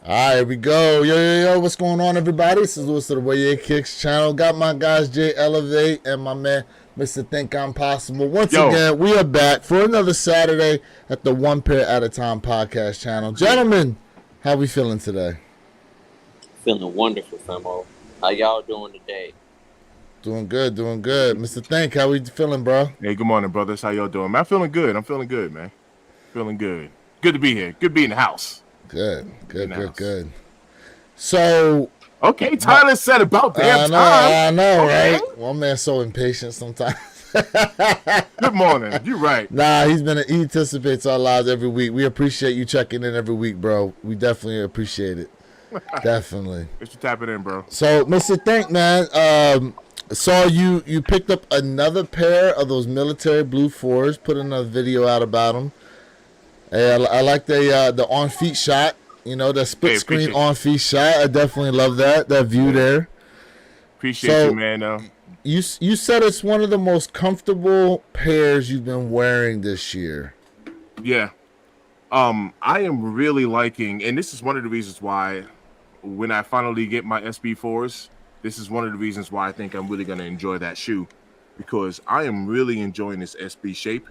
All right, here we go. Yo, what's going on, everybody? This is Lewis of the Way It Kicks channel. Got my guys, Jay Elevate, and my man, Mr. Think I'm Possible. Once Yo. again, we are back for another Saturday at the One Pair at a Time podcast channel. Gentlemen, how we feeling today? Feeling wonderful, Famo. How y'all doing today? Doing good. Mr. Think, how we feeling, bro? Hey, good morning, brothers. How y'all doing? Man, I'm feeling good, man. Feeling good. Good to be here. Good to be in the house. Good. So, okay, Tyler said about damn time. I know, okay. Right? One man's so impatient sometimes. Good morning. You're right. Nah, he anticipates our lives every week. We appreciate you checking in every week, bro. We definitely appreciate it. Definitely. Thanks for tapping in, bro. So, Mr. Think, man, saw you picked up another pair of those military blue fours. Put another video out about them. Hey, I like the on feet shot. You know, the split screen on feet shot. I definitely love that view there. Appreciate you, man. You said it's one of the most comfortable pairs you've been wearing this year. Yeah. I am really liking, and this is one of the reasons why when I finally get my SB4s, this is one of the reasons why I think I'm really going to enjoy that shoe, because I am really enjoying this SB shape.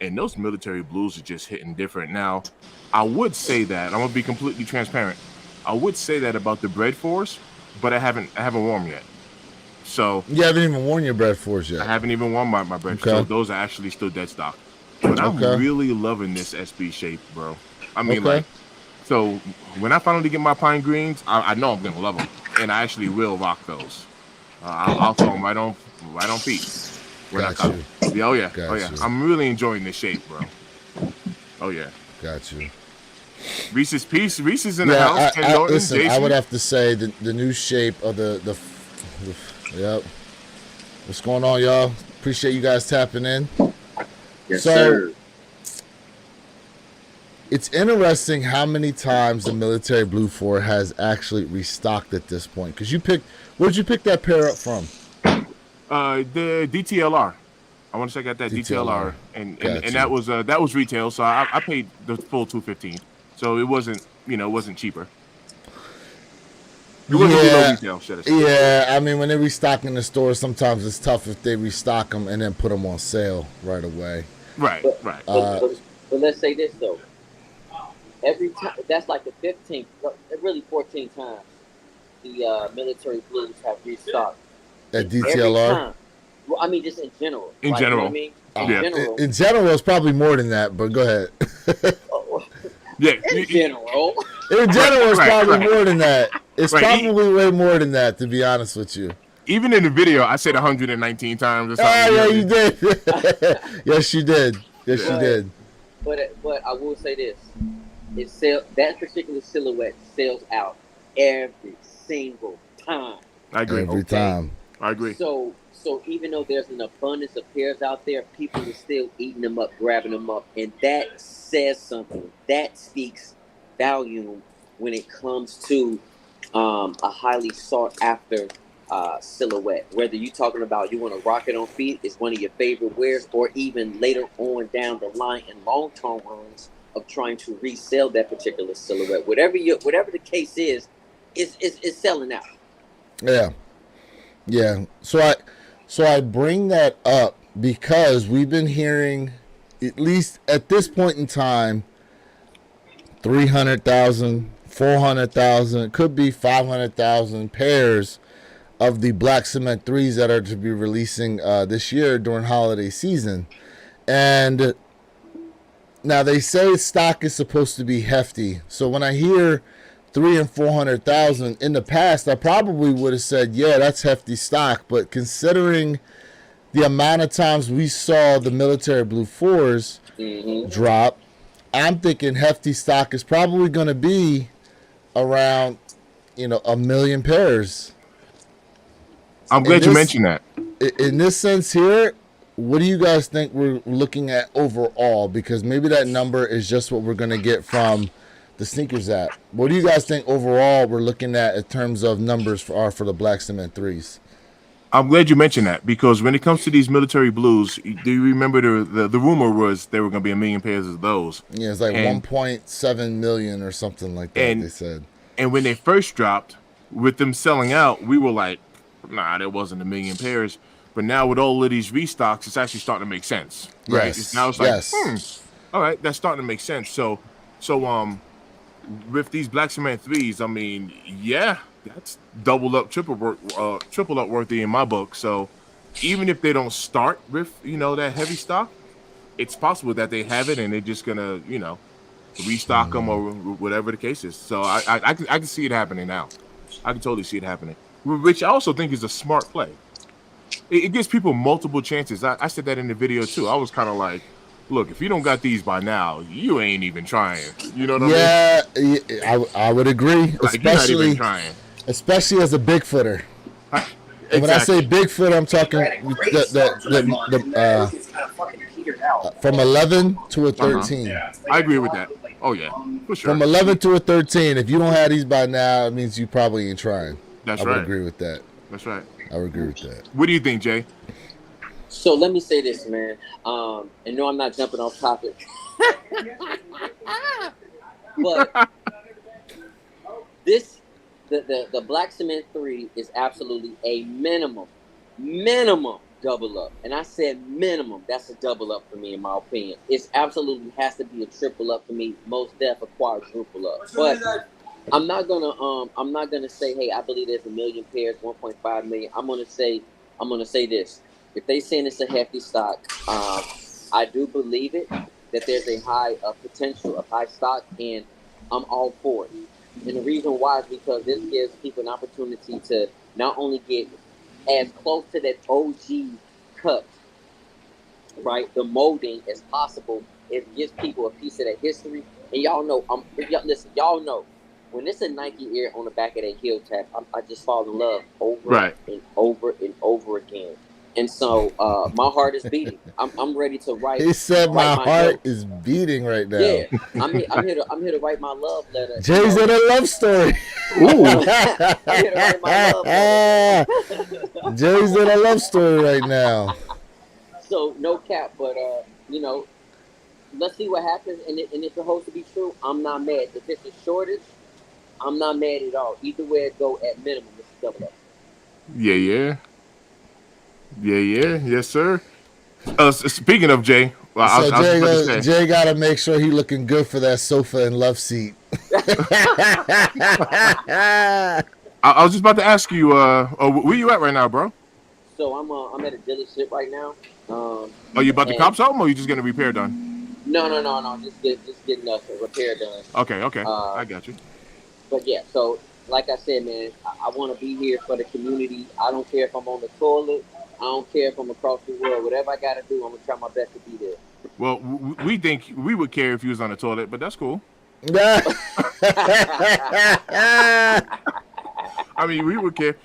And those military blues are just hitting different. Now, I would say that, I'm going to be completely transparent. I would say that about the Bread Force, but I haven't worn them yet. So you haven't even worn your Bread Force yet? I haven't even worn my Bread. Okay. So those are actually still dead stock. But I'm really loving this SB shape, bro. I mean, so when I finally get my pine greens, I know I'm going to love them. And I actually will rock those. I'll throw them right on feet. Got you. Oh yeah. I'm really enjoying this shape, bro. Oh yeah. Got you. Reese's Piece. Reese's in the house. Listen, I would have to say the new shape of the yep. What's going on, y'all? Appreciate you guys tapping in. Yes, sir. It's interesting how many times the military blue 4 has actually restocked at this point. Because where'd you pick that pair up from? The DTLR. I want to check out that DTLR, and that was retail, so I paid the full $215. So it wasn't cheaper. It wasn't below retail, should I say. Yeah, I mean when they restock in the store, sometimes it's tough if they restock them and then put them on sale right away. Right. But let's say this though. Every time, that's like the 15th, really 14 times the military blues have restocked. At DTLR? Well, I mean, just in general. In general. You know what I mean? In general, it's probably more than that, but go ahead. In general. In general, it's probably more than that. It's probably way more than that, to be honest with you. Even in the video, I said 119 times or something. Yeah, you did. Yes, you did. You did. But I will say this. That particular silhouette sells out every single time. I agree. Every time. I agree. So even though there's an abundance of pairs out there, people are still eating them up, grabbing them up, and that says something. That speaks volume when it comes to a highly sought after silhouette. Whether you're talking about you want to rock it on feet, it's one of your favorite wears, or even later on down the line in long-term runs of trying to resell that particular silhouette. Whatever the case is selling out. Yeah. So I bring that up because we've been hearing, at least at this point in time, 300,000, 400,000, it could be 500,000 pairs of the Black Cement 3s that are to be releasing this year during holiday season. And now they say stock is supposed to be hefty. So when I hear 300,000 and 400,000 in the past, I probably would have said, yeah, that's hefty stock. But considering the amount of times we saw the military blue 4s drop, I'm thinking hefty stock is probably going to be around, 1 million pairs. I'm glad you mentioned that. In this sense here, what do you guys think we're looking at overall? Because maybe that number is just what we're going to get from the Sneakers app. What do you guys think overall we're looking at in terms of numbers for the Black Cement 3s? I'm glad you mentioned that, because when it comes to these military blues, do you remember the rumor was there were going to be 1 million pairs of those? Yeah, it's like 1.7 million or something like that, they said. And when they first dropped, with them selling out, we were like, nah, there wasn't a million pairs. But now with all of these restocks, it's actually starting to make sense, right? Now it's like, all right, that's starting to make sense. So with these Black Cement 3s, I mean, yeah, that's double up, triple up worthy in my book. So even if they don't start with, that heavy stock, it's possible that they have it and they're just gonna, restock them or whatever the case is. So I can see it happening now. I can totally see it happening, which I also think is a smart play. It gives people multiple chances. I said that in the video too. I was kind of like, look, if you don't got these by now, you ain't even trying. You know what I mean? Yeah, I would agree. Like, you're not even trying. Especially as a Bigfooter. Exactly. When I say Bigfoot, I'm talking from 11 to a 13. I agree with that. Oh yeah, for sure. From 11 to a 13. If you don't have these by now, it means you probably ain't trying. That's right. I would agree with that. That's right. I would agree with that. What do you think, Jay? So let me say this, man. And no, I'm not jumping off topic. But the Black Cement 3 is absolutely a minimum double up. And I said minimum. That's a double up for me, in my opinion. It's absolutely has to be a triple up for me. Most def a quadruple up. But I'm not gonna say, hey, I believe there's a million pairs, 1.5 million. I'm gonna say this. If they saying it's a hefty stock, I do believe it, that there's a high potential of high stock, and I'm all for it. And the reason why is because this gives people an opportunity to not only get as close to that OG cut, right, the molding as possible. It gives people a piece of that history. And y'all know, y'all know, when it's a Nike Air on the back of that heel tap, I just fall in love over and over and over again. And so my heart is beating. I'm ready to write. He said my heart is beating right now. Yeah, I'm here to write my love letter. Jay's in a love story. Ooh. I'm here to write my love letter. Jay's in a love story right now. So no cap, but let's see what happens. And if it holds to be true, I'm not mad. If it's a shortage, I'm not mad at all. Either way it go, at minimum, it's a double up. Yeah. Yes, sir. Speaking of Jay, Jay got to make sure he looking good for that sofa and love seat. I was just about to ask you, where you at right now, bro? So I'm at a dealership right now. Are you about to cop something, or you just getting a repair done? No. Just getting a repair done. Okay. I got you. But yeah, so like I said, man, I want to be here for the community. I don't care if I'm on the toilet. I don't care if I'm across the world. Whatever I got to do, I'm going to try my best to be there. Well, we think we would care if you was on the toilet, but that's cool. I mean, we would care.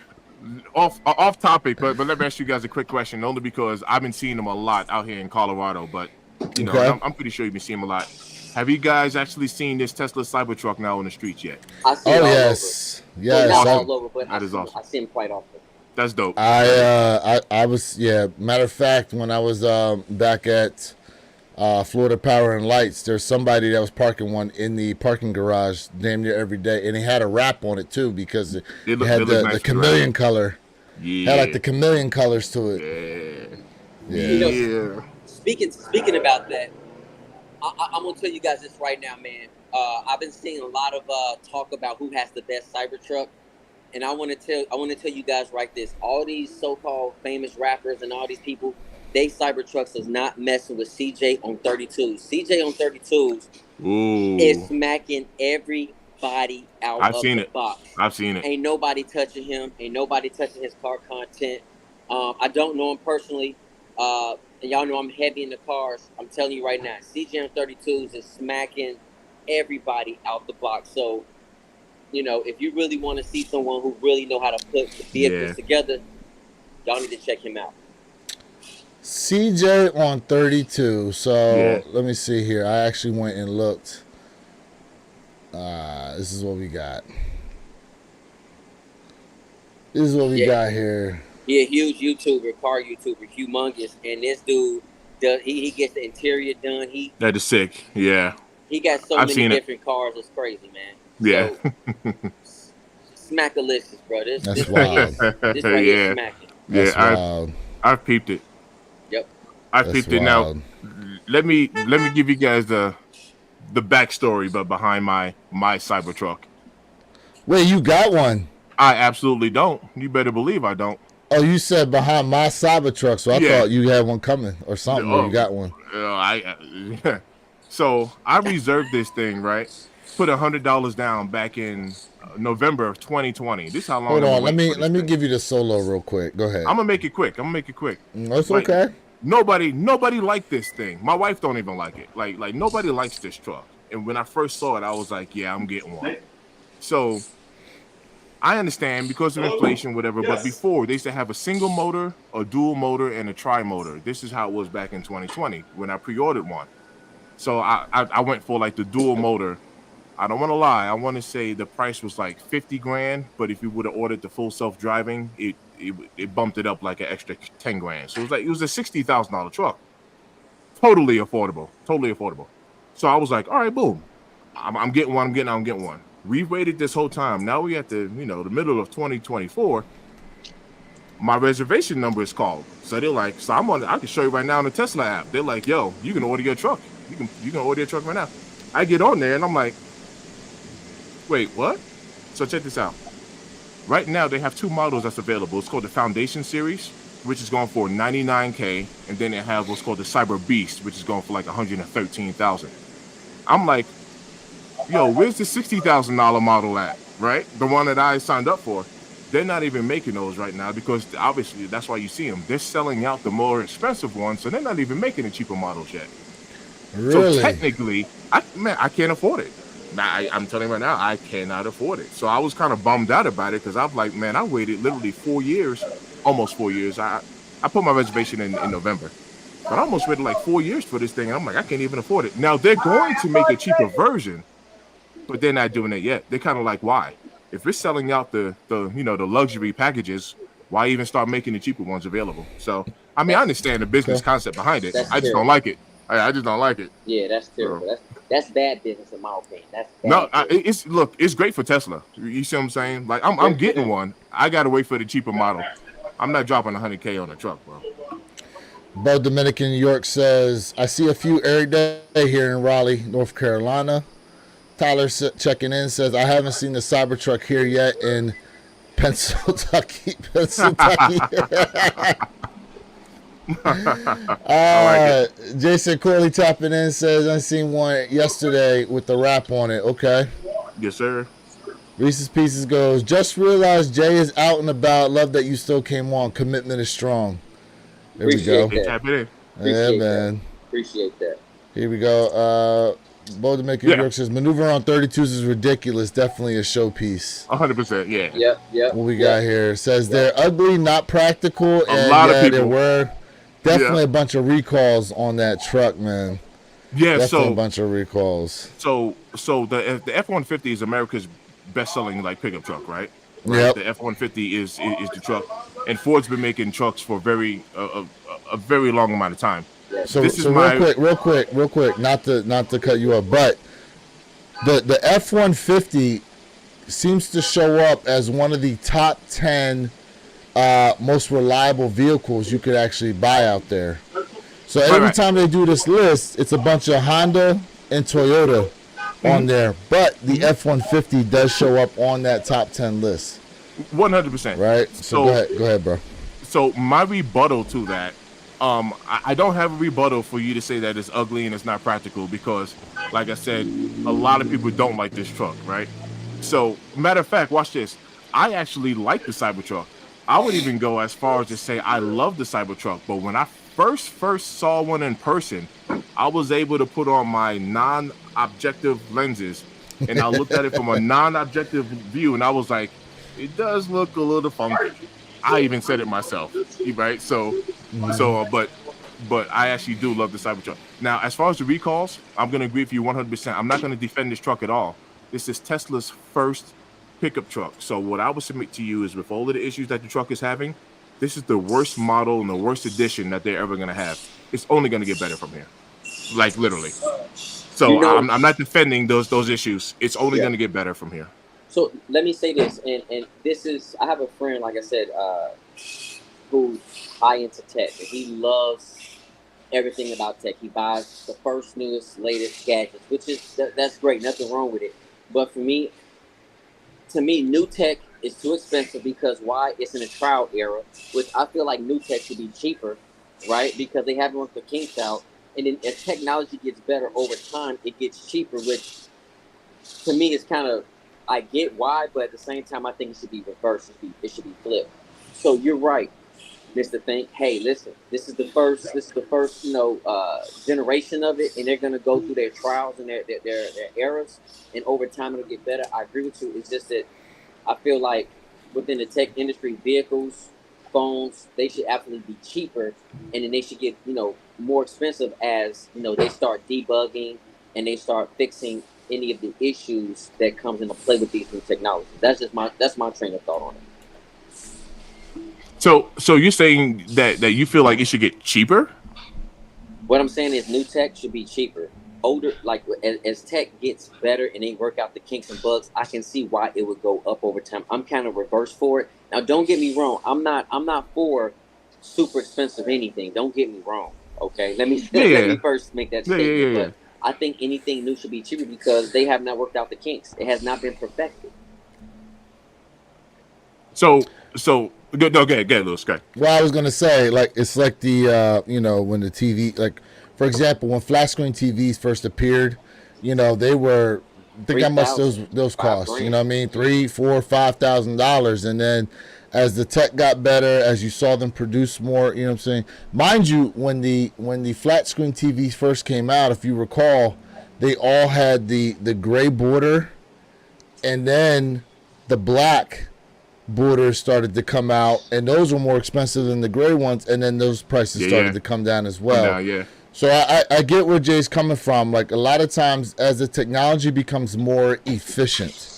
Off topic, but let me ask you guys a quick question, only because I've been seeing them a lot out here in Colorado, but I'm pretty sure you've been seeing them a lot. Have you guys actually seen this Tesla Cybertruck now on the streets yet? I see it all yes. over. Yes. Well, not all over, but awesome. I see him quite often. That's dope. I was matter of fact, when I was back at Florida Power and Lights, there's somebody that was parking one in the parking garage damn near every day, and it had a wrap on it too because it had the chameleon color. Yeah. Had like the chameleon colors to it. Yeah. Speaking about that, I'm gonna tell you guys this right now, man. I've been seeing a lot of talk about who has the best Cybertruck. And I want to tell you guys right this. All these so-called famous rappers and all these people, they Cybertrucks is not messing with CJ on 32s. CJ on 32s is smacking everybody out of the box. I've seen it. Ain't nobody touching him. Ain't nobody touching his car content. I don't know him personally. And y'all know I'm heavy in the cars. I'm telling you right now, CJ on 32s is smacking everybody out the box. So, if you really want to see someone who really know how to put the vehicles together, y'all need to check him out. CJ on 32. So let me see here. I actually went and looked. This is what we got. This is what we got here. He a huge YouTuber, car YouTuber, humongous. And this dude, he gets the interior done. That is sick. Yeah. He got so many different cars. It's crazy, man. Yeah. smackalicious, bro. That's wild. This right here Yeah, smacking. That's yeah. wild. I've peeped it. Yep. I've That's peeped it. Now, wild. let me give you guys the backstory, but behind my Cybertruck. Wait, you got one? I absolutely don't. You better believe I don't. Oh, you said behind my Cybertruck, so I Yeah. thought you had one coming or something. Or you got one. So I reserved this thing, right? Put $100 down back in November of 2020. This is how long. Hold I've on, been let waiting for me this thing. give you the solo real quick. Go ahead. I'm gonna make it quick. That's Like, okay. Nobody liked this thing. My wife don't even like it. Like nobody likes this truck. And when I first saw it, I was like, yeah, I'm getting one. So I understand because of inflation, whatever. But before they used to have a single motor, a dual motor, and a tri-motor. This is how it was back in 2020 when I pre-ordered one. So I went for like the dual motor. I don't want to lie. I want to say the price was like 50 grand, but if you would have ordered the full self-driving, it bumped it up like an extra 10 grand. So it was a $60,000 truck. Totally affordable. So I was like, all right, boom. I'm getting one. I'm getting one. We waited this whole time. Now we at the the middle of 2024. My reservation number is called. So they're like, I can show you right now in the Tesla app. They're like, yo, you can order your truck. You can order your truck right now. I get on there and I'm like, wait, what? So check this out. Right now they have two models that's available. It's called the Foundation Series, which is going for $99K, and then they have what's called the Cyber Beast, which is going for like $113,000. I'm like, yo, where's the $60,000 model at? Right, the one that I signed up for. They're not even making those right now because obviously that's why you see them. They're selling out the more expensive ones, so they're not even making the cheaper models yet. Really? So technically, I can't afford it. I'm telling you right now, I cannot afford it. So I was kind of bummed out about it because I'm like, man, I waited literally 4 years, almost 4 years. I put my reservation in November, but I almost waited like 4 years for this thing, and I'm like, I can't even afford it. Now they're going to make a cheaper version, but they're not doing it yet. They're kind of like, why? If we're selling out the luxury packages, why even start making the cheaper ones available? So I mean, I understand the business concept behind it. I just don't like it. I just don't like it. Yeah, that's terrible. That's bad business in my opinion. That's bad it's great for Tesla. You see what I'm saying? Like I'm getting one. I gotta wait for the cheaper model. I'm not dropping $100K on a truck, bro. Bo Dominican New York says, I see a few every day here in Raleigh, North Carolina. Tyler checking in says, I haven't seen the Cybertruck here yet in Pennsylvania. Jason Corley tapping in says, I seen one yesterday with the wrap on it. Okay. Yes, sir. Reese's Pieces goes, just realized Jay is out and about. Love that you still came on. Commitment is strong. There Appreciate we go. Tap it in. Yeah, man. Appreciate that. Here we go. Bo Dominican York says, maneuver on 32s is ridiculous. Definitely a showpiece. 100%. Yeah. Yep. What we got here says they're ugly, not practical, A and lot of people. there were definitely a bunch of recalls on that truck, man. Yeah. Definitely a bunch of recalls. So the F-150 is America's best-selling like pickup truck, right? Yep. The F-150 is the truck, and Ford's been making trucks for a very long amount of time. So real quick, not to cut you off, but the F-150 seems to show up as one of the top 10 most reliable vehicles you could actually buy out there. So every time they do this list, it's a bunch of Honda and Toyota on there, but the F-150 does show up on that top 10 list. 100%. Right. So go ahead, bro. So my rebuttal to that. I don't have a rebuttal for you to say that it's ugly and it's not practical because, like I said, a lot of people don't like this truck, right? So, matter of fact, watch this. I actually like the Cybertruck. I would even go as far as to say I love the Cybertruck, but when I first saw one in person, I was able to put on my non-objective lenses, and I looked at it from a non-objective view, and I was like, it does look a little funky. I even said it myself, right? But I actually do love the Cybertruck. Now, as far as the recalls, I'm going to agree with you 100%. I'm not going to defend this truck at all. This is Tesla's first pickup truck. So what I would submit to you is with all of the issues that the truck is having, this is the worst model and the worst edition that they're ever going to have. It's only going to get better from here. Like, literally. So I'm not defending those issues. It's only going to get better from here. So let me say this, and this is I have a friend, like I said, who's high into tech, and he loves everything about tech. He buys the first, newest, latest gadgets, which is that's great. Nothing wrong with it. But for me, to me, new tech is too expensive because why? It's in a trial era, which I feel like new tech should be cheaper, right? Because they haven't worked the kinks out, and then as technology gets better over time, it gets cheaper, which to me is kind of I get why, but at the same time, I think it should be reversed. It should be flipped. So you're right, Mr. Think. Hey, listen, this is the first, generation of it, and they're gonna go through their trials and their errors, and over time it'll get better. I agree with you. It's just that I feel like within the tech industry, vehicles, phones, they should absolutely be cheaper, and then they should get more expensive as they start debugging and they start fixing any of the issues that comes into play with these new technologies. That's my train of thought on it. So you're saying that you feel like it should get cheaper? What I'm saying is new tech should be cheaper. Older, like as tech gets better and they work out the kinks and bugs, I can see why it would go up over time. I'm kind of reverse for it. Now, don't get me wrong. I'm not for super expensive anything. Don't get me wrong. Okay, let me first make that statement. But I think anything new should be cheaper because they have not worked out the kinks. It has not been perfected. So go ahead, Lewis. Go ahead. Well, I was gonna say, like, it's like the when the TV, like, for example, when flat screen TVs first appeared, they were, think how much those cost. You know what I mean? $3,000, $4,000, $5,000, and then as the tech got better, as you saw them produce more, you know what I'm saying? Mind you, when the flat screen TVs first came out, if you recall, they all had the gray border, and then the black borders started to come out, and those were more expensive than the gray ones, and then those prices started to come down as well. So I get where Jay's coming from. Like, a lot of times, as the technology becomes more efficient,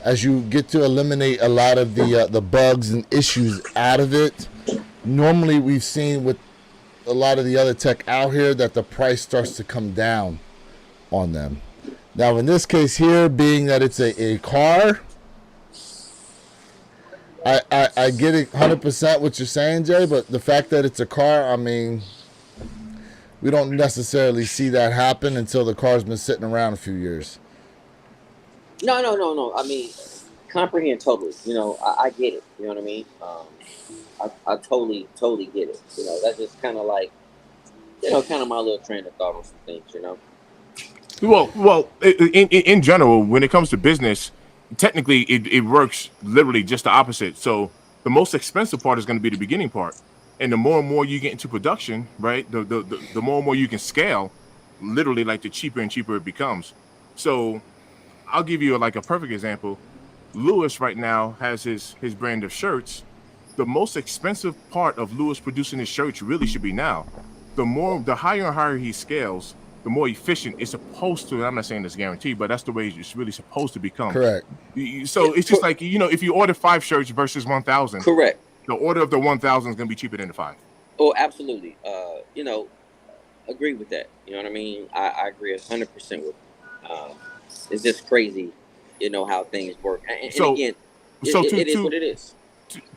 as you get to eliminate a lot of the bugs and issues out of it, normally we've seen with a lot of the other tech out here that the price starts to come down on them. Now, in this case here, being that it's a car, I get it 100% what you're saying, Jay, but the fact that it's a car, I mean, we don't necessarily see that happen until the car's been sitting around a few years. No. I mean, comprehend totally. I get it. You know what I mean? I totally get it. That's just kind of like, kind of my little train of thought on some things. Well, in general, when it comes to business, technically it works literally just the opposite. So the most expensive part is going to be the beginning part, and the more and more you get into production, right, the more and more you can scale, literally, like, the cheaper and cheaper it becomes. So I'll give you a perfect example. Lewis right now has his brand of shirts. The most expensive part of Lewis producing his shirts really should be now. The higher and higher he scales, the more efficient it's supposed to. I'm not saying it's guaranteed, but that's the way it's really supposed to become. Correct. So it's just like, if you order 5 shirts versus 1,000. Correct. The order of the 1,000 is going to be cheaper than the 5. Oh, absolutely. Agree with that. You know what I mean? I agree 100% with. It's just crazy, how things work. And again, it is what it is.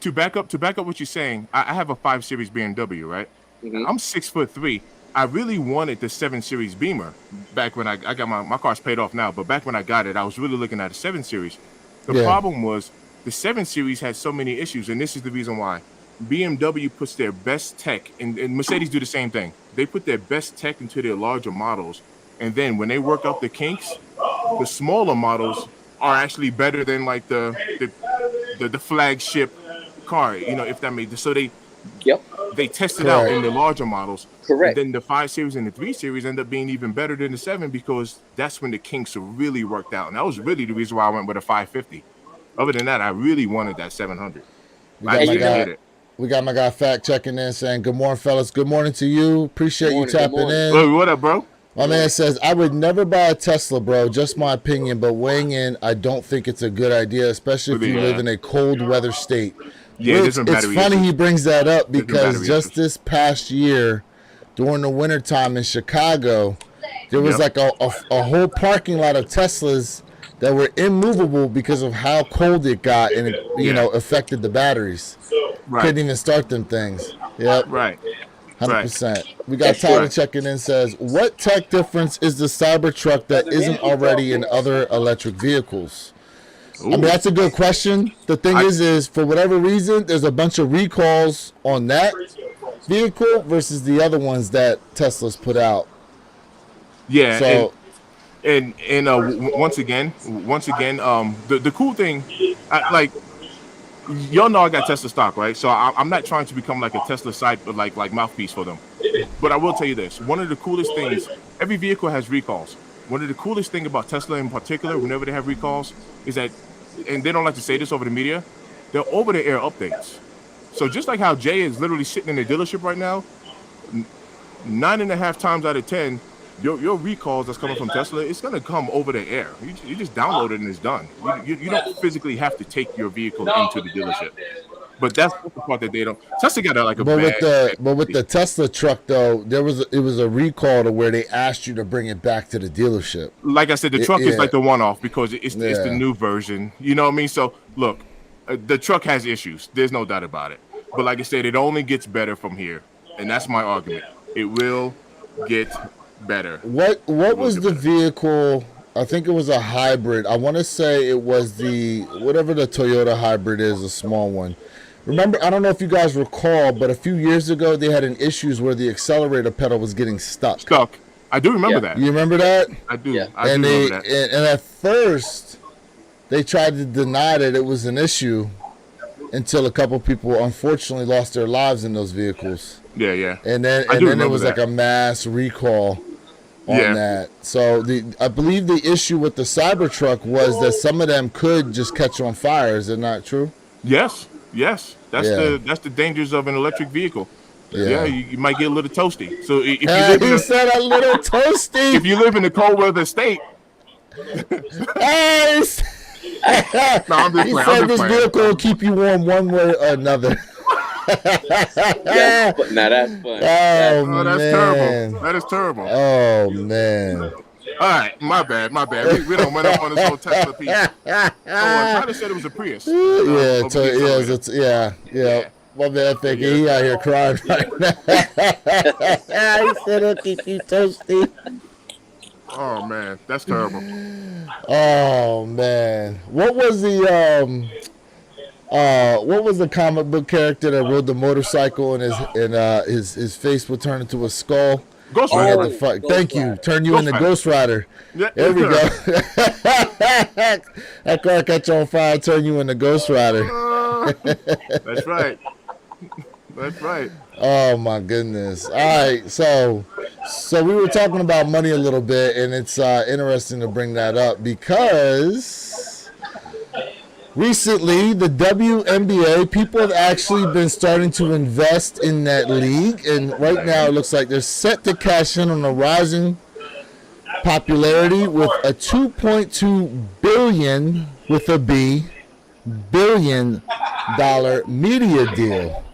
To back up what you're saying, I have a 5 Series BMW, right? Mm-hmm. I'm 6'3". I really wanted the 7 Series Beamer back when I got my car's paid off now, but back when I got it, I was really looking at a 7 Series. The problem was the 7 Series had so many issues, and this is the reason why. BMW puts their best tech, and Mercedes do the same thing. They put their best tech into their larger models, and then when they work out the kinks, the smaller models are actually better than like the flagship car, if that made sense. So they test it out in the larger models. Correct. And then the 5 Series and the 3 Series end up being even better than the 7 because that's when the kinks are really worked out. And that was really the reason why I went with a 550. Other than that, I really wanted that 700. We got my guy Fact checking in saying, "Good morning, fellas. Good morning to you. Appreciate you tapping in." Hey, what up, bro? My man says, "I would never buy a Tesla, bro. Just my opinion, but weighing in, I don't think it's a good idea, especially if you live in a cold weather state." Yeah, it's funny he brings that up because just this past year, during the wintertime in Chicago, there was like a whole parking lot of Teslas that were immovable because of how cold it got and it, you Yeah. know, affected the batteries. Right. Couldn't even start them things. Yep. Right. 100%. We got That's Tyler right. checking in, says, what tech difference is the Cybertruck that isn't already in other electric vehicles? I mean, that's a good question. The thing is for whatever reason, there's a bunch of recalls on that vehicle versus the other ones that Tesla's put out. Yeah. So, Once again, the cool thing, like y'all know I got Tesla stock, right? So I'm not trying to become like a Tesla side, like mouthpiece for them. But I will tell you this: one of the coolest things, every vehicle has recalls. One of the coolest thing about Tesla in particular, whenever they have recalls, is that, and they don't like to say this over the media, they're over-the-air updates. So just like how Jay is literally sitting in the dealership right now, 9.5 times out of 10, your recalls that's coming from Tesla, it's gonna come over the air. You just download it and it's done. You don't physically have to take your vehicle into the dealership. But that's the part that they don't. Tesla got like a but bad. with the Tesla truck though, it was a recall to where they asked you to bring it back to the dealership. Like I said, the truck is yeah. like the one-off because it's the Yeah. new version. You know what I mean? So look, the truck has issues. There's no doubt about it. But like I said, it only gets better from here, and that's my argument. It will get better. What was the vehicle? I think it was a hybrid. I want to say it was the whatever the Toyota hybrid is, a small one. Remember, I don't know if you guys recall, but a few years ago they had an issues where the accelerator pedal was getting stuck. I do remember that. You remember that? I do. Yeah. I do And remember that. and at first they tried to deny that it was an issue until a couple people unfortunately lost their lives in those vehicles. Yeah. And then I do it remember was that. like a mass recall on Yeah. that. So I believe the issue with the Cybertruck was that some of them could just catch on fire. Is it not true? Yes. That's Yeah. that's the dangers of an electric vehicle. Yeah. Yeah, you might get a little toasty. So if you Hey, live in he a, said a little toasty. if you live in a cold weather state, Hey, no, I'm just he playing. said I'm this just vehicle will keep you warm one way or another. Yeah, but now that's funny. Oh, that's man. terrible. That is terrible. Oh man. All right, my bad. We don't went up on this whole Tesla piece. So Tyler said it was a Prius. Yeah. My man thinking he out here crying right now. He said it'll keep you toasty. Oh man, that's terrible. Oh man. What was the comic book character that rode the motorcycle and his face would turn into a skull? Ghost He Rider. had the fight. Ghost Thank you. Rider. Turn you Ghost into Rider. Ghost Rider. Yeah, There we go. yeah. That car catch on fire, turn you into Ghost Rider. That's right. That's right. Oh my goodness. All right, so we were talking about money a little bit, and it's interesting to bring that up because recently the WNBA, people have actually been starting to invest in that league, and right now it looks like they're set to cash in on a rising popularity with a $2.2 billion with a B billion dollar media deal.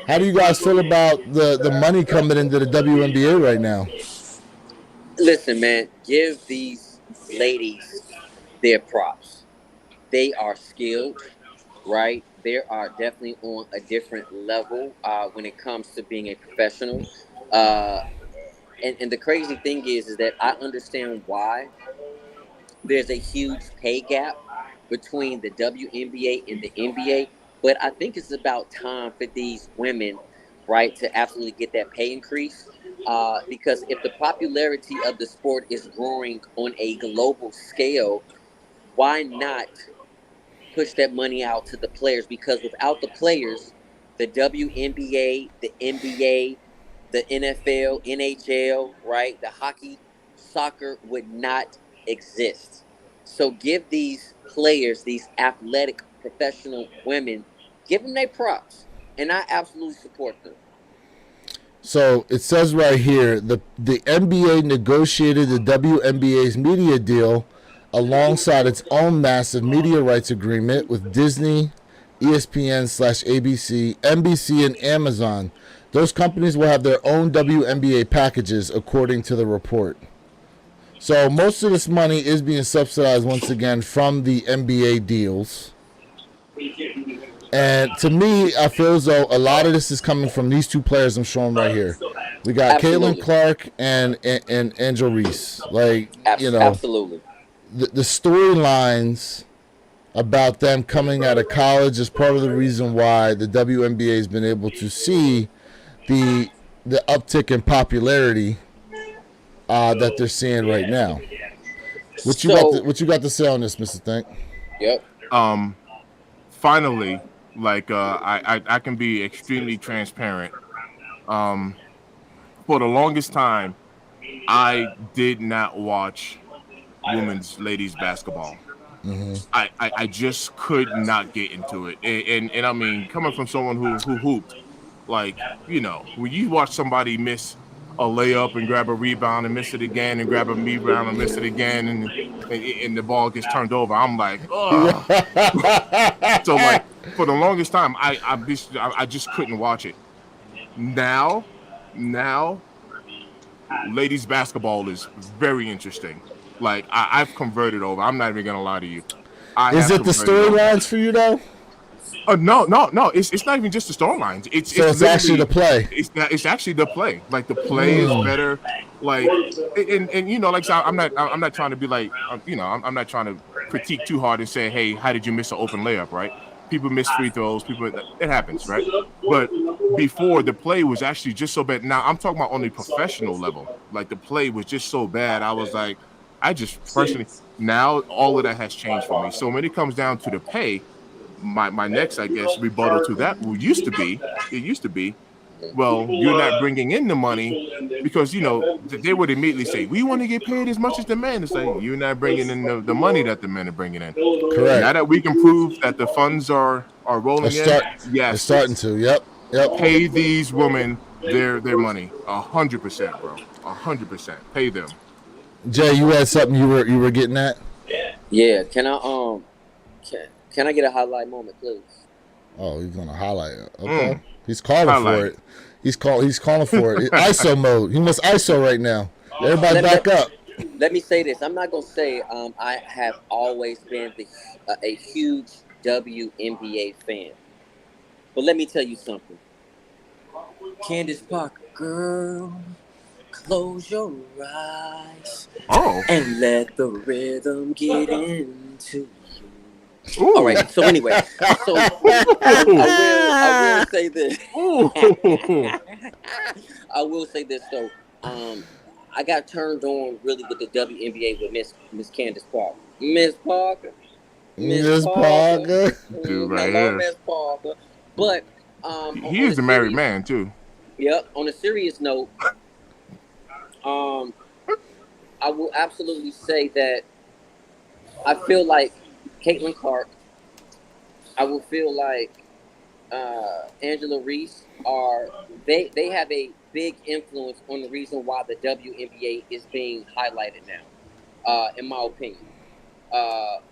How do you guys feel about the money coming into the WNBA right now? Listen, man, give these ladies their props. They are skilled, right? They are definitely on a different level when it comes to being a professional. And the crazy thing is that I understand why there's a huge pay gap between the WNBA and the NBA. But I think it's about time for these women, right, to absolutely get that pay increase. Because if the popularity of the sport is growing on a global scale, why not push that money out to the players? Because without the players, the WNBA, the NBA, the NFL, NHL, right, the hockey, soccer would not exist. So give these players, these athletic professional women, give them their props, and I absolutely support them. So it says right here, the NBA negotiated the WNBA's media deal alongside its own massive media rights agreement with Disney, ESPN/ABC, NBC, and Amazon. Those companies will have their own WNBA packages, according to the report. So most of this money is being subsidized once again from the NBA deals. And to me, I feel as though a lot of this is coming from these two players I'm showing right here. We got Absolutely. Caitlin Clark and Angel Reese. Like, Absolutely. the storylines about them coming out of college is part of the reason why the WNBA has been able to see the uptick in popularity that they're seeing right now. What you got to say on this, Mr. Think? Yep. Finally, like I can be extremely transparent. For the longest time, I did not watch women's ladies basketball. I just could not get into it, and I mean, coming from someone who hooped, like, when you watch somebody miss a layup and grab a rebound and miss it again and grab a rebound and miss it again and the ball gets turned over, I'm like, ugh. So like for the longest time, I just couldn't watch it. Now, ladies basketball is very interesting. Like I've converted over. I'm not even gonna lie to you. Is it the storylines for you though? No. It's not even just the storylines. It's actually the play. It's actually the play. Like the play is better. Like and like so I'm not trying to be like I'm not trying to critique too hard and say, hey, how did you miss an open layup, right? People miss free throws. It happens, right? But before, the play was actually just so bad. Now I'm talking about on a professional level. Like the play was just so bad. I was like, I just personally, now all of that has changed for me. So when it comes down to the pay, my next, I guess, rebuttal to that used to be, well, you're not bringing in the money because, they would immediately say, we want to get paid as much as the men. It's like, you're not bringing in the money that the men are bringing in. Correct. Now that we can prove that the funds are rolling yes. They're starting to, yep. Pay these women their money, 100%, bro, 100%. Pay them. Jay, you had something you were getting at? Yeah. Can I get a highlight moment, please? Oh, he's gonna highlight it. Okay. He's calling for it. He's calling for it. ISO mode. He must ISO right now. Everybody back up. Let me say this. I'm not gonna say I have always been a huge WNBA fan, but let me tell you something. Candace Parker, girl, close your eyes and let the rhythm get into you. Ooh. All right. So anyway, I will say this. I will say this though. I got turned on really with the WNBA with Miss Candace Parker. Miss Parker. Dude, right here. Miss Parker. But he is a married man too. Yep. On a serious note, I will absolutely say that I feel like Caitlin Clark, I will feel like Angela Reese they have a big influence on the reason why the WNBA is being highlighted now, in my opinion.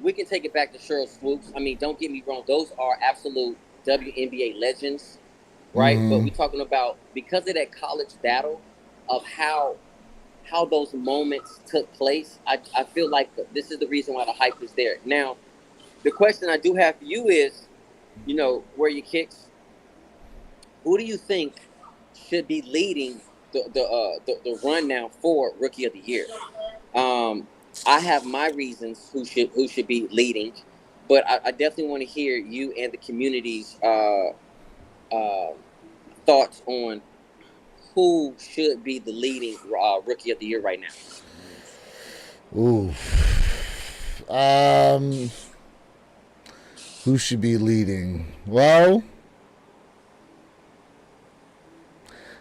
We can take it back to Cheryl Swoops. I mean, don't get me wrong; those are absolute WNBA legends, right? But we're talking about because of that college battle of how those moments took place. I feel like this is the reason why the hype is there. Now, the question I do have for you is, where your kicks? Who do you think should be leading the run now for Rookie of the Year? I have my reasons who should be leading, but I definitely want to hear you and the community's thoughts on who should be the leading Rookie of the Year right now. Ooh. Who should be leading? Well,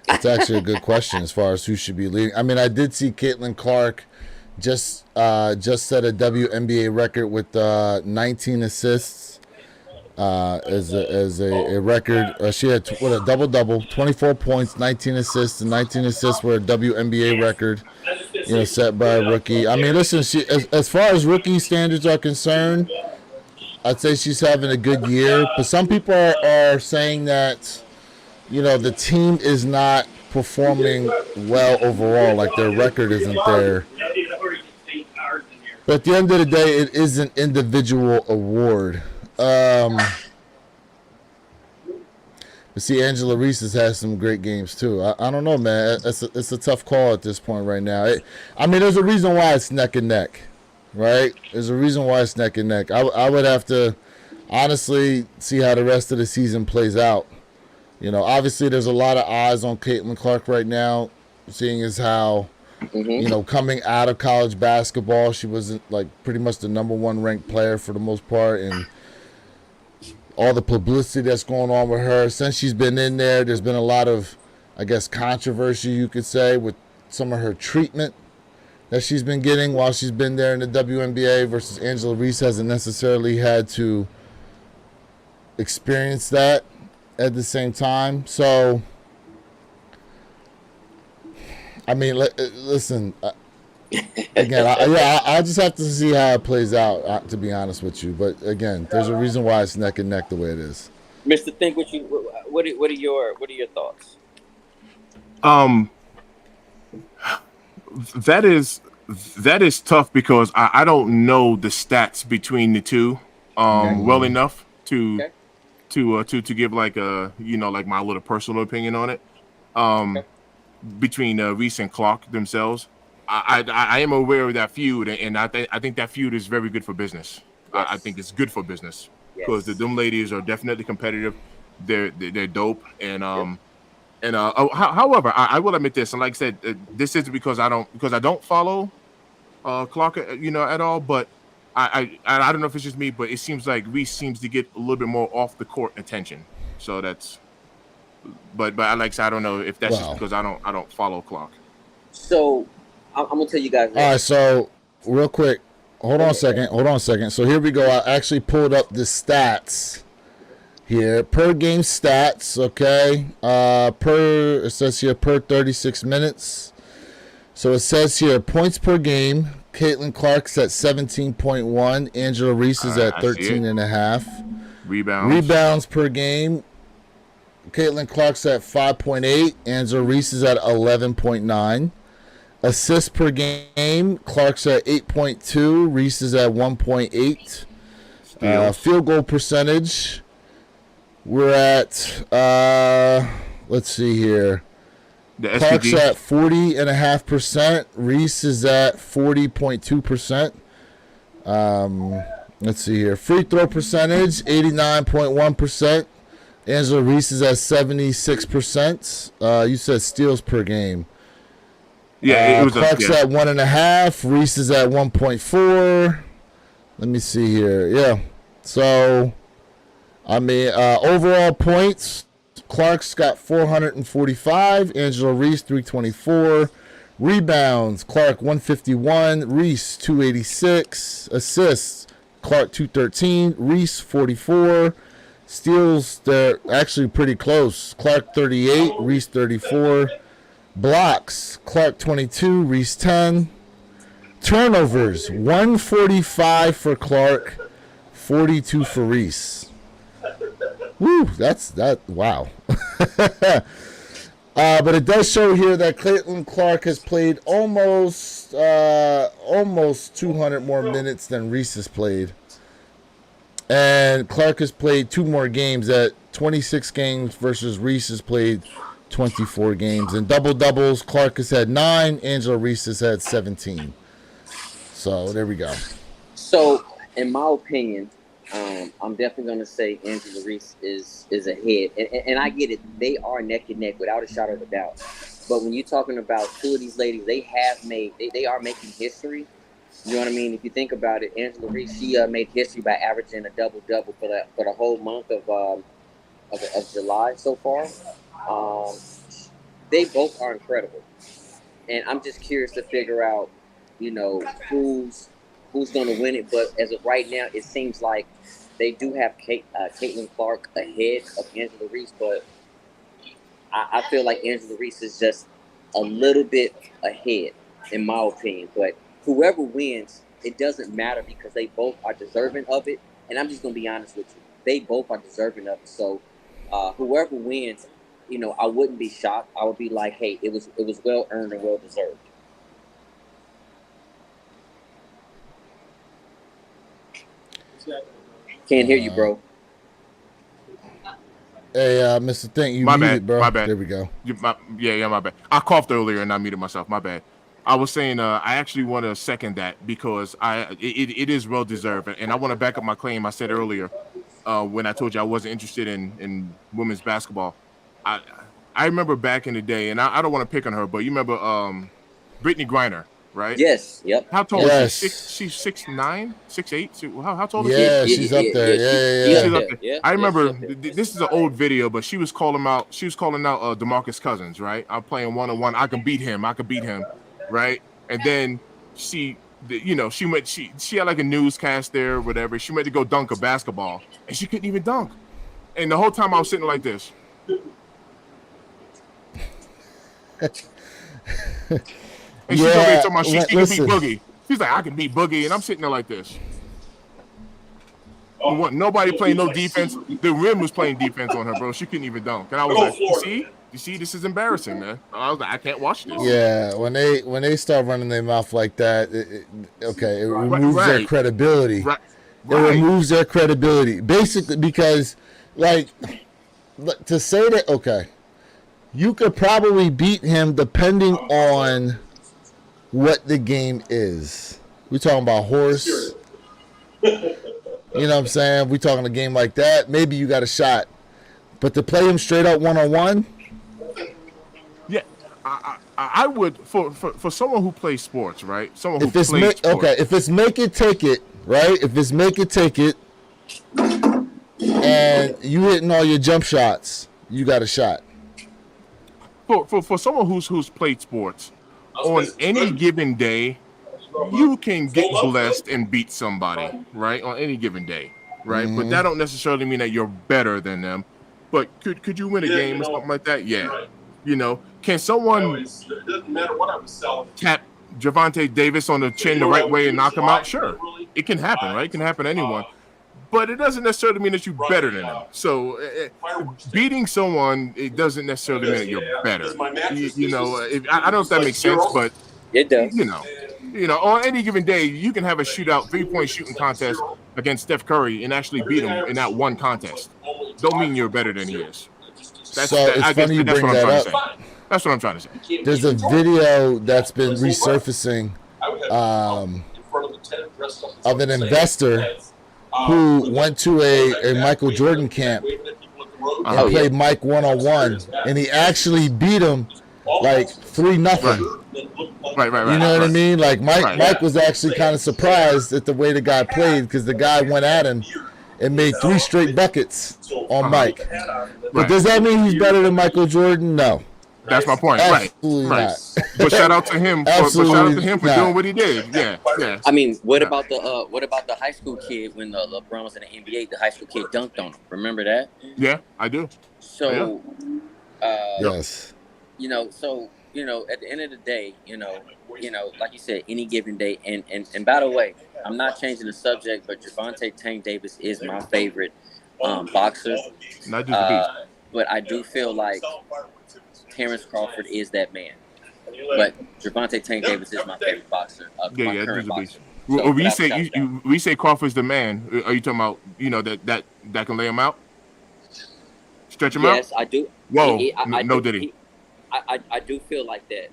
it's actually a good question as far as who should be leading. I mean, I did see Caitlin Clark just set a WNBA record with 19 assists as a record. She had a double-double, 24 points, 19 assists, and 19 assists were a WNBA record, set by a rookie. I mean, listen, she as far as rookie standards are concerned, I'd say she's having a good year. But some people are saying that, the team is not performing well overall, like their record isn't there. But at the end of the day, it is an individual award. But see, Angela Reese has had some great games too. I don't know, man. It's a tough call at this point right now. I mean, there's a reason why it's neck and neck, right? There's a reason why it's neck and neck. I would have to honestly see how the rest of the season plays out. You know, obviously there's a lot of eyes on Caitlin Clark right now, seeing as how, you know, coming out of college basketball, she was like pretty much the number one ranked player for the most part, and all the publicity that's going on with her since she's been in there. There's been a lot of, I guess, controversy, you could say, with some of her treatment that she's been getting while she's been there in the WNBA versus Angela Reese hasn't necessarily had to experience that at the same time. So, I mean, listen, again, I just have to see how it plays out, to be honest with you. But again, there's a reason why it's neck and neck the way it is. Mr. Think, what are your thoughts? That is tough because I don't know the stats between the two well enough to give like a, you know, like my little personal opinion on it. Between Reese and Clark themselves, I am aware of that feud, and I think that feud is very good for business. Yes. I think it's good for business because them ladies are definitely competitive. They're dope, and however, I will admit this, and like I said, this isn't because I don't follow Clark, you know, at all. But I don't know if it's just me, but it seems like Reese seems to get a little bit more off the court attention. So that's, but like I said, I don't know if that's just because I don't follow Clark. So I'm gonna tell you guys. All right, so real quick, hold on a second. So here we go. I actually pulled up the stats here, per game stats. Okay, it says here per 36 minutes. So it says here points per game. Caitlin Clark's at 17.1. Angela Reese is at 13.5. Rebounds per game. Caitlin Clark's at 5.8. Angela Reese is at 11.9. Assists per game. Clark's at 8.2. Reese is at 1.8. Field goal percentage. We're at, let's see here. Clark's at 40.5%. Reese is at 40.2%. Let's see here. Free throw percentage, 89.1%. Angela Reese is at 76%. You said steals per game. Yeah, it was Clark's at 1.5. Reese is at 1.4. Let me see here. Yeah. So, I mean, overall points, Clark's got 445. Angela Reese 324. Rebounds, Clark 151. Reese 286. Assists, Clark 213. Reese 44. Steals, they're actually pretty close. Clark 38. Reese 34. Blocks, Clark 22, Reese 10. Turnovers, 145 for Clark, 42 for Reese. Woo, wow. But it does show here that Caitlin Clark has played almost 200 more minutes than Reese has played. And Clark has played 2 more games at 26 games versus Reese has played 24 games. And double-doubles, Clark has had 9. Angela Reese has had 17. So, there we go. So, in my opinion, I'm definitely going to say Angela Reese is ahead. And I get it. They are neck and neck without a shadow of a doubt. But when you're talking about two of these ladies, they are making history. You know what I mean? If you think about it, Angela Reese, she made history by averaging a double-double for the whole month of July so far. They both are incredible, and I'm just curious to figure out, you know, who's going to win it. But as of right now, it seems like they do have Caitlin Clark ahead of Angela Reese, but I feel like Angela Reese is just a little bit ahead, in my opinion. But whoever wins, it doesn't matter because they both are deserving of it. And I'm just going to be honest with you. They both are deserving of it. So whoever wins, you know, I wouldn't be shocked. I would be like, hey, it was well earned and well deserved. Can't hear you, bro. Hey, Mr. Think, you My muted, bad. bro. My bad. There we go. My bad. I coughed earlier and I muted myself. My bad. I was saying I actually want to second that because it is well deserved, and I want to back up my claim I said earlier when I told you I wasn't interested in women's basketball. I remember back in the day, and I don't want to pick on her, but you remember Brittany Griner, right? Yes. Yep. How tall Yes. is she? She's 6'9", 6'8". How tall is Yeah, she? she's up there. She's Yeah. up there. Yeah. I remember she's up there. this is an old video, but she was calling out DeMarcus Cousins, right? I'm playing 1-on-1. I can beat him, right? And then she had like a newscast there or whatever. She went to go dunk a basketball, and she couldn't even dunk. And the whole time I was sitting like this. And she's over here talking about she can beat Boogie. She's like, I can beat Boogie, and I'm sitting there like this. Nobody playing no defense. The rim was playing defense on her, bro. She couldn't even dunk. And I was like, you see, this is embarrassing, man. I was like, I can't watch this. Yeah, when they start running their mouth like that, it removes their credibility. Right. It removes their credibility, basically, because, like, to say that, okay, you could probably beat him depending on what the game is. We're talking about horse. You know what I'm saying? We talking a game like that, maybe you got a shot. But to play him straight up 1-on-1? Yeah, I would for someone who plays sports, right? Someone who plays sports. Okay, if it's make it take it, right? If it's make it take it, and you hitting all your jump shots, you got a shot. For someone who's played sports, on any given day, you can get blessed and beat somebody, right? On any given day, right? Mm-hmm. But that don't necessarily mean that you're better than them. But could you win a game or something like that? Yeah. You know, can someone tap Gervonta Davis on the chin the right way and knock him out? Sure. It can happen, right? It can happen to anyone. But it doesn't necessarily mean that you're better than them. So beating someone, it doesn't necessarily mean that you're better. I don't know if that makes sense, but it does. You know, on any given day, you can have a shootout 3-point shooting contest against Steph Curry and actually beat him in that one contest. Don't mean you're better than he is. It's funny you bring that up. That's what I'm trying to say. There's a video that's been resurfacing of an investor who went to a Michael Jordan camp and played Mike 1-on-1, and he actually beat him like 3-0. Right. You know what I mean? Like Mike was actually kind of surprised at the way the guy played because the guy went at him and made 3 straight buckets on Mike. But does that mean he's better than Michael Jordan? No. That's my point. Absolutely not. But shout out to him for doing what he did. Yeah. I mean, what about the high school kid when LeBron was in the NBA? The high school kid dunked on him. Remember that? Yeah, I do. So, yes. At the end of the day, like you said, any given day, and by the way, I'm not changing the subject, but Gervonta Tank Davis is my favorite boxer. Not just the beast. But I do feel like Terrence Crawford is that man. But Gervonta Tank Davis is my favorite boxer. My current boxer. So, we say Crawford's the man. Are you talking about that can lay him out, stretch him out? Yes, I do. Whoa, did he? I do feel like that.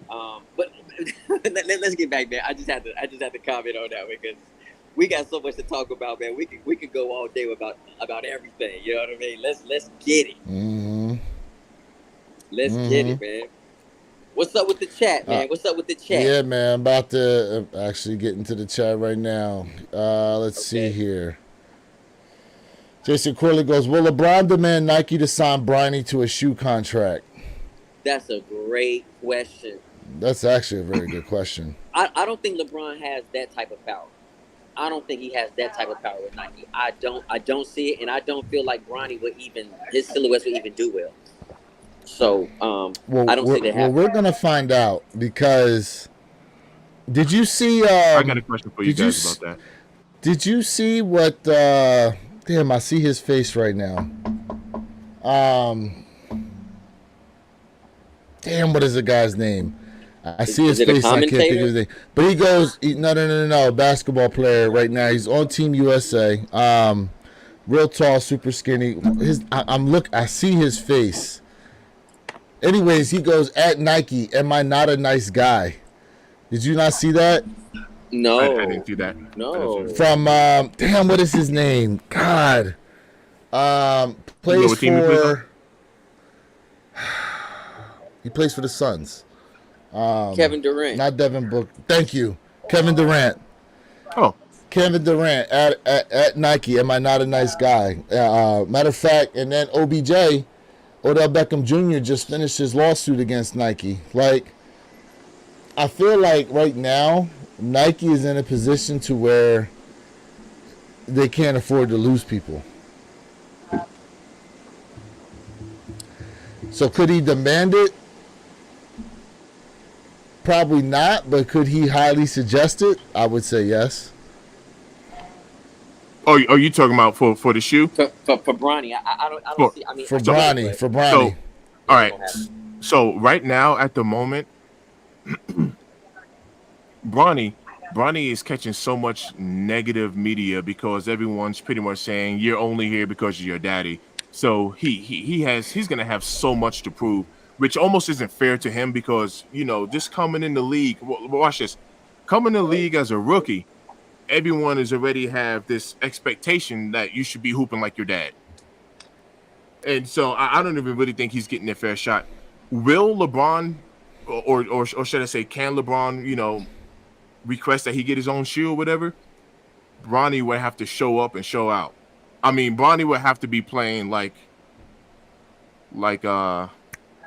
But let's get back there. I just had to comment on that because we got so much to talk about, man. We could go all day about everything. You know what I mean? Let's get it. Mm-hmm. Let's get it, man. What's up with the chat, man? What's up with the chat? Yeah, man. I'm about to actually get into the chat right now. Let's see here. Jason Corley goes, will LeBron demand Nike to sign Bronny to a shoe contract? That's a great question. That's actually a very good question. I don't think LeBron has that type of power. I don't think he has that type of power with Nike. I don't see it, and I don't feel like Bronny his silhouettes would even do well. So, I don't see that happening. Well, we're going to find out because did you see... I got a question for you guys about that. Did you see what... damn, I see his face right now. Damn, what is the guy's name? I see Is his it a face. I can't think of commentator? his name. But he goes, no, basketball player right now. He's on Team USA. Real tall, super skinny. I see his face. Anyways, he goes at Nike. Am I not a nice guy? Did you not see that? I No, didn't see that. no. From damn, what is his name? God, You know plays what team he plays on? for. He plays for the Suns. Kevin Durant. Not Devin Booker. Thank you, Kevin Durant. Oh, Kevin Durant at Nike. Am I not a nice guy? Matter of fact, and then OBJ, Odell Beckham Jr. just finished his lawsuit against Nike. Like, I feel like right now Nike is in a position to where they can't afford to lose people. So could he demand it? Probably not, but could he highly suggest it? I would say yes. oh, are you talking about for the shoe? For Bronny, I don't For see. I mean, For I get it, Bronny, but for so, Bronny. all it right. ain't gonna happen. So right now at the moment, Bronny is catching so much negative media because everyone's pretty much saying you're only here because of your daddy. So he's gonna have so much to prove, which almost isn't fair to him because just coming in the league. Watch this, coming in the league as a rookie, everyone is already have this expectation that you should be hooping like your dad, and so I don't even really think he's getting a fair shot. Will LeBron, or should I say, can LeBron, request that he get his own shoe or whatever? Bronny would have to show up and show out. I mean, Bronny would have to be playing like John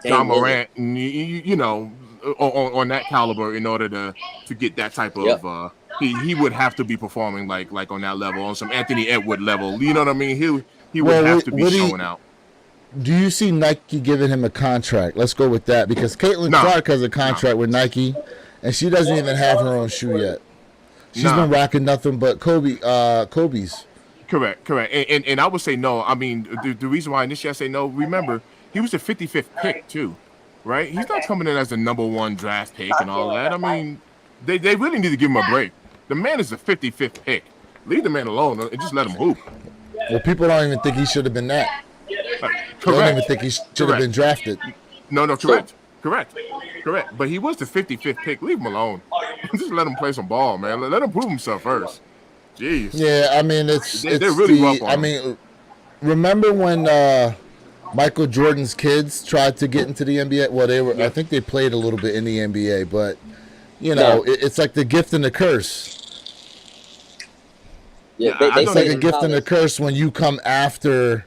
Dame Lillard. Morant, on that caliber in order to get that type Yep. of. He would have to be performing like on that level, on some Anthony Edward level. You know what I mean? He would Well, have to be would he- showing out. Do you see Nike giving him a contract? Let's go with that because Caitlin Nah. Clark has a contract with Nike, and she doesn't even have her own shoe yet. She's Nah. been rocking nothing but Kobe's. Correct. And I would say no. I mean, the reason why initially I say no, remember, he was the 55th pick too, right? He's not coming in as the number 1 draft pick and all that. I mean, they really need to give him a break. The man is the 55th pick. Leave the man alone and just let him hoop. Well, people don't even think he should have been that. They don't even Correct. think he should have been drafted. No, correct. But he was the 55th pick. Leave him alone. Just let him play some ball, man. Let him prove himself first. Jeez. Yeah, I mean They're really rough on I him. mean, remember when Michael Jordan's kids tried to get into the NBA? Well, they were. Yeah. I think they played a little bit in the NBA, but it's like the gift and the curse. Yeah, Yeah, I It's don't like say a in gift and a college- curse when you come after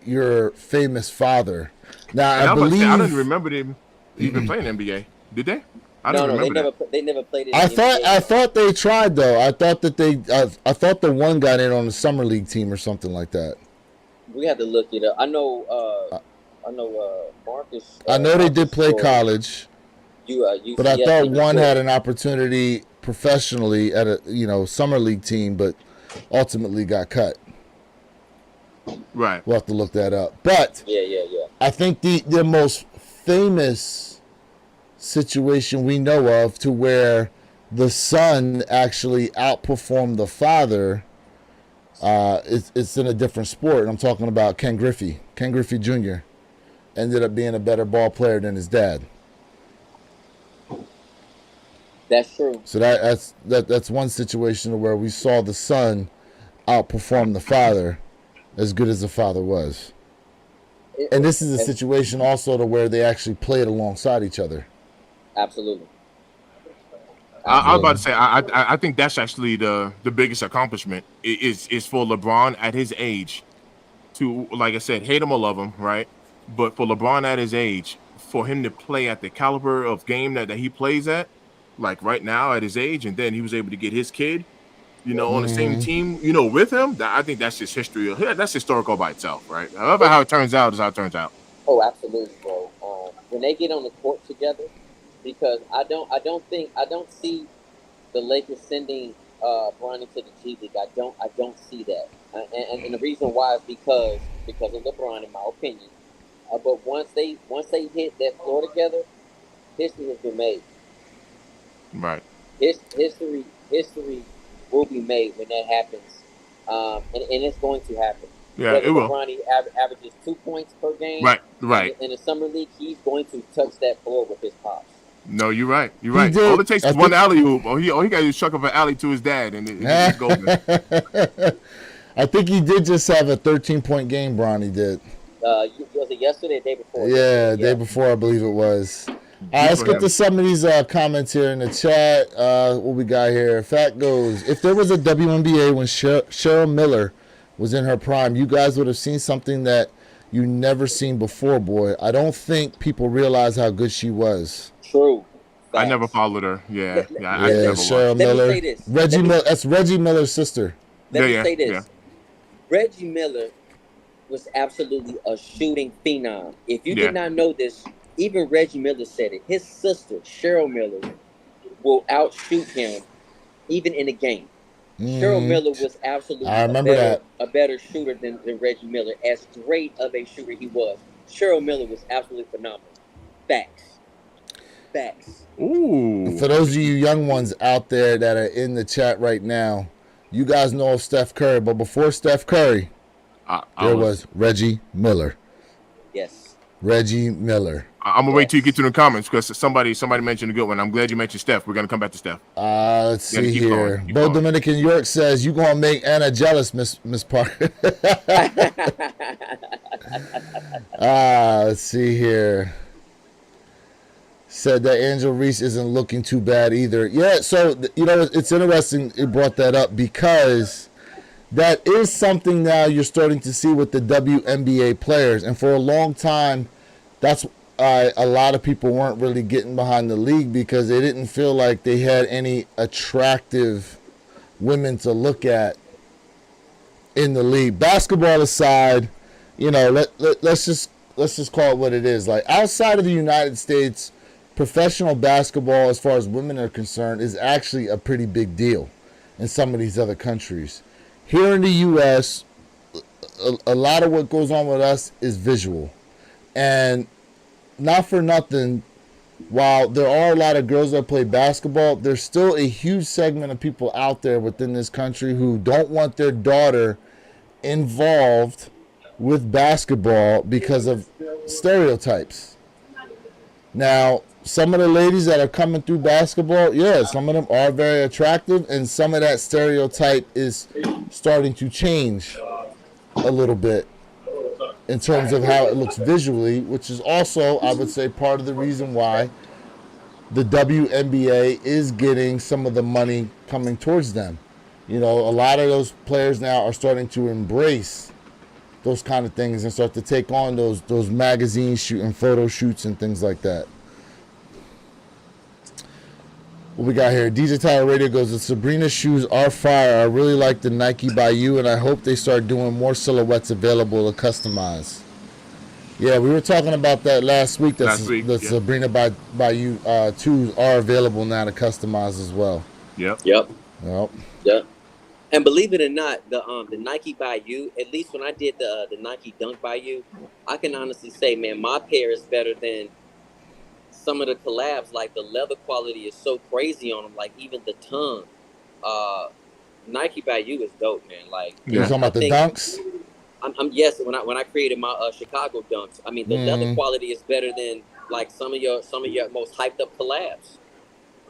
your famous father. Now And I I believe don't even remember them even playing NBA. Did they? I don't No, remember that. they never played it. I in the NBA. thought they tried though. I thought that I thought the one got in on the summer league team or something like that. We had to look it up. I know. Marcus. I know they did play scored. college, You, but I thought one had an opportunity professionally at a summer league team, but ultimately got cut. Right. We'll have to look that up. But Yeah. I think the most famous situation we know of to where the son actually outperformed the father, it's in a different sport. And I'm talking about Ken Griffey. Ken Griffey Jr. ended up being a better ball player than his dad. That's true. So that's one situation where we saw the son outperform the father as good as the father was. And this is a situation also to where they actually played alongside each other. Absolutely. I was about to say I think that's actually the biggest accomplishment is for LeBron at his age to, like I said, hate him or love him, right? But for LeBron at his age, for him to play at the caliber of game that he plays at, like right now at his age, and then he was able to get his kid, on the same team, with him. I think that's just history. That's historical by itself, right? However, how it turns out is how it turns out. Oh, absolutely, bro. When they get on the court together, because I don't see the Lakers sending Bronny to the G League. I don't see that, and the reason why is because of LeBron, in my opinion. But once they hit that floor together, history has been made. Right. History will be made when that happens, and it's going to happen. Yeah, Whether it will. LeBron averages 2 points per game Right. Right. in the summer league, he's going to touch that floor with his pops. No, you're right. You're He right. did. All it takes I is one think- alley oop. All he got to do is chuck up an alley to his dad, and it's golden. I think he did just have a 13-point game, Bronny did. Was it yesterday or the day before? Yeah, day before, I believe it was. All right, let's get to some of these comments here in the chat. What we got here? Fat goes, if there was a WNBA when Cheryl Miller was in her prime, you guys would have seen something that you never seen before, boy. I don't think people realize how good she was. True. I Facts. never followed her. Yeah, I Yeah, never Cheryl watched. Let me Miller. say this. Reggie Miller. That's Reggie Miller's sister. Let me Yeah, say this. yeah. Reggie Miller was absolutely a shooting phenom. If you Yeah. did not know this, even Reggie Miller said it. His sister, Cheryl Miller, will outshoot him even in a game. Cheryl Mhm. Miller was absolutely I remember a better shooter than Reggie Miller. As great of a shooter he was, Cheryl Miller was absolutely phenomenal. Facts. Ooh. For those of you young ones out there that are in the chat right now, you guys know of Steph Curry, but before Steph Curry, there was Reggie Miller. Yes. Reggie Miller. I'm gonna wait till you get to the comments because somebody mentioned a good one. I'm glad you mentioned Steph. We're gonna come back to Steph. Let's You gotta see keep here. going, keep Bo going. Dominican York says, you going to make Anna jealous, Miss Parker. Let's see here. Said that Angel Reese isn't looking too bad either. Yeah, so, you know, it's interesting it brought that up because that is something now you're starting to see with the WNBA players. And for a long time, that's a lot of people weren't really getting behind the league because they didn't feel like they had any attractive women to look at in the league. Basketball aside, you know, let's just call it what it is. Like outside of the United States, professional basketball, as far as women are concerned, is actually a pretty big deal in some of these other countries. Here in the U.S., a lot of what goes on with us is visual. And not for nothing, while there are a lot of girls that play basketball, there's still a huge segment of people out there within this country who don't want their daughter involved with basketball because of stereotypes. Now, some of the ladies that are coming through basketball, yeah, some of them are very attractive, and some of that stereotype is starting to change a little bit in terms of how it looks visually, which is also, I would say, part of the reason why the WNBA is getting some of the money coming towards them. You know, a lot of those players now are starting to embrace those kind of things and start to take on those magazine shooting photo shoots and things like that. What we got here? DJ Tyler Radio goes, the Sabrina shoes are fire. I really like the Nike by You, and I hope they start doing more silhouettes available to customize. Yeah, we were talking about that last week. The yeah. Sabrina by You 2s are available now to customize as well. Yep. Yep. Yep. Yep. And believe it or not, the Nike by You, at least when I did the Nike Dunk by You, I can honestly say, man, my pair is better than some of the collabs. Like the leather quality is so crazy on them. Like even the tongue, Nike by You is dope, man. Like You're talking about the dunks? Yes. When I created my Chicago dunks, I mean the leather quality is better than like some of your most hyped up collabs.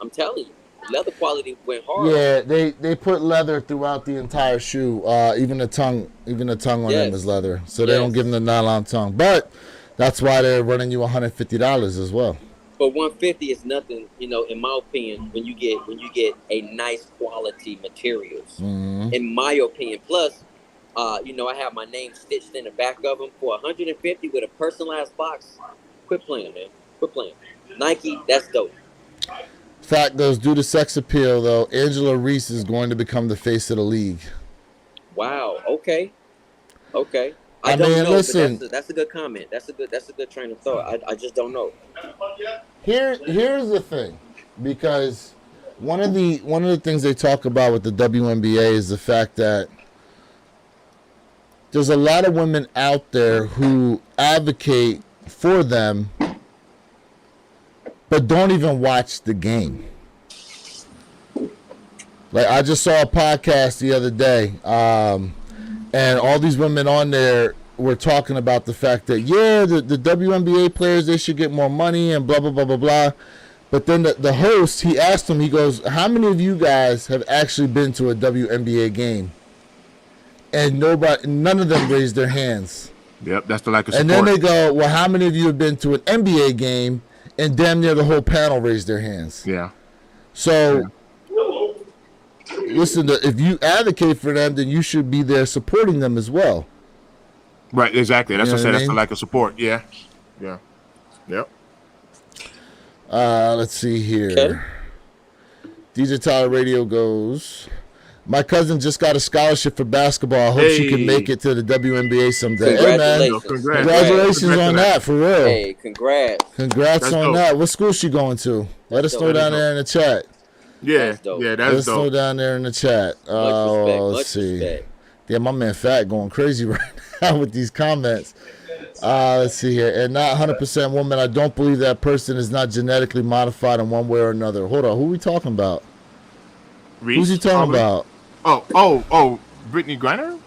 I'm telling you, leather quality went hard. Yeah, they put leather throughout the entire shoe. Even the tongue on them is leather, so they don't give them the nylon tongue. But that's why they're running you $150 as well. But $150 is nothing, you know, in my opinion, when you get a nice quality materials. In my opinion. Plus, you know, I have my name stitched in the back of them for $150 with a personalized box. Quit playing, man. Quit playing. Nike, that's dope. Fact goes, due to sex appeal, though, Angela Reese is going to become the face of the league. Wow. Okay. I mean, don't know, listen. but that's a good comment. That's a good train of thought. I just don't know. Here's the thing, because one of the things they talk about with the WNBA is the fact that there's a lot of women out there who advocate for them, but don't even watch the game. Like, I just saw a podcast the other day, and all these women on there were talking about the fact that, the WNBA players, they should get more money and blah, blah, blah, blah, blah. But then the host, he asked him, he goes, how many of you guys have actually been to a WNBA game? And none of them raised their hands. Yep, that's the lack of support. And then they go, well, how many of you have been to an NBA game? And damn near the whole panel raised their hands. Yeah. So, listen, if you advocate for them, then you should be there supporting them as well. Right, exactly. That's You know what I said. what I That's the mean? lack of support. Yeah. Yeah. Yep. Let's see here. Okay. DJ Tyler Radio goes, my cousin just got a scholarship for basketball. I hope she can Hey. make it to the WNBA someday. Hey, man. Congratulations. Congratulations on that, for real. Hey, congrats. Congrats That's on dope. that. What school she going to? Let us That's know dope. down there in the chat. Yeah. That's dope. Yeah, Let that's us know dope. down there in the chat. Let's Much see. respect. Yeah, my man Fat going crazy right now with these comments. Let's see here. And not 100% woman. I don't believe that person is not genetically modified in one way or another. Hold on. Who we talking about? Reese, Who's he talking probably. about? Oh, Brittany Griner?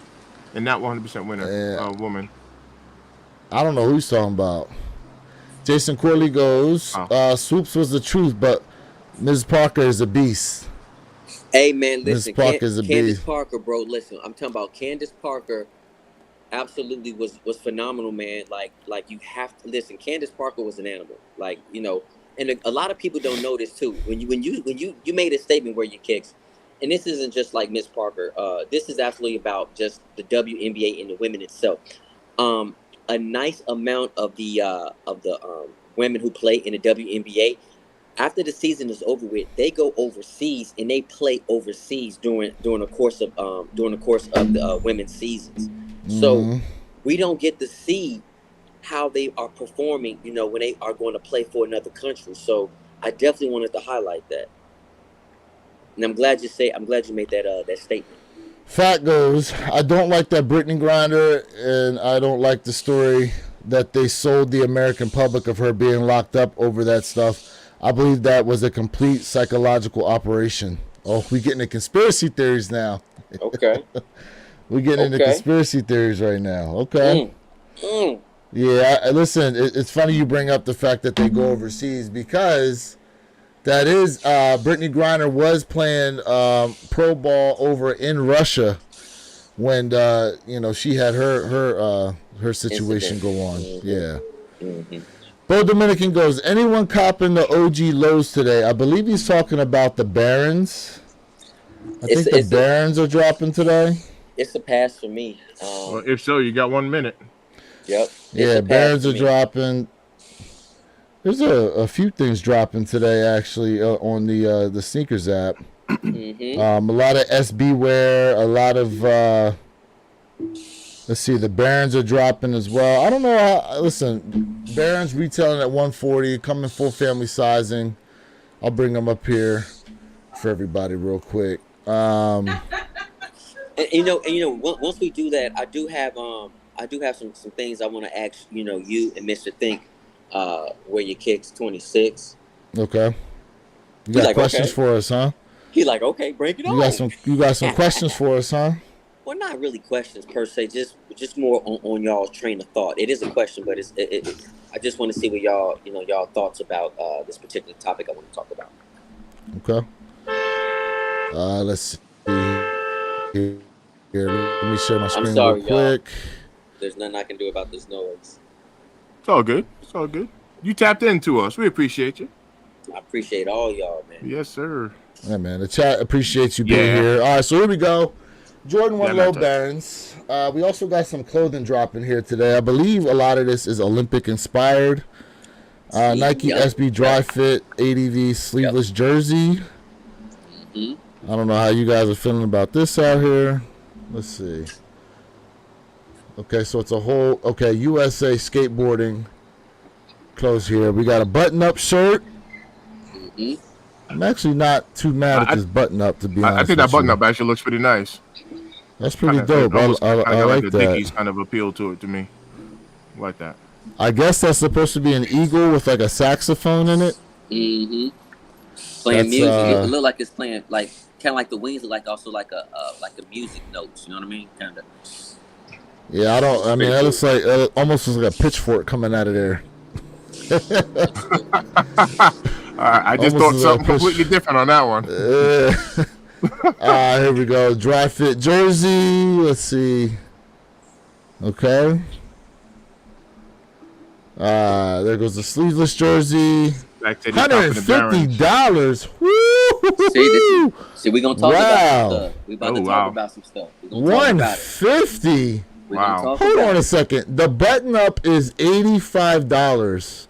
And not 100% winner. Yeah. Woman. I don't know who he's talking about. Jason Corley goes, Swoops was the truth, but Ms. Parker is a beast. Hey man, listen, Parker's a Candace beast. Parker, bro. Listen, I'm talking about Candace Parker. Absolutely was phenomenal, man. Like you have to listen. Candace Parker was an animal, like and a lot of people don't know this too. When you made a statement where you kicks, and this isn't just like Miss Parker. This is absolutely about just the WNBA and the women itself. A nice amount of the women who play in the WNBA. After the season is over with, they go overseas and they play overseas during the course of the women's seasons. So we don't get to see how they are performing, when they are going to play for another country. So I definitely wanted to highlight that, and I'm glad you made that statement. Fat goes, I don't like that Brittany Griner, and I don't like the story that they sold the American public of her being locked up over that stuff. I believe that was a complete psychological operation. Oh, we getting into conspiracy theories now. Okay. We're getting into conspiracy theories right now. Okay. Yeah, listen, it's funny you bring up the fact that they go overseas, because that is, Brittany Griner was playing pro ball over in Russia when, she had her situation go on. Yeah. Bo Dominican goes, anyone copping the OG lows today? I believe he's talking about the Barons. I think the Barons are dropping today. It's a pass for me. Well, if so, you got 1 minute. Yep. Yeah, Barons are dropping. There's a few things dropping today, actually, on the sneakers app. A lot of SB wear, a lot of let's see, the Barons are dropping as well. I don't know how, listen, Barons retailing at 140, coming full family sizing. I'll bring them up here for everybody real quick. And once we do that, I do have some things I want to ask, you and Mr. Think, where your kicks 26. Okay. You got questions for us, huh? He's like, okay, break it on. You got some questions for us, huh? Well, not really questions per se, just more on y'all's train of thought. It is a question, but I just want to see what y'all thoughts about this particular topic I want to talk about. Okay. Let's see here. Let me share my screen real quick. Y'all. There's nothing I can do about this noise. It's all good. It's all good. You tapped into us. We appreciate you. I appreciate all y'all, man. Yes, sir. Yeah, man. The chat appreciates you being here. All right, so here we go. Jordan 1 Low Barons. We also got some clothing dropping here today. I believe a lot of this is Olympic inspired. Nike SB Dry Fit ADV sleeveless jersey. I don't know how you guys are feeling about this out here. Let's see. Okay, so it's a whole, USA skateboarding clothes here. We got a button-up shirt. I'm actually not too mad at this button-up, to be honest. I think that button-up actually looks pretty nice. That's pretty dope. I like the that. Dickies kind of appeal to me. I like that. I guess that's supposed to be an eagle with like a saxophone in it. Mm-hmm. Playing That's music. It look like it's playing like kind of like the wings look like also like a music notes. You know what I mean? Kind of. yeah. I mean, that looks like almost looks like a pitchfork coming out of there. I just thought something completely different on that one. Here we go. Dry fit jersey. Let's see. Okay. There goes the sleeveless jersey. $150. See, we're gonna talk about some stuff. We about to talk about some stuff. $150. Wow. Hold on a second. The button up is $85.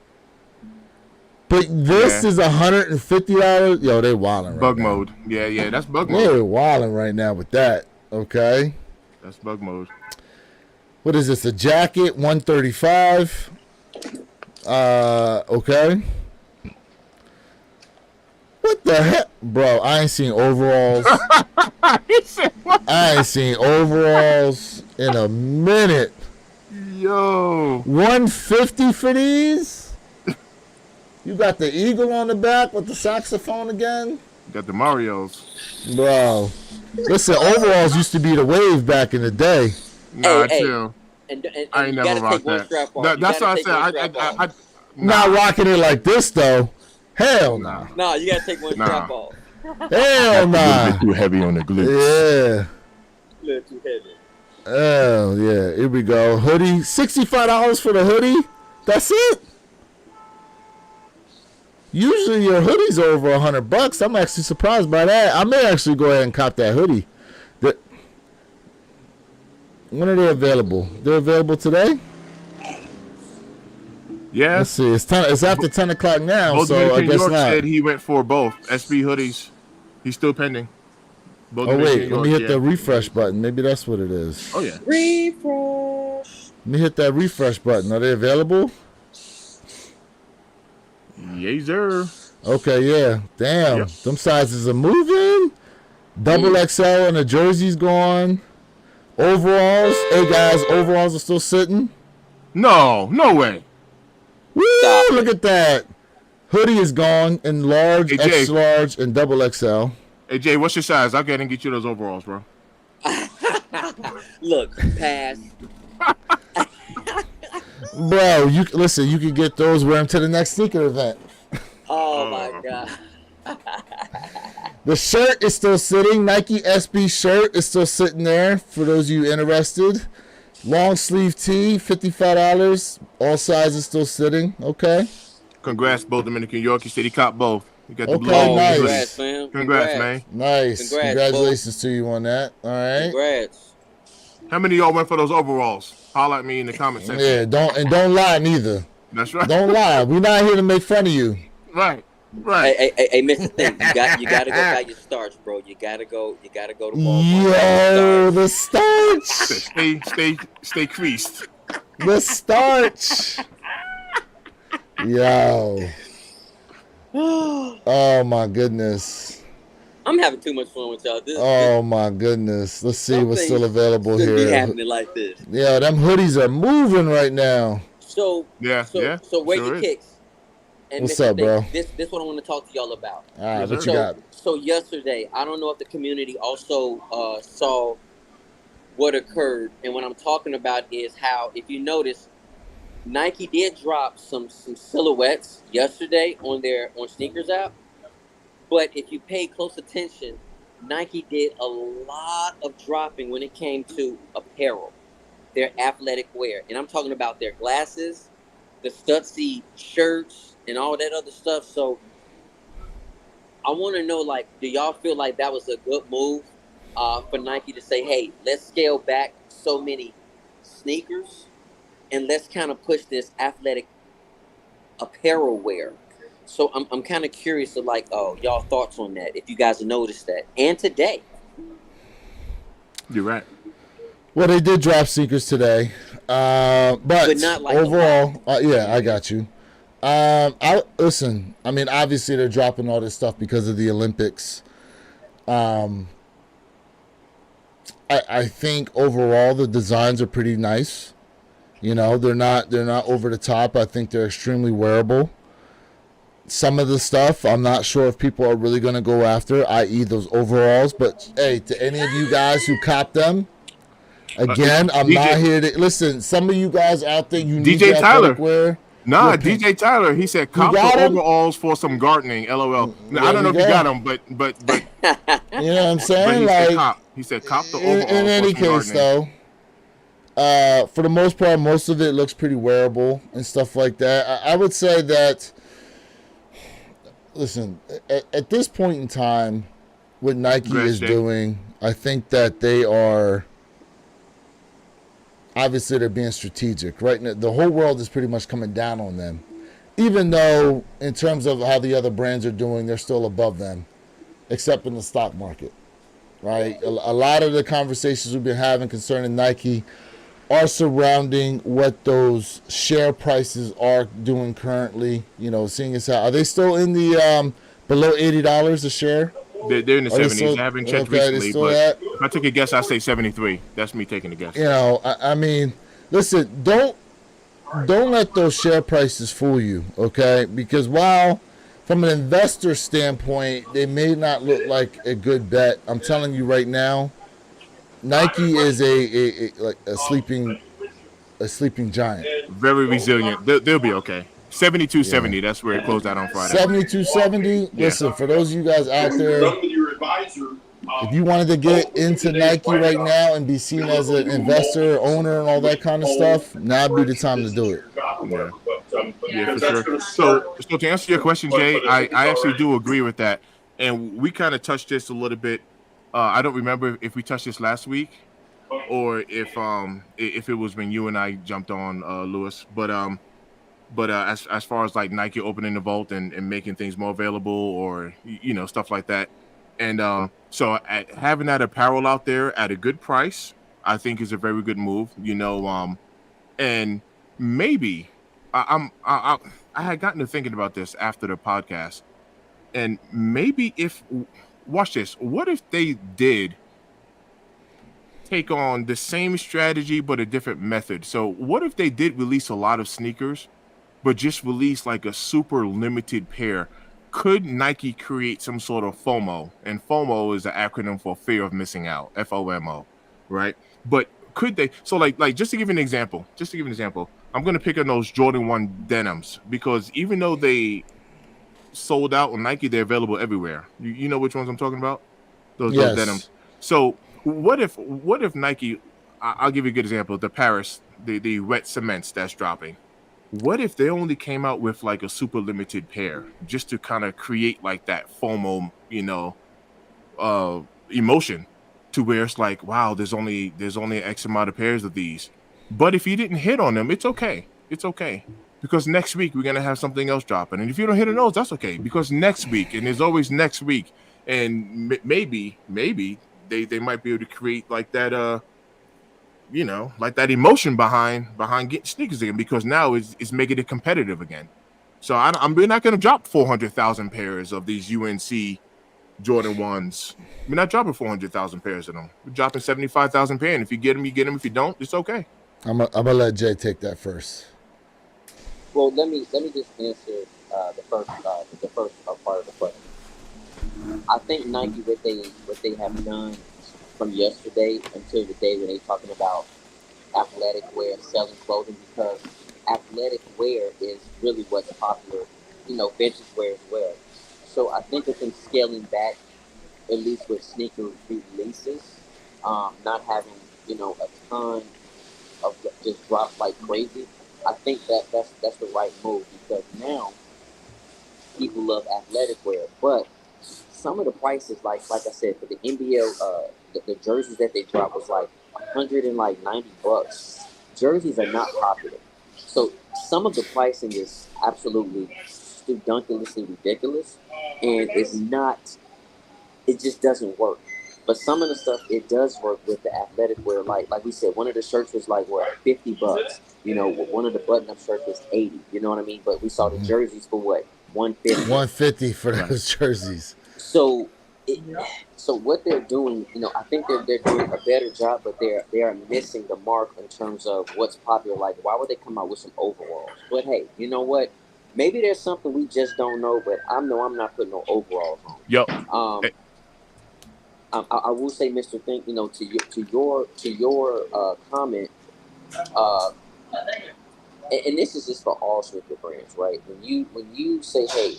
But this is $150. Yo, they wilding right Bug now. mode. Yeah, that's bug mode. They're wilding right now with that. Okay. That's bug mode. What is this? A jacket, $135. Okay. What the heck? Bro, I ain't seen overalls. I ain't seen overalls in a minute. Yo. $150 for these? You got the eagle on the back with the saxophone again? Got the Marios. Bro. Listen, overalls used to be the wave back in the day. Nah, chill. And I ain't never rocked that. That's what I said. I not rocking it like this, though. Hell no. Nah, you gotta take one strap off. Hell no. A bit too heavy on the glutes. Yeah. A little too heavy. Oh, yeah. Here we go. Hoodie. $65 for the hoodie? That's it? Usually your hoodie's over $100. I'm actually surprised by that. I may actually go ahead and cop that hoodie. When are they available? They're available today? Yeah. Let's see. It's after 10 o'clock now, Both so I guess York not. said he went for both SB hoodies. He's still pending. Oh, wait. Let me hit the refresh button. Maybe that's what it is. Oh, yeah. Refresh. Let me hit that refresh button. Are they available? Yes, sir. Okay, yeah. Damn. Yep. Them sizes are moving. Double XL and the jersey's gone. Overalls. Hey, guys, overalls are still sitting. No way. Woo! Look at that. Hoodie is gone in large, Hey, Jay. extra large, and double XL. Hey, Jay, what's your size? I'll get and get you those overalls, bro. Look, pass. Bro, you can get those, wear them to the next sneaker event. Oh my God. The shirt is still sitting. Nike SB shirt is still sitting there for those of you interested. Long sleeve tee, $55. All sizes still sitting. Okay. Congrats, both Dominican York. You said he caught both. You got the Okay, blue. nice. Congrats, fam. Congrats, man. Nice. Congratulations to you on that. All right. Congrats. How many of y'all went for those overalls? Holler at me in the comment section. Yeah, don't lie neither. That's right. Don't lie. We're not here to make fun of you. Right. Hey, Mr. Thing, you gotta go buy your starch, bro. You gotta go to Walmart. Yo, the starch. Stay creased. The starch. Yo. Oh my goodness. I'm having too much fun with y'all. Oh my goodness. Let's see what's still available here. Be here. happening like this. Yeah, them hoodies are moving right now. So where your kicks? And what's up, bro? This what I want to talk to y'all about. All right, what you got? So yesterday, I don't know if the community also saw what occurred, and what I'm talking about is how, if you notice, Nike did drop some silhouettes yesterday on Sneakers app. But if you pay close attention, Nike did a lot of dropping when it came to apparel, their athletic wear. And I'm talking about their glasses, the Stussy shirts, and all that other stuff. So I want to know, do y'all feel like that was a good move for Nike to say, hey, let's scale back so many sneakers and let's kind of push this athletic apparel wear? So I'm kind of curious of y'all thoughts on that, if you guys have noticed that. And today. You're right. Well, they did drop sneakers today. But not overall, yeah, I got you. Listen, I mean, obviously they're dropping all this stuff because of the Olympics. I think overall the designs are pretty nice. You know, they're not over the top. I think they're extremely wearable. some of the stuff I'm not sure if people are really going to go after, i.e. those overalls. But hey, to any of you guys who cop them, again, I'm DJ not here to listen. Some of you guys out there, you need DJ your Tyler. athletic wear. Nah, Your pin- DJ Tyler. He said, "Cop the got 'em? overalls for some gardening." LOL. Now, I There don't we know if you go. got them, but You know what I'm but saying? he said Like, cop. He said cop the in overalls any for some case, gardening. though, for the most part, most of it looks pretty wearable and stuff like that. I would say that, listen, at this point in time, what Nike Congrats, is Jay. doing, I think that they are, obviously they're being strategic. Right now, the whole world is pretty much coming down on them. Even though, in terms of how the other brands are doing, they're still above them, except in the stock market. Right? A lot of the conversations we've been having concerning Nike are surrounding what those share prices are doing currently. You know, seeing as how, are they still in the below $80 a share? They're in the Are they 70s. still I haven't checked okay? They recently, still but at? if I took a guess, I'd say 73. That's me taking a guess. You know, I mean, listen, don't let those share prices fool you, okay? Because while from an investor standpoint, they may not look like a good bet, I'm telling you right now, Nike is a sleeping giant. Very resilient. They'll be okay. 72.70. Yeah. That's where it closed out on Friday. 72.70. Yeah. Listen, for those of you guys out there, if you wanted to get into Nike right now and be seen as an investor, owner, and all that kind of stuff, now would be the time to do it. Yeah, for sure. So to answer your question, Jay, I actually do agree with that, and we kind of touched this a little bit. I don't remember if we touched this last week or if it was when you and I jumped on, Lewis. But as far as like Nike opening the vault and making things more available, or stuff like that, and so having that apparel out there at a good price, I think is a very good move. And maybe I had gotten to thinking about this after the podcast, and maybe if watch this, what if they did take on the same strategy but a different method? So what if they did release a lot of sneakers, but just release like a super limited pair? Could Nike create some sort of FOMO? And FOMO is the acronym for fear of missing out, FOMO, right? But could they? So like just to give you an example, I'm gonna pick on those Jordan 1 denims, because even though they sold out on Nike, they're available everywhere. You know which ones I'm talking about? Those denims. So what if Nike? I'll give you a good example. The Paris, the wet cements that's dropping. What if they only came out with like a super limited pair, just to kind of create like that FOMO, emotion, to where it's like, wow, there's only X amount of pairs of these. But if you didn't hit on them, it's okay. It's okay. Because next week we're gonna have something else dropping. And if you don't hit on those, that's okay. Because next week, and there's always next week. And maybe they might be able to create like that like that emotion behind getting sneakers again, because now it's making it competitive again. So we're not going to drop 400,000 pairs of these UNC Jordan 1s. We're not dropping 400,000 pairs of them. We're dropping 75,000 pairs. And if you get them, you get them. If you don't, it's okay. I'm gonna let Jay take that first. Well, let me just answer the first part of the question. I think Nike, what they have done from yesterday until the day when they're talking about athletic wear and selling clothing, because athletic wear is really what's popular, vintage wear as well. So I think with them scaling back, at least with sneaker releases, not having, a ton of just drops like crazy, I think that's the right move, because now people love athletic wear. But some of the prices, like I said, for the NBL, the jerseys that they dropped was like $190. Jerseys are not popular, so some of the pricing is absolutely ridiculously ridiculous, and it's not. It just doesn't work. But some of the stuff, it does work with the athletic wear. Like we said, one of the shirts was like what, $50. One of the button-up shirts was $80. You know what I mean? But we saw the jerseys for what, $150. $150 for those jerseys. So what they're doing, I think they're doing a better job, but they are missing the mark in terms of what's popular. Like, why would they come out with some overalls? But hey, you know what? Maybe there's something we just don't know, but I know I'm not putting no overalls on. Yo, I will say, Mr. Think, to your comment, uh, and this is just for all sneaker brands, right? When you say, hey,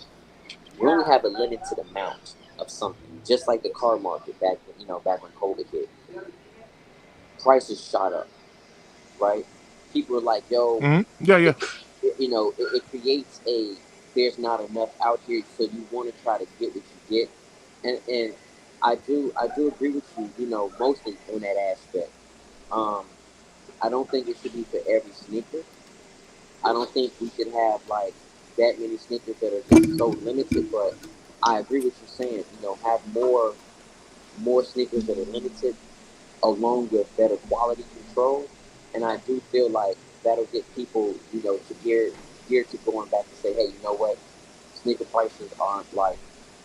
we only have a limited amount of something, just like the car market back when COVID hit, prices shot up, right? People are like, yo, yeah. It creates there's not enough out here, so you want to try to get what you get, and I do agree with you, mostly in that aspect. I don't think it should be for every sneaker. I don't think we should have like that many sneakers that are just so limited. But I agree with you saying, have more sneakers that are limited, along with better quality control. And I do feel like that'll get people, to gear to going back and say, hey, you know what? Sneaker prices aren't like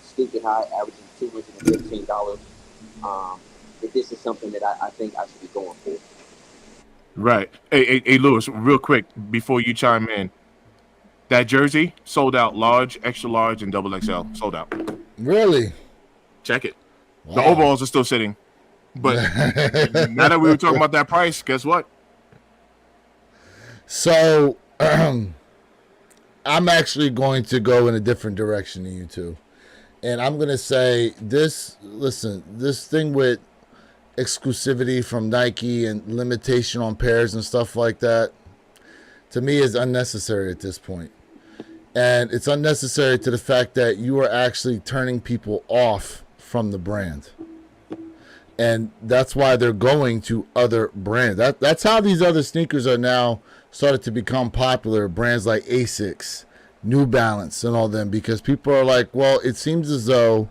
stupid high, averaging $215. If this is something that I think I should be going for. Right. Hey, Lewis, real quick before you chime in, that jersey sold out, large, extra large, and double XL sold out. Really? Check it. Wow. The overalls are still sitting, but now that we were talking about that price, guess what? So I'm actually going to go in a different direction than you two, and I'm going to say this. Listen, this thing with exclusivity from Nike and limitation on pairs and stuff like that, to me, is unnecessary at this point. And it's unnecessary to the fact that you are actually turning people off from the brand. And that's why they're going to other brands. That's how these other sneakers are now started to become popular. Brands like Asics, New Balance, and all them, because people are like, well, it seems as though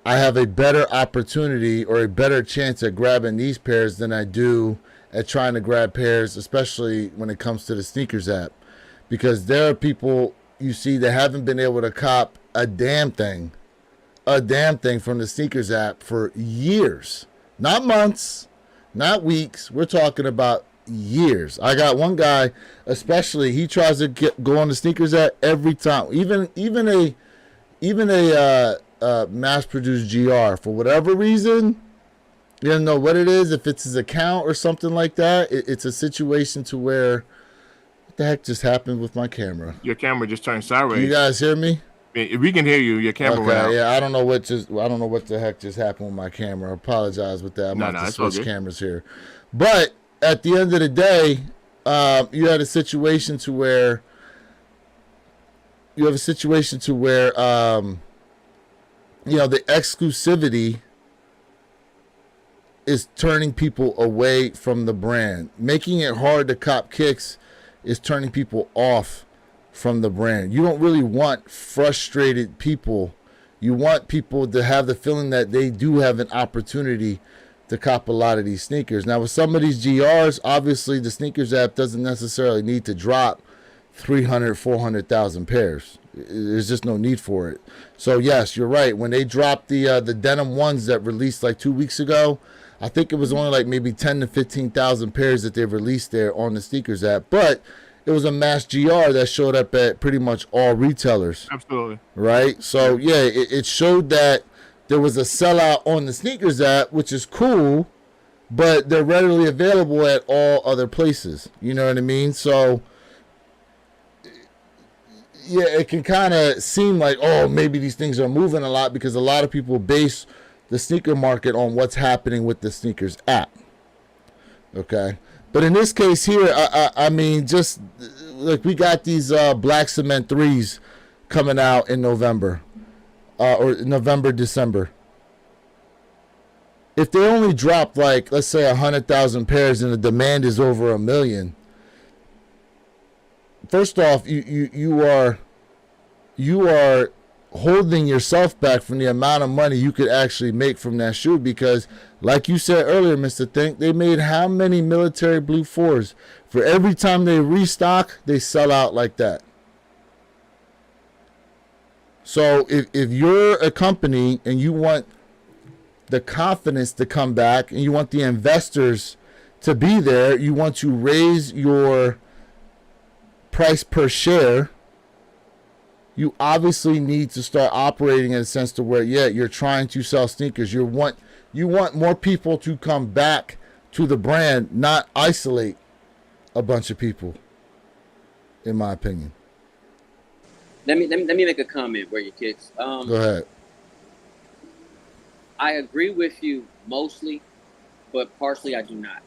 I have a better opportunity or a better chance at grabbing these pairs than I do at trying to grab pairs, especially when it comes to the sneakers app. Because there are people you see that haven't been able to cop a damn thing from the sneakers app for years. Not months, not weeks. We're talking about years. I got one guy, especially, he tries to go on the sneakers app every time. Even a mass-produced GR, for whatever reason, you don't know what it is, if it's his account or something like that. It's a situation to where, what the heck just happened with my camera? Your camera just turned sideways. You guys hear me? We can hear you. Your camera went out. Yeah, I don't know what the heck just happened with my camera. I apologize with that. I'm going to switch cameras here. But at the end of the day, you had a situation to where the exclusivity is turning people away from the brand. Making it hard to cop kicks is turning people off from the brand. You don't really want frustrated people. You want people to have the feeling that they do have an opportunity to cop a lot of these sneakers. Now, with some of these GRs, obviously the sneakers app doesn't necessarily need to drop 300, 400,000 pairs. There's just no need for it. So yes, you're right. When they dropped the denim ones that released like 2 weeks ago, I think it was only like maybe 10 to 15,000 pairs that they released there on the sneakers app. But it was a mass GR that showed up at pretty much all retailers. Absolutely. Right? So yeah, it showed that there was a sellout on the sneakers app, which is cool, but they're readily available at all other places. You know what I mean? So yeah, it can kind of seem like, oh, maybe these things are moving a lot because a lot of people base the sneaker market on what's happening with the sneakers app. Okay? But in this case here, I mean, just like we got these black cement 3s coming out in November. Or November, December. If they only drop like, let's say 100,000 pairs and the demand is over 1 million, first off, you are holding yourself back from the amount of money you could actually make from that shoe, because like you said earlier, Mr. Think, they made how many military blue 4s? For every time they restock, they sell out like that. So if you're a company and you want the confidence to come back and you want the investors to be there, you want to raise your price per share, you obviously need to start operating in a sense to where, yeah, you're trying to sell sneakers. You want more people to come back to the brand, not isolate a bunch of people, in my opinion. Let me make a comment where your kids. Go ahead. I agree with you mostly, but partially I do not.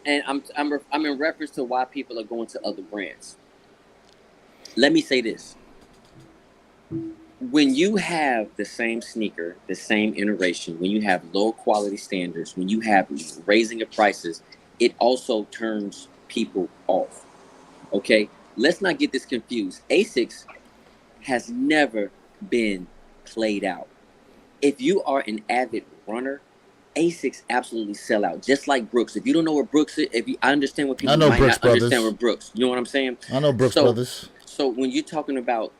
And I'm in reference to why people are going to other brands. Let me say this. When you have the same sneaker, the same iteration, when you have low quality standards, when you have raising of prices, it also turns people off. Okay? Let's not get this confused. ASICS has never been played out. If you are an avid runner, ASICS absolutely sell out, just like Brooks. If you don't know where Brooks is, I understand what people might not understand where Brooks. You know what I'm saying? I know Brooks Brothers. So when you're talking about,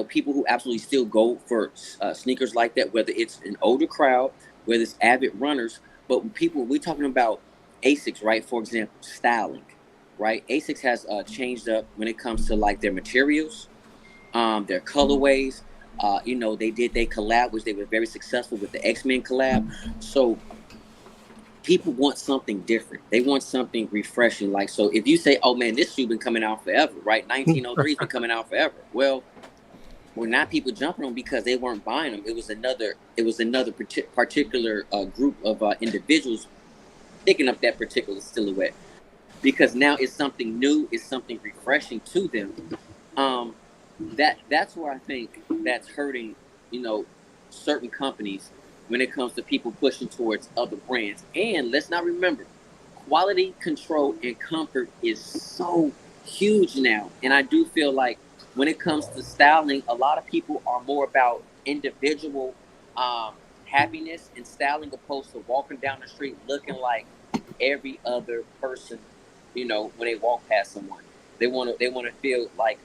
people who absolutely still go for sneakers like that, whether it's an older crowd, whether it's avid runners, but we're talking about ASICS, right? For example, styling, right? ASICS has changed up when it comes to like their materials, their colorways. They did their collab, which they were very successful with the X-Men collab. So people want something different. They want something refreshing. Like, so if you say, oh man, this shoe been coming out forever, right? 1903's been coming out forever. Well, not people jumping on because they weren't buying them. It was another particular group of individuals picking up that particular silhouette because now it's something new, it's something refreshing to them. That's where I think that's hurting, certain companies when it comes to people pushing towards other brands. And let's not remember, quality control and comfort is so huge now. And I do feel like when it comes to styling, a lot of people are more about individual happiness and styling opposed to walking down the street looking like every other person, when they walk past someone. They want to feel like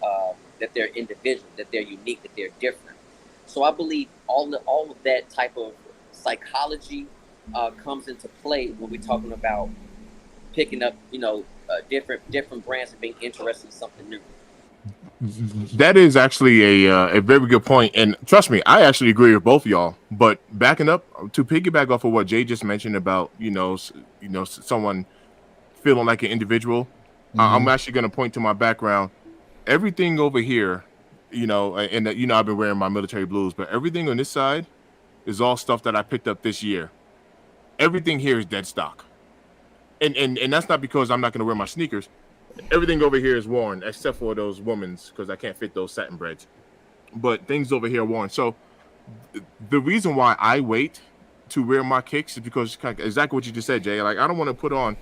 that they're individual, that they're unique, that they're different. So I believe all of that type of psychology comes into play when we're talking about picking up, different brands and being interested in something new. That is actually a very good point, and trust me, I actually agree with both of y'all. But backing up to piggyback off of what Jay just mentioned about someone feeling like an individual, I'm actually going to point to my background. Everything over here, and I've been wearing my military blues, but everything on this side is all stuff that I picked up this year. Everything here is dead stock, and that's not because I'm not going to wear my sneakers. Everything over here is worn except for those women's because I can't fit those satin breads. But things over here are worn. So the reason why I wait to wear my kicks is because exactly what you just said, Jay. Like, I don't want to put on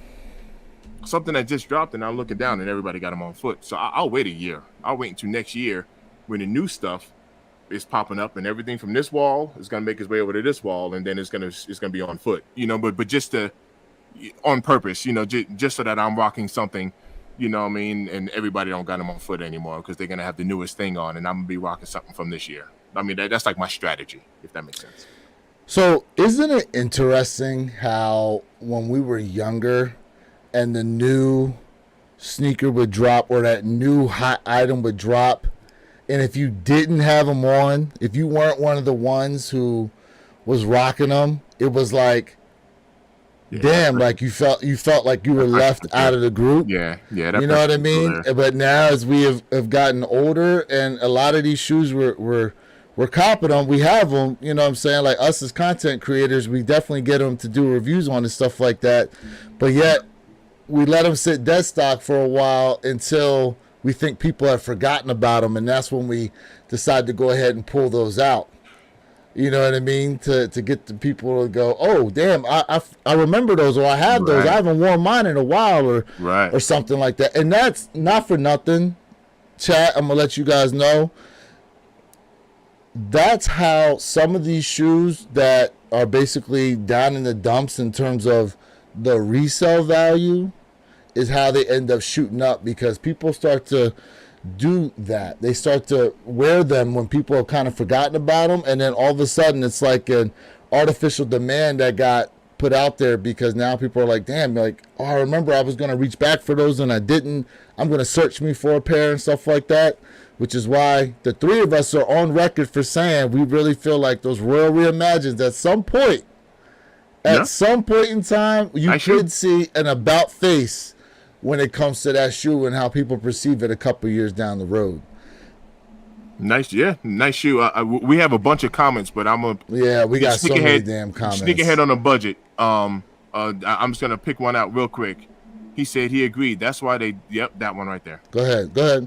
something that just dropped and I'm looking down and everybody got them on foot. So I'll wait a year. I'll wait until next year when the new stuff is popping up and everything from this wall is going to make its way over to this wall and then it's going to be on foot. But just on purpose, just so that I'm rocking something. And everybody don't got them on foot anymore because they're going to have the newest thing on and I'm going to be rocking something from this year. I mean, that's like my strategy, if that makes sense. So isn't it interesting how when we were younger and the new sneaker would drop or that new hot item would drop, and if you didn't have them on, if you weren't one of the ones who was rocking them, it was like, damn, like you felt like you were left out of the group. Yeah. You know what I mean? But now as we have gotten older and a lot of these shoes we're copping them, we have them, you know what I'm saying? Like us as content creators, we definitely get them to do reviews on and stuff like that. But yet we let them sit dead stock for a while until we think people have forgotten about them. And that's when we decide to go ahead and pull those out. You know what I mean? To get the people to go, oh, damn, I remember those, or I have those. I haven't worn mine in a while, or something like that. And that's not for nothing, chat. I'm going to let you guys know. That's how some of these shoes that are basically down in the dumps in terms of the resale value is how they end up shooting up because people start to do that. They start to wear them when people have kind of forgotten about them, and then all of a sudden it's like an artificial demand that got put out there, because now people are like, damn, like, oh, I remember I was going to reach back for those and I didn't. I'm going to search me for a pair and stuff like that, which is why the three of us are on record for saying we really feel like those Royal Reimagines at some point, in time, you could see an about face when it comes to that shoe and how people perceive it a couple years down the road. Nice shoe. We have a bunch of comments, but we got so many damn comments. Sneak ahead on a budget. I'm just gonna pick one out real quick. He said he agreed. That's why they. Yep, that one right there. Go ahead.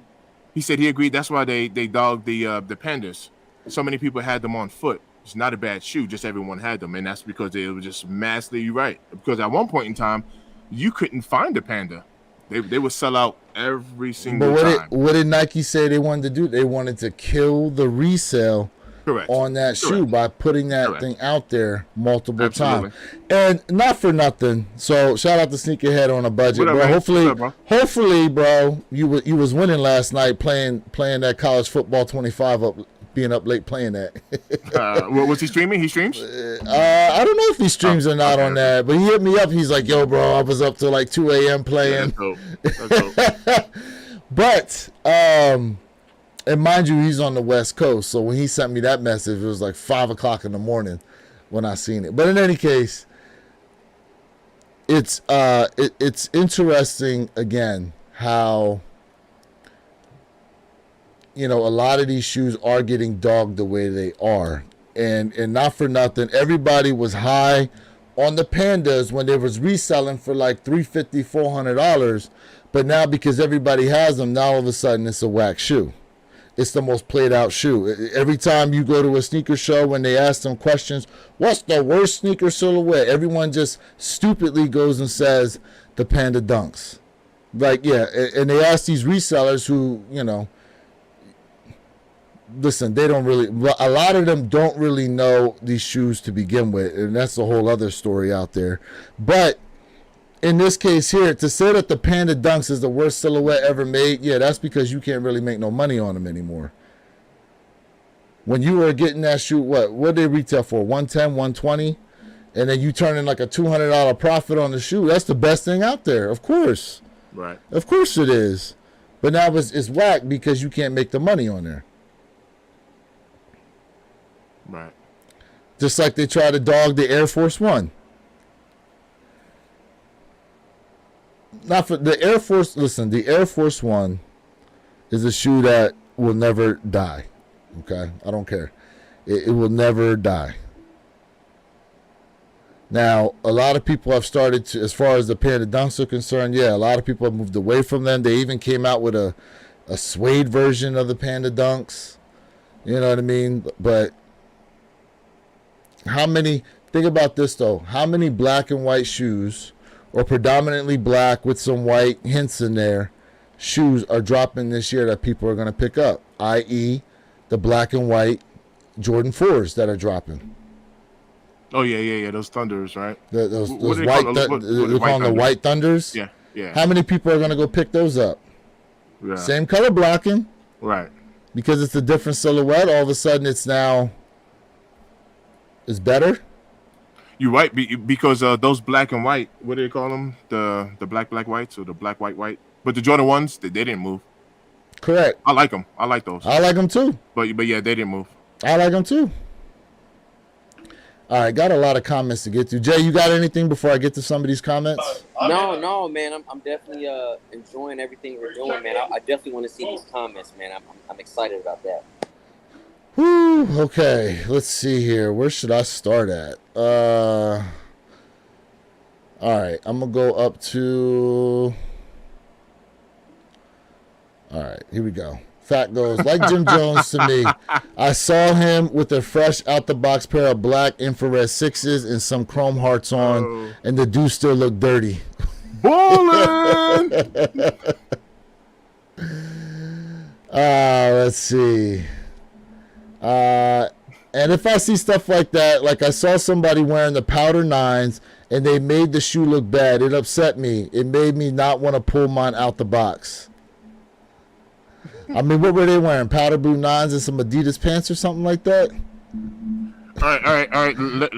He said he agreed. That's why they dogged the Pandas. So many people had them on foot. It's not a bad shoe. Just everyone had them, and that's because they were just massively right. Because at one point in time, you couldn't find a Panda. They would sell out every single time. What did Nike say they wanted to do? They wanted to kill the resale on that shoe by putting that thing out there multiple times. And not for nothing. So shout out to Sneakerhead on a budget, bro. Hopefully, bro, you was winning last night playing that college football 25 up. Being up late playing that. Was he streaming? He streams? I don't know if he streams or not on that, but he hit me up. He's like, yo, bro, I was up till like 2 a.m. playing. That's dope. But, and mind you, he's on the West Coast. So when he sent me that message, it was like 5 o'clock in the morning when I seen it. But in any case, it's interesting, again, how... a lot of these shoes are getting dogged the way they are. And not for nothing, everybody was high on the Pandas when they was reselling for like $350, $400. But now because everybody has them, now all of a sudden it's a whack shoe. It's the most played out shoe. Every time you go to a sneaker show, when they ask them questions, what's the worst sneaker silhouette? Everyone just stupidly goes and says the Panda Dunks. Like, yeah, and they ask these resellers who, listen, they don't really, a lot of them don't really know these shoes to begin with, and that's a whole other story out there. But in this case here, to say that the Panda Dunks is the worst silhouette ever made, yeah, that's because you can't really make no money on them anymore. When you were getting that shoe, what did they retail for? 110, 120, and then you turn in like a $200 profit on the shoe. That's the best thing out there, of course. Right. Of course it is. But now it's whack because you can't make the money on there. Right. Just like they try to dog the Air Force One. Not for the Air Force. Listen, the Air Force One is a shoe that will never die. Okay, I don't care. It will never die. Now, a lot of people have started to, as far as the Panda Dunks are concerned, yeah, a lot of people have moved away from them. They even came out with a suede version of the Panda Dunks. You know what I mean? But think about this though, how many black and white shoes, or predominantly black with some white hints in there, shoes are dropping this year that people are going to pick up, i.e. the black and white Jordan 4s that are dropping. Oh, yeah, those Thunders, right? Those white, we call them the White Thunders? Yeah. How many people are going to go pick those up? Yeah. Same color blocking. Right. Because it's a different silhouette, all of a sudden it's better. You're right, because those black and white, what do they call them? The black whites, or the black white. But the Jordan 1s, they didn't move. Correct. I like them. I like those. I like them too. But yeah, they didn't move. I like them too. All right, got a lot of comments to get to. Jay, you got anything before I get to some of these comments? No, man. I'm definitely enjoying everything we're doing, man. I definitely want to see these comments, man. I'm excited about that. Whew, okay, let's see here. Where should I start at? All right, I'm going to go up to... All right, here we go. Fat goes, like Jim Jones to me. I saw him with a fresh out-the-box pair of black infrared 6s and some chrome hearts on, and the dude still looked dirty. Ballin'! Let's see. And if I see stuff like that, like I saw somebody wearing the powder 9s and they made the shoe look bad, it upset me. It made me not want to pull mine out the box. I mean, what were they wearing? Powder blue 9s and some Adidas pants or something like that? all right.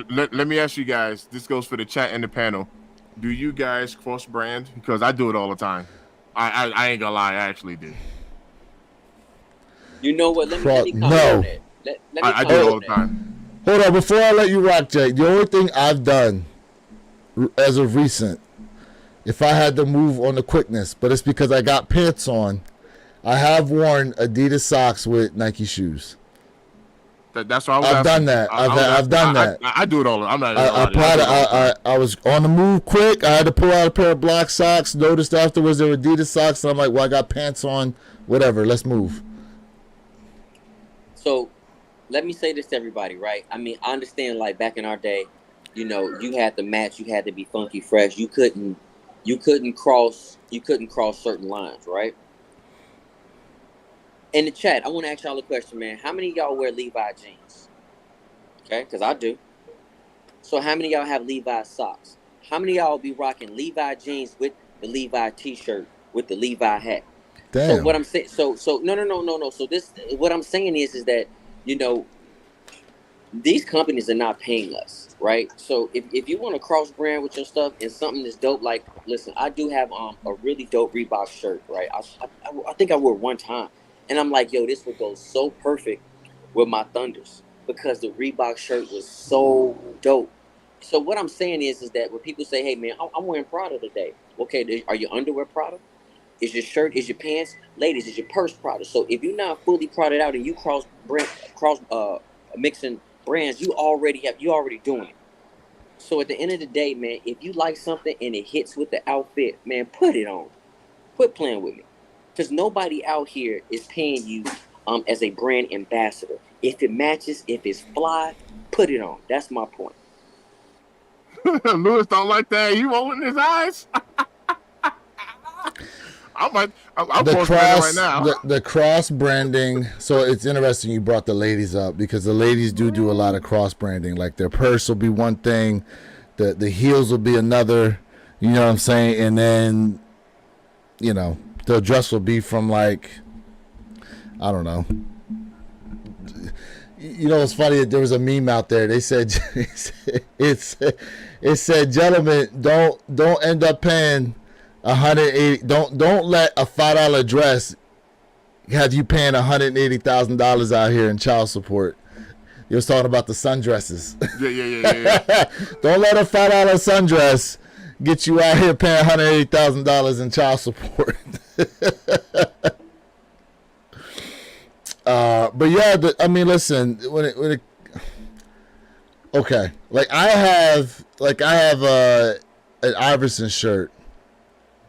Let me ask you guys. This goes for the chat and the panel. Do you guys cross brand? Because I do it all the time. I ain't gonna lie, I actually do. You know what? Let me comment No. on that. Let me I do comment it all on the that. time. Hold on, before I let you rock, Jay, the only thing I've done as of recent, if I had to move on the quickness, but it's because I got pants on, I have worn Adidas socks with Nike shoes. That's what I was I've asking. done that. I've done that. I do it all. I'm not even I gonna lie to you. I do it all the time. I was on the move quick. I had to pull out a pair of black socks. Noticed afterwards they were Adidas socks. And I'm like, well, I got pants on. Whatever. Let's move. So let me say this to everybody, right? I mean, I understand like back in our day, you know, you had to match, you had to be funky fresh. You couldn't cross certain lines, right? In the chat, I want to ask y'all a question, man. How many of y'all wear Levi jeans? Okay, because I do. So how many of y'all have Levi socks? How many of y'all be rocking Levi jeans with the Levi t-shirt with the Levi hat? Damn. So what I'm saying, so no. So this, what I'm saying is that, you know, these companies are not paying us, right? So if you want to cross brand with your stuff and something that's dope, like, listen, I do have a really dope Reebok shirt, right? I think I wore it one time, and I'm like, yo, this would go so perfect with my Thunders because the Reebok shirt was so dope. So what I'm saying is that when people say, hey man, I'm wearing Prada today, okay, are your underwear Prada? Is your shirt? Is your pants? Ladies, is your purse Prada? So if you're not fully Prada out and you mixing brands, you already doing it. So at the end of the day, man, if you like something and it hits with the outfit, man, put it on. Quit playing with me, because nobody out here is paying you as a brand ambassador. If it matches, if it's fly, put it on. That's my point. Lewis don't like that. You rolling his eyes? I'm cross branding right now. The cross branding. So it's interesting you brought the ladies up because the ladies do a lot of cross branding. Like their purse will be one thing, the heels will be another. You know what I'm saying? And then, you know, the dress will be from like, I don't know. You know, it's funny. There was a meme out there. They said it said, gentlemen, don't end up paying $180. Don't let a $5 dress have you paying $180,000 out here in child support. You was talking about the sundresses. Yeah. Don't let a $5 sundress get you out here paying $180,000 in child support. But yeah, I mean, listen, when it okay, like I have an Iverson shirt,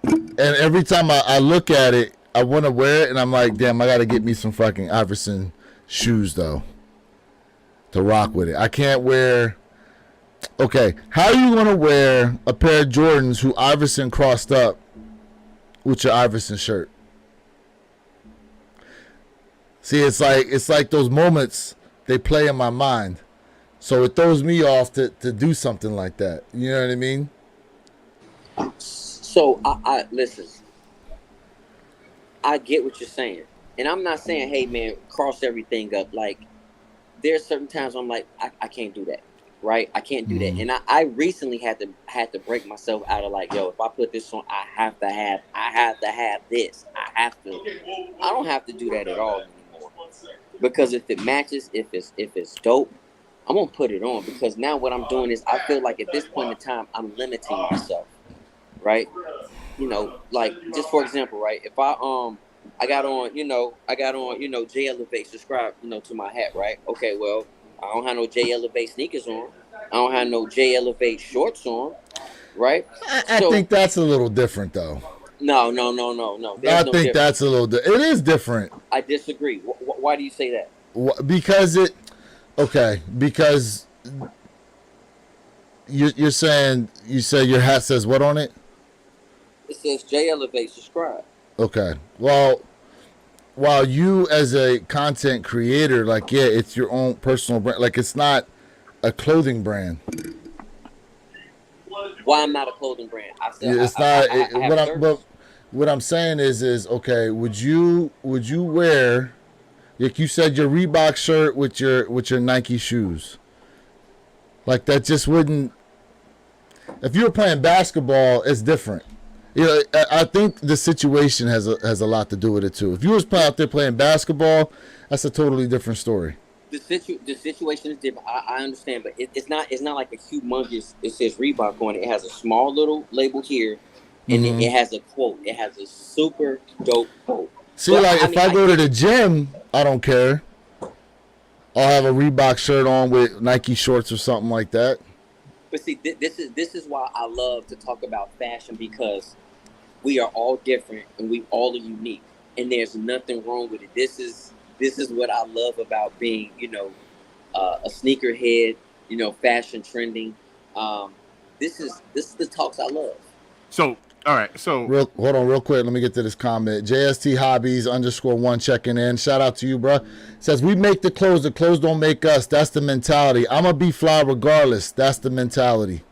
and every time I look at it, I want to wear it, and I'm like, damn, I got to get me some fucking Iverson shoes though to rock with it. I can't wear. Okay, how are you gonna wear a pair of Jordans who Iverson crossed up with your Iverson shirt? See, it's like those moments they play in my mind, so it throws me off to do something like that. You know what I mean? So I listen. I get what you're saying, and I'm not saying, hey man, cross everything up. Like there's certain times I'm like, I can't do that, right? I can't do that, and I recently had to break myself out of like, yo, if I put this on, I have to have this. I don't have to do that at all anymore. Because if it matches, if it's dope, I'm gonna put it on. Because now what I'm doing is I feel like at this point in time I'm limiting myself, right? You know, like just for example, right? If I got on, J Elevate, subscribe, to my hat, right? Okay, well, I don't have no J Elevate sneakers on. I don't have no J Elevate shorts on, right? I think that's a little different though. No. I think that's a little. It is different. I disagree. Why do you say that? Because you're saying you say your hat says what on it? It says J Elevate, subscribe. Okay. Well, while you as a content creator, like, yeah, it's your own personal brand. Like, it's not a clothing brand. Why I'm not a clothing brand? I said it's not. What I'm saying is okay. Would you wear, like you said, your Reebok shirt with your Nike shoes? Like that just wouldn't. If you were playing basketball, it's different. You know, I think the situation has a lot to do with it too. If you was out there playing basketball, that's a totally different story. The situation is different. I understand, but it's not like a humongous. It says Reebok on it. It has a small little label here, and it has a quote. It has a super dope quote. See, but, like if I go to the gym, I don't care. I'll have a Reebok shirt on with Nike shorts or something like that. But see, this is why I love to talk about fashion, because we are all different and we all are unique, and there's nothing wrong with it. This is what I love about being, a sneakerhead, fashion trending. This is the talks I love. So, all right. So, hold on real quick. Let me get to this comment. JST Hobbies _1 checking in. Shout out to you, bro. Says, we make the clothes don't make us. That's the mentality. I'm going to be fly regardless. That's the mentality.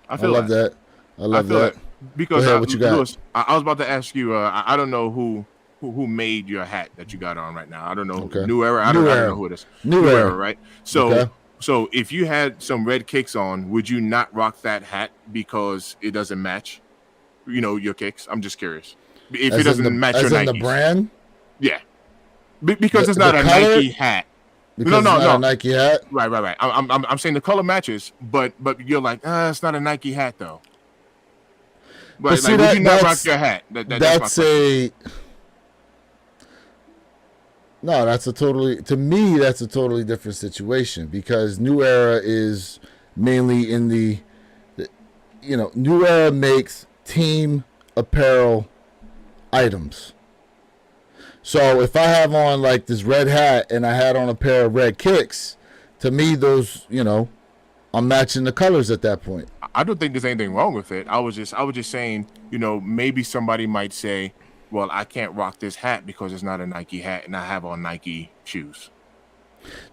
I love that. I love that. Because go ahead, what you got? Lewis, I was about to ask you, I don't know who made your hat that you got on right now. I don't know. Okay. New Era. I don't know who it is. New Era, right? So, So if you had some red kicks on, would you not rock that hat because it doesn't match, your kicks? I'm just curious. If it doesn't match your Nikes. The brand? Yeah. Because it's not a color? Nike hat. Because no. A Nike hat? Right. I'm saying the color matches, but you're like, it's not a Nike hat though. But see, would you not rock your hat? That's a totally different situation, because New Era is mainly in the New Era makes team apparel items. So if I have on like this red hat and I had on a pair of red kicks, to me those, I'm matching the colors at that point. I don't think there's anything wrong with it. I was just saying, maybe somebody might say, well, I can't rock this hat because it's not a Nike hat and I have on Nike shoes.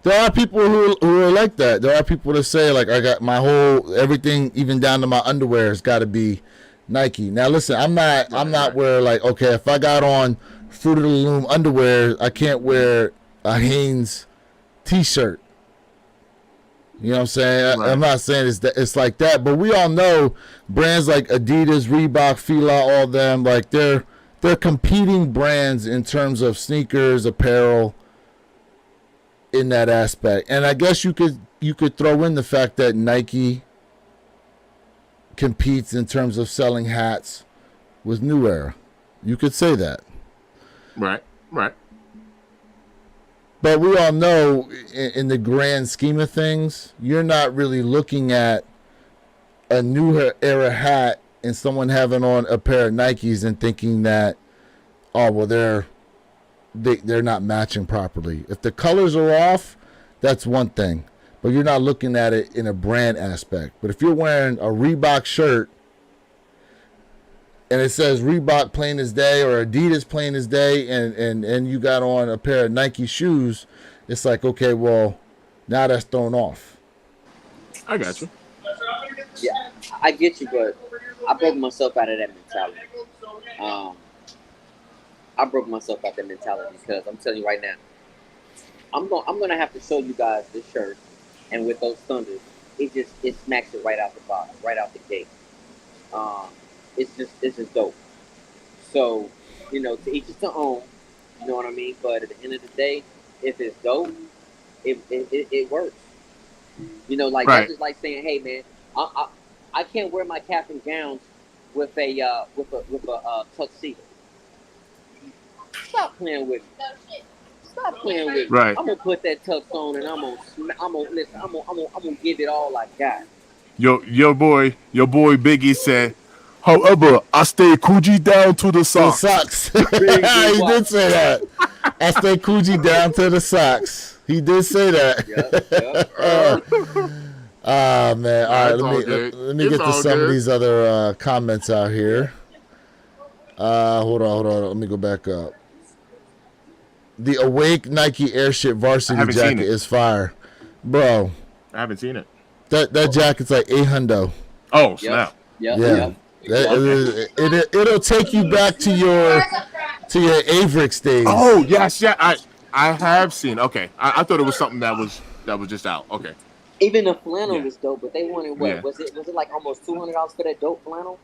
There are people who are like that. There are people that say, like, I got my whole everything, even down to my underwear, has got to be Nike. Now, listen, I'm not where, like, okay, if I got on Fruit of the Loom underwear, I can't wear a Hanes T-shirt. You know what I'm saying? Right. I'm not saying it's like that, but we all know brands like Adidas, Reebok, Fila, all them, like they're competing brands in terms of sneakers, apparel, in that aspect. And I guess you could throw in the fact that Nike competes in terms of selling hats with New Era. You could say that. Right. But we all know, in the grand scheme of things, you're not really looking at a New Era hat and someone having on a pair of Nikes and thinking that, oh, well, they're not matching properly. If the colors are off, that's one thing. But you're not looking at it in a brand aspect. But if you're wearing a Reebok shirt and it says Reebok plain as day or Adidas plain as day, and you got on a pair of Nike shoes, it's like, okay, well, now that's thrown off. I got you. Yeah, I get you, but I broke myself out of that mentality. I broke myself out of that mentality because I'm telling you right now, I'm gonna have to show you guys this shirt, and with those Thunders, it smacks it right out the box, right out the gate. It's just dope. So, to each his own, you know what I mean? But at the end of the day, if it's dope, it works. Like right. That's just like saying, hey man, I can't wear my cap and gowns with a tuxedo. Stop playing with me. Stop playing with me. Right. I'm gonna put that tux on and I'm gonna give it all I got. Your boy Biggie said, however, I stay Coogee down to the socks. He did say that. I stay Coogee down to the socks. He did say that. Yep. Man. All right, let me get to some of these other comments out here. Hold on. Let me go back up. The Awake Nike Airship varsity jacket is fire. Bro. I haven't seen it. That jacket's like $800. Oh, snap. Yep. It'll take you back to your Avrix days. Oh yes, yeah. I have seen. Okay, I thought it was something that was just out. Okay. Even the flannel Yeah. was dope, but they wanted what? Yeah. Was it like almost $200 for that dope flannel?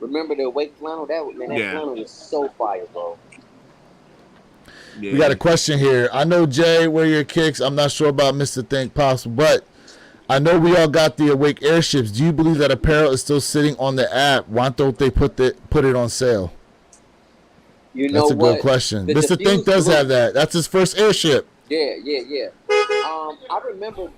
Remember the Awake flannel? That Yeah. flannel was so fire, bro. Yeah. We got a question here. I know, Jay, where your kicks. I'm not sure about Mr. Think Possible, but I know we all got the Awake airships. Do you believe that apparel is still sitting on the app? Why don't they put it on sale? You know That's a what? good question. The Mr. Think diffused does blue- have that. That's his first airship. Yeah. I remember.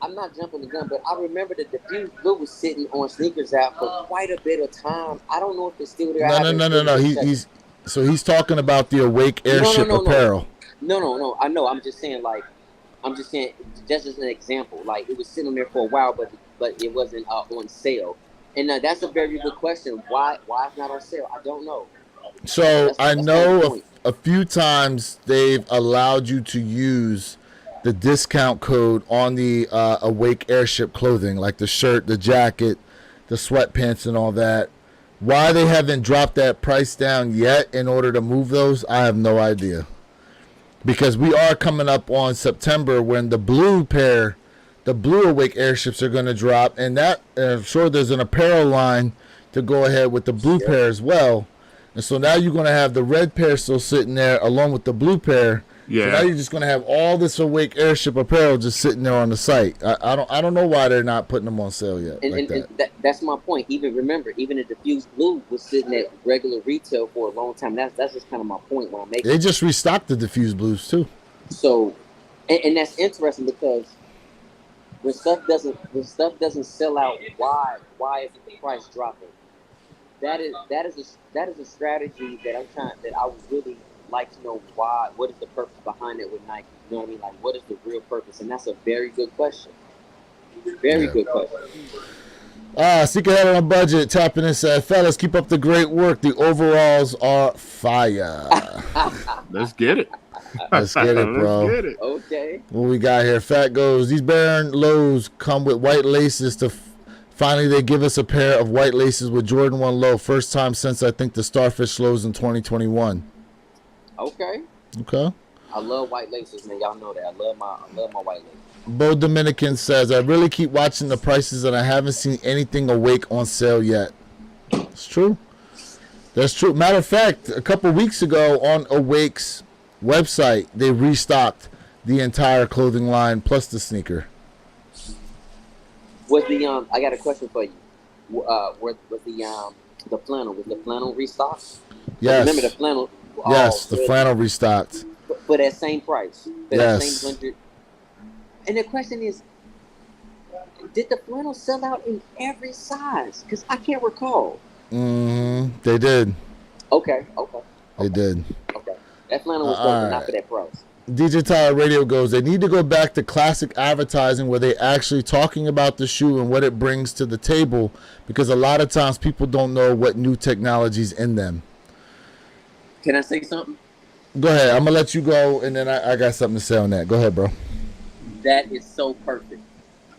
I'm not jumping the gun, but I remember the diffused blue was sitting on Sneakers app for quite a bit of time. I don't know if it's still there. No. He's talking about the Awake airship No. apparel. No. I know. I'm just saying, just as an example, like it was sitting there for a while, but it wasn't on sale. And that's a very good question. Why it's not on sale? I don't know. So That's I my know point. a few times they've allowed you to use the discount code on the Awake airship clothing, like the shirt, the jacket, the sweatpants, and all that. Why they haven't dropped that price down yet in order to move those, I have no idea. Because we are coming up on September when the blue Awake airships are going to drop, and that I'm sure there's an apparel line to go ahead with the blue pair as well. And so now you're going to have the red pair still sitting there along with the blue pair. Yeah. So now you're just going to have all this Awake airship apparel just sitting there on the site. I don't know why they're not putting them on sale yet. And that's my point. Even the diffused blue was sitting at regular retail for a long time. That's just kind of my point when I'm making. They just restocked the diffused blues too. So, and that's interesting because when stuff doesn't sell out, why isn't the price dropping? That is a strategy that I would really like to know why. What is the purpose behind it with Nike? You know what I mean? Like, what is the real purpose? And that's a very good question. Very good question. Seek ahead on a budget. Tapping and said, fellas, keep up the great work. The overalls are fire. Let's get it. Let's get it, bro. Let's get it. Okay. What we got here? Fat goes, these Baron lows come with white laces to finally they give us a pair of white laces with Jordan 1 low. First time since I think the Starfish lows in 2021. Okay. Okay. I love white laces, man. Y'all know that. I love my white laces. Bo Dominican says, I really keep watching the prices and I haven't seen anything Awake on sale yet. It's true. That's true. Matter of fact, a couple weeks ago on Awake's website, they restocked the entire clothing line plus the sneaker. Was the I got a question for you. Was the flannel restocked? Yes. Remember the flannel? Yes, Oh, the flannel restocked. for that same price. For Yes. that same 100. And the question is, did the flannel sell out in every size? Because I can't recall. They did. Okay. They did. Okay. That flannel was All dope, but not right. for that price. DJ Tyler Radio goes, they need to go back to classic advertising where they actually talking about the shoe and what it brings to the table, because a lot of times people don't know what new technology's in them. Can I say something? Go ahead. I'm going to let you go, and then I got something to say on that. Go ahead, bro. That is so perfect.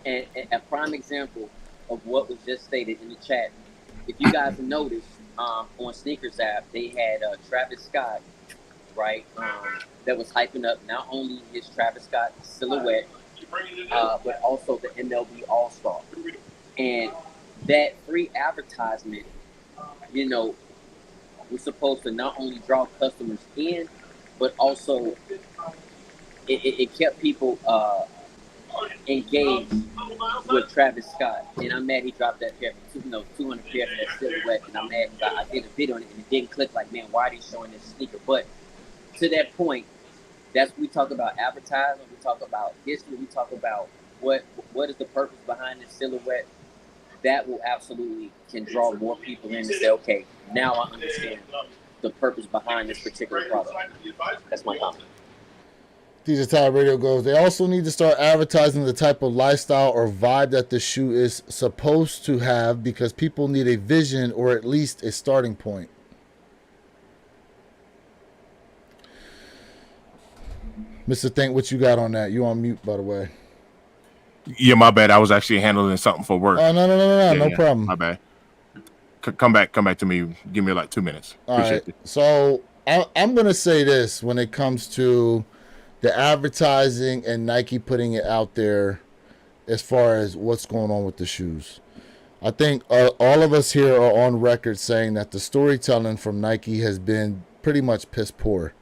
And a prime example of what was just stated in the chat. If you guys have noticed, on Sneakers app, they had Travis Scott, right? That was hyping up not only his Travis Scott silhouette, but also the MLB All-Star. And that free advertisement, was supposed to not only draw customers in, but also it kept people engaged with Travis Scott. And I'm mad he dropped that pair for 200 pairs of that silhouette. And I'm mad because I did a video on it and it didn't click. Like, man, why are they showing this sneaker? But to that point, we talk about advertising, we talk about history, we talk about what is the purpose behind this silhouette. That will absolutely can draw more people in and say, okay, now I understand the purpose behind this particular product. That's my comment. DJ Tyler Radio goes, they also need to start advertising the type of lifestyle or vibe that the shoe is supposed to have, because people need a vision or at least a starting point. Mr. Think, what you got on that? You on mute, by the way. Yeah, my bad. I was actually handling something for work. Oh, no problem. My bad. Come back to me. Give me like 2 minutes. All right. So I'm going to say this when it comes to the advertising and Nike putting it out there as far as what's going on with the shoes. I think all of us here are on record saying that the storytelling from Nike has been pretty much piss poor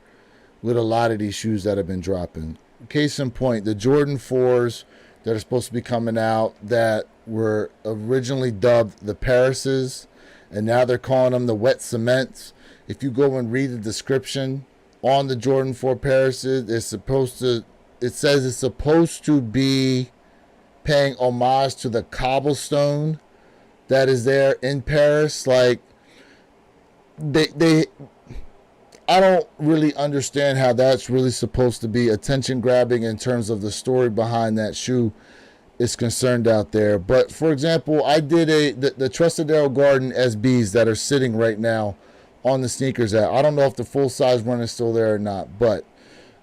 with a lot of these shoes that have been dropping. Case in point, the Jordan 4s that are supposed to be coming out that were originally dubbed the Parises, and now they're calling them the wet cements. If you go and read the description on the Jordan 4 Parises, it says it's supposed to be paying homage to the cobblestone that is there in Paris. Like they I don't really understand how that's really supposed to be attention grabbing in terms of the story behind that shoe is concerned out there. But for example, I did the Trustadero Garden SBs that are sitting right now on the sneakers app. I don't know if the full size run is still there or not, but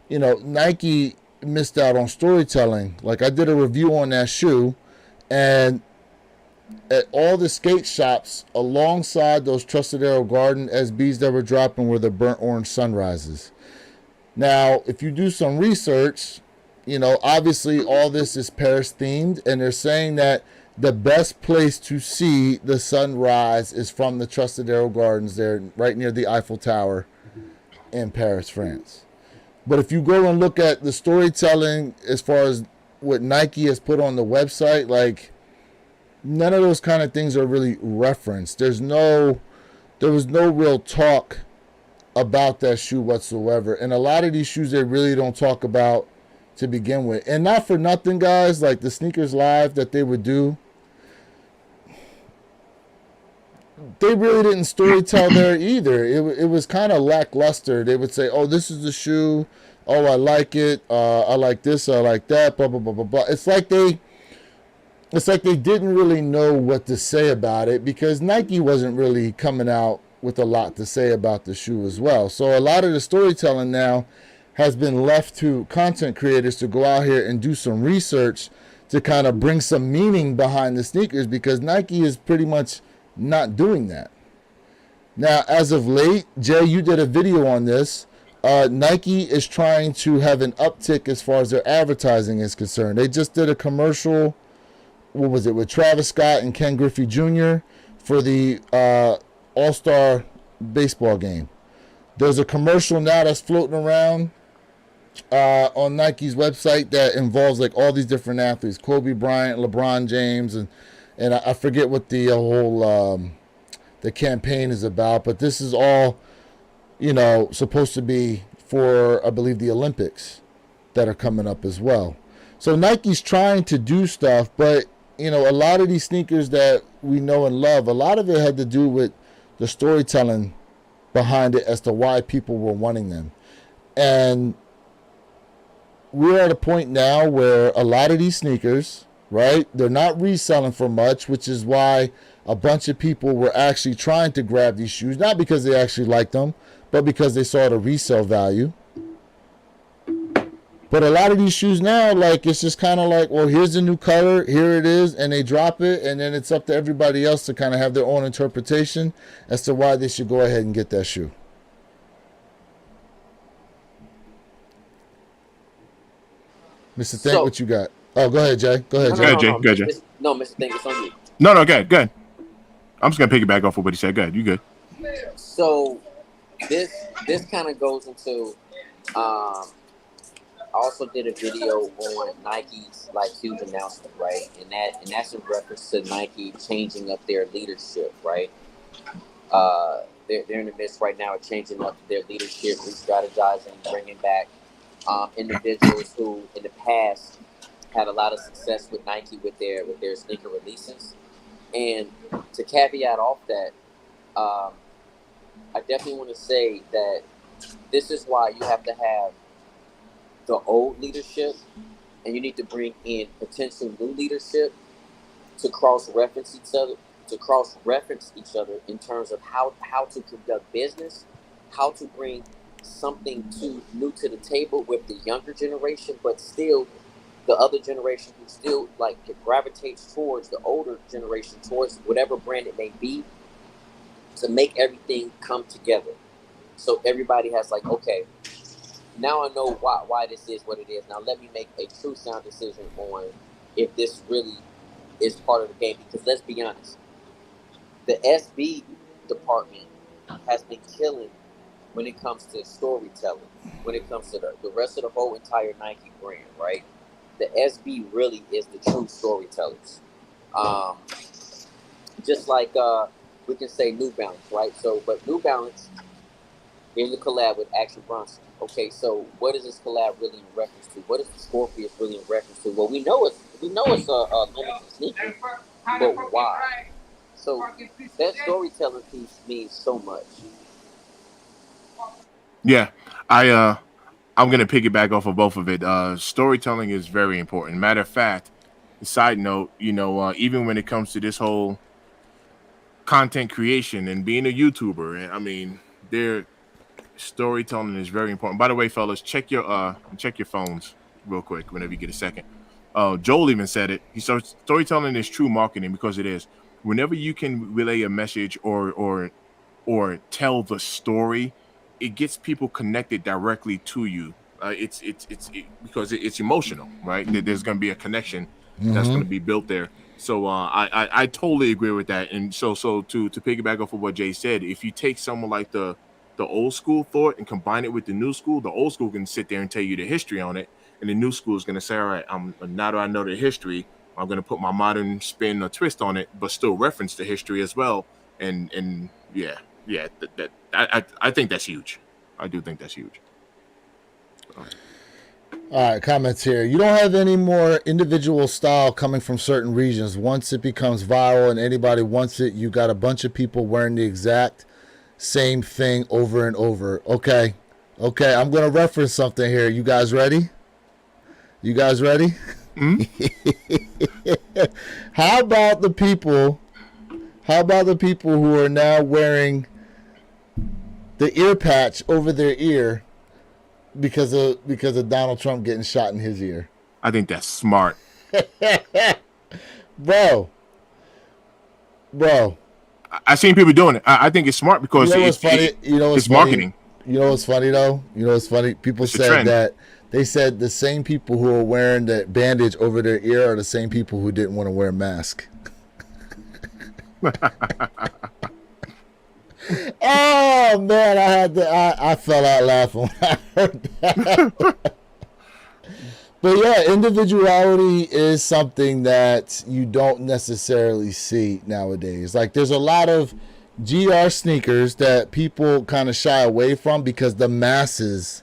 Nike missed out on storytelling. Like, I did a review on that shoe, and at all the skate shops alongside those Trustadero Garden SBs that were dropping were the burnt orange sunrises. Now, if you do some research, obviously all this is Paris themed, and they're saying that the best place to see the sunrise is from the Trustadero Gardens there, right near the Eiffel Tower in Paris, France. But if you go and look at the storytelling as far as what Nike has put on the website, like, none of those kind of things are really referenced. There was no real talk about that shoe whatsoever. And a lot of these shoes they really don't talk about to begin with. And not for nothing, guys, like the Sneakers Live that they would do, they really didn't storytell there either. It was kind of lackluster. They would say, oh, this is the shoe. Oh, I like it. I like this. I like that. Blah, blah, blah, blah, blah. It's like they didn't really know what to say about it because Nike wasn't really coming out with a lot to say about the shoe as well. So a lot of the storytelling now has been left to content creators to go out here and do some research to kind of bring some meaning behind the sneakers, because Nike is pretty much not doing that. Now, as of late, Jay, you did a video on this. Nike is trying to have an uptick as far as their advertising is concerned. They just did a commercial, what was it, with Travis Scott and Ken Griffey Jr. for the All-Star baseball game. There's a commercial now that's floating around on Nike's website that involves like all these different athletes, Kobe Bryant, LeBron James, and I forget what the whole the campaign is about, but this is all supposed to be for, I believe, the Olympics that are coming up as well. So Nike's trying to do stuff, but a lot of these sneakers that we know and love, a lot of it had to do with the storytelling behind it as to why people were wanting them. And we're at a point now where a lot of these sneakers, right, they're not reselling for much, which is why a bunch of people were actually trying to grab these shoes, not because they actually liked them, but because they saw the resale value. But a lot of these shoes now, like, it's just kind of like, well, here's the new color, here it is, and they drop it, and then it's up to everybody else to kind of have their own interpretation as to why they should go ahead and get that shoe. Mr. Think, what you got? Oh, go ahead, Jay. Go ahead, Jay. Go ahead, Jay. No, Mr. Think, it's on you. No, good. I'm just going to piggyback off of what he said. Good, you good. So this kind of goes into I also did a video on Nike's like huge announcement, right? And that's in reference to Nike changing up their leadership, right? They're in the midst right now of changing up their leadership, re-strategizing, bringing back individuals who in the past had a lot of success with Nike with their sneaker releases. And to caveat off that, I definitely want to say that this is why you have to have the old leadership, and you need to bring in potential new leadership to cross-reference each other in terms of how to conduct business, how to bring something new to the table with the younger generation, but still the other generation who still like gravitates towards the older generation, towards whatever brand it may be, to make everything come together. So everybody has like, okay, now I know why this is what it is. Now let me make a true sound decision on if this really is part of the game. Because let's be honest, the SB department has been killing when it comes to storytelling, when it comes to the rest of the whole entire Nike brand, right? The SB really is the true storytellers. Just like we can say New Balance, right? So, but New Balance is a collab with Action Bronson. Okay, so what is this collab really in reference to? What is the Scorpius really in reference to? Well, we know it's a limited sneaker, but why? So that storytelling piece means so much. Yeah, I'm gonna piggyback off of both of it. Storytelling is very important. Matter of fact, side note, even when it comes to this whole content creation and being a YouTuber, I mean, their storytelling is very important. By the way, fellas, check your phones real quick whenever you get a second. Joel even said it. He said storytelling is true marketing because it is. Whenever you can relay a message or tell the story, it gets people connected directly to you. Because it's emotional, right? There's going to be a connection that's going to be built there. So I totally agree with that. And so to piggyback off of what Jay said, if you take someone like the old school thought and combine it with the new school, the old school can sit there and tell you the history on it, and the new school is going to say, all right, now that I know the history, I'm going to put my modern spin or twist on it, but still reference the history as well. And yeah, I think that's huge. I do think that's huge. All right, comments here. You don't have any more individual style coming from certain regions. Once it becomes viral and anybody wants it, you got a bunch of people wearing the exact same thing over and over. Okay, I'm going to reference something here. You guys ready? Mm-hmm. How about the people who are now wearing the ear patch over their ear because of Donald Trump getting shot in his ear? I think that's smart. Bro. I've seen people doing it. I think it's smart because it's funny. It's marketing. You know what's funny though? People said that they said the same people who are wearing the bandage over their ear are the same people who didn't want to wear a mask. Oh man, I fell out laughing when I heard that. But yeah, individuality is something that you don't necessarily see nowadays. Like there's a lot of GR sneakers that people kind of shy away from because the masses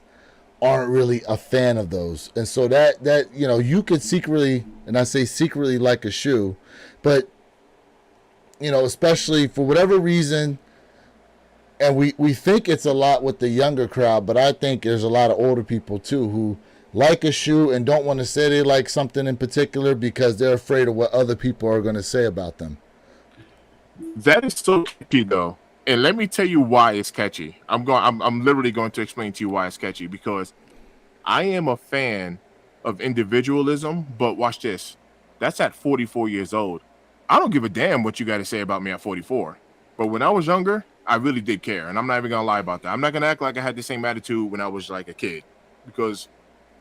aren't really a fan of those. And so that you could secretly, and I say secretly like a shoe, but especially for whatever reason, and we think it's a lot with the younger crowd, but I think there's a lot of older people too who like a shoe and don't want to say they like something in particular because they're afraid of what other people are going to say about them. That is so catchy though. And let me tell you why it's catchy. I'm literally going to explain to you why it's catchy, because I am a fan of individualism, but watch this. That's at 44 years old. I don't give a damn what you got to say about me at 44. But when I was younger, I really did care. And I'm not even going to lie about that. I'm not going to act like I had the same attitude when I was like a kid, because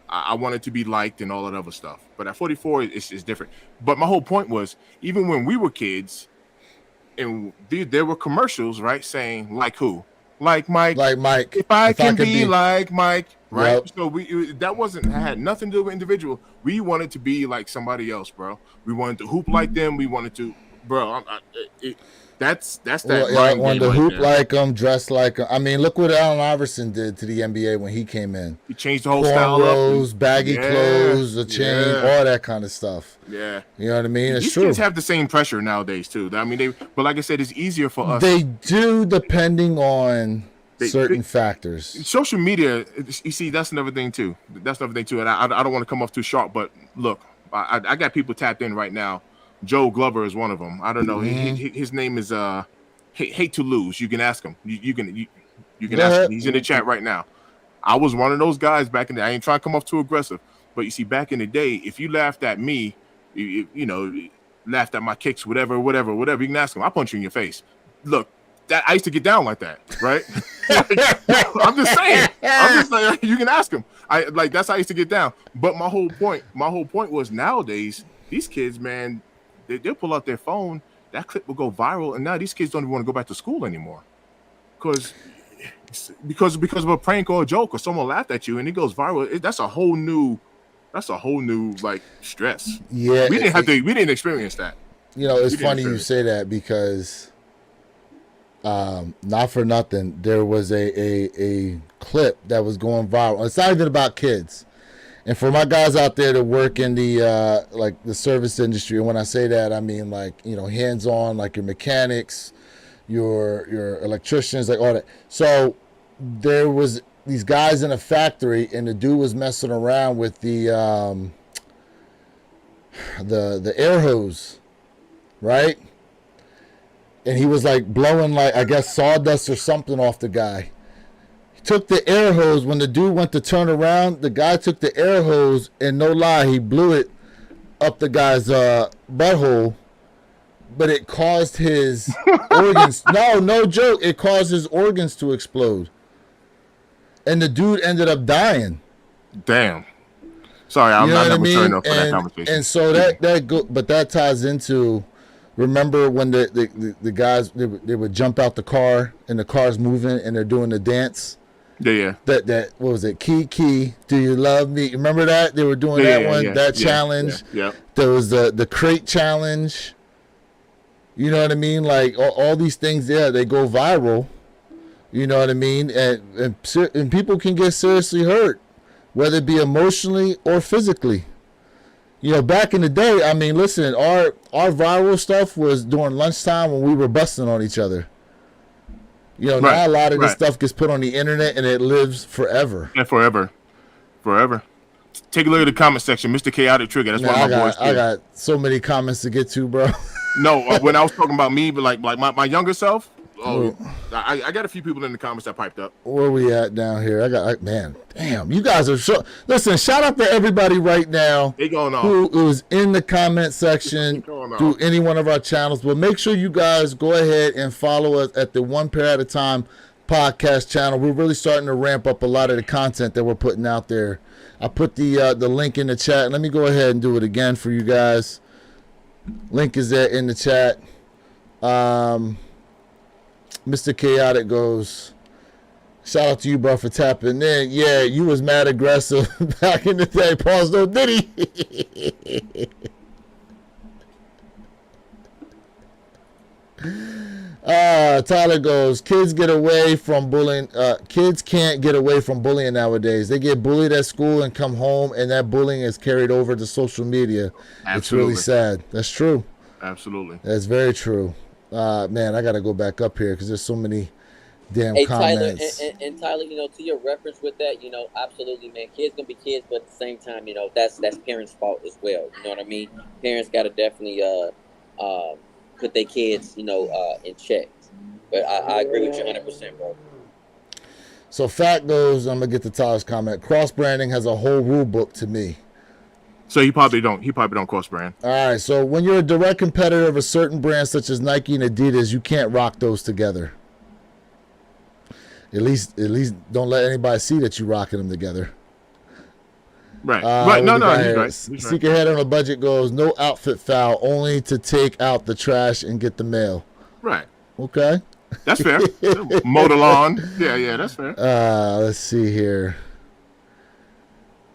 I wanted to be liked and all that other stuff. But at 44, it's different. But my whole point was, even when we were kids, and there were commercials, right, saying like who? Like Mike. Like Mike. If I can be like Mike, right? Yep. So that had nothing to do with individual. We wanted to be like somebody else, bro. We wanted to hoop like them. We wanted to, bro. That's that. I wanted to hoop like them, dress like them. I mean, look what Allen Iverson did to the NBA when he came in. He changed the whole style up. Baggy clothes, a chain, all that kind of stuff. Yeah, you know what I mean. It's These true. kids have the same pressure nowadays too. I mean, but like I said, it's easier for us. They do, depending on certain factors. Social media, you see, that's another thing too. And I don't want to come off too sharp, but look, I got people tapped in right now. Joe Glover is one of them. I don't know. Mm-hmm. His name is Hate to Lose. You can ask him. You can ask him. He's in the chat right now. I was one of those guys back in the day. I ain't trying to come off too aggressive, but you see, back in the day, if you laughed at me, laughed at my kicks, whatever, you can ask him. I'll punch you in your face. Look, that I used to get down like that, right? I'm just saying. You can ask him. That's how I used to get down. But my whole point was, nowadays these kids, man, they'll pull out their phone, that clip will go viral, and now these kids don't even want to go back to school anymore, because of a prank or a joke or someone laughed at you and it goes viral. That's a whole new like stress. Yeah, we didn't experience that. You know, it's funny you say that because, not for nothing, there was a clip that was going viral. It's not even about kids. And for my guys out there that work in the like the service industry, and when I say that, I mean like, you know, hands-on, like your mechanics, your electricians, like all that. So there was these guys in a factory, and the dude was messing around with the air hose, right? And he was like blowing, like, I guess sawdust or something off the guy. He took the air hose. When the dude went to turn around, the guy took the air hose, and no lie, he blew it up the guy's butthole. But it caused his organs. No joke. It caused his organs to explode. And the dude ended up dying. Damn. Sorry, I'm not mature enough for that conversation. And so but that ties into, remember when the guys, they would jump out the car and the car's moving and they're doing the dance? Yeah. That what was it? Key, do you love me? Remember that? They were doing that challenge. Yeah. There was the crate challenge. You know what I mean? Like all these things, they go viral. You know what I mean? And people can get seriously hurt, whether it be emotionally or physically. You know, back in the day, I mean, listen, our viral stuff was during lunchtime when we were busting on each other. You know, now a lot of this stuff gets put on the internet and it lives forever. Yeah, forever. Take a look at the comment section, Mr. Chaotic Trigger. That's one of my boys. I got so many comments to get to, bro. No, when I was talking about me, but like my younger self. Oh, I got a few people in the comments that piped up. Where we at down here? Man, damn, you guys are so. Listen, shout out to everybody right now who is in the comment section through any one of our channels. But make sure you guys go ahead and follow us at the One Pair at a Time podcast channel. We're really starting to ramp up a lot of the content that we're putting out there. I put the link in the chat. Let me go ahead and do it again for you guys. Link is there in the chat. Mr. Chaotic goes, shout out to you, bro, for tapping in. Yeah, you was mad aggressive back in the day. Pause, though, did he? Tyler goes, kids get away from bullying. Kids can't get away from bullying nowadays. They get bullied at school and come home, and that bullying is carried over to social media. Absolutely. It's really sad. That's true. Absolutely. That's very true. Man, I got to go back up here because there's so many damn comments. Tyler, and Tyler, you know, to your reference with that, you know, absolutely, man. Kids gonna be kids, but at the same time, you know, that's parents' fault as well. You know what I mean? Parents got to definitely put their kids, you know, in check. But I agree with you 100%, bro. So Fat goes, I'm gonna get to Tyler's comment. Cross branding has a whole rule book to me. So he probably don't cross brand. All right. So when you're a direct competitor of a certain brand such as Nike and Adidas, you can't rock those together. At least don't let anybody see that you're rocking them together. Right. Right. No, he's right. Seeker Head on a Budget goes, no outfit foul, only to take out the trash and get the mail. Right. Okay. That's fair. Mow the lawn. Yeah, that's fair. Let's see here.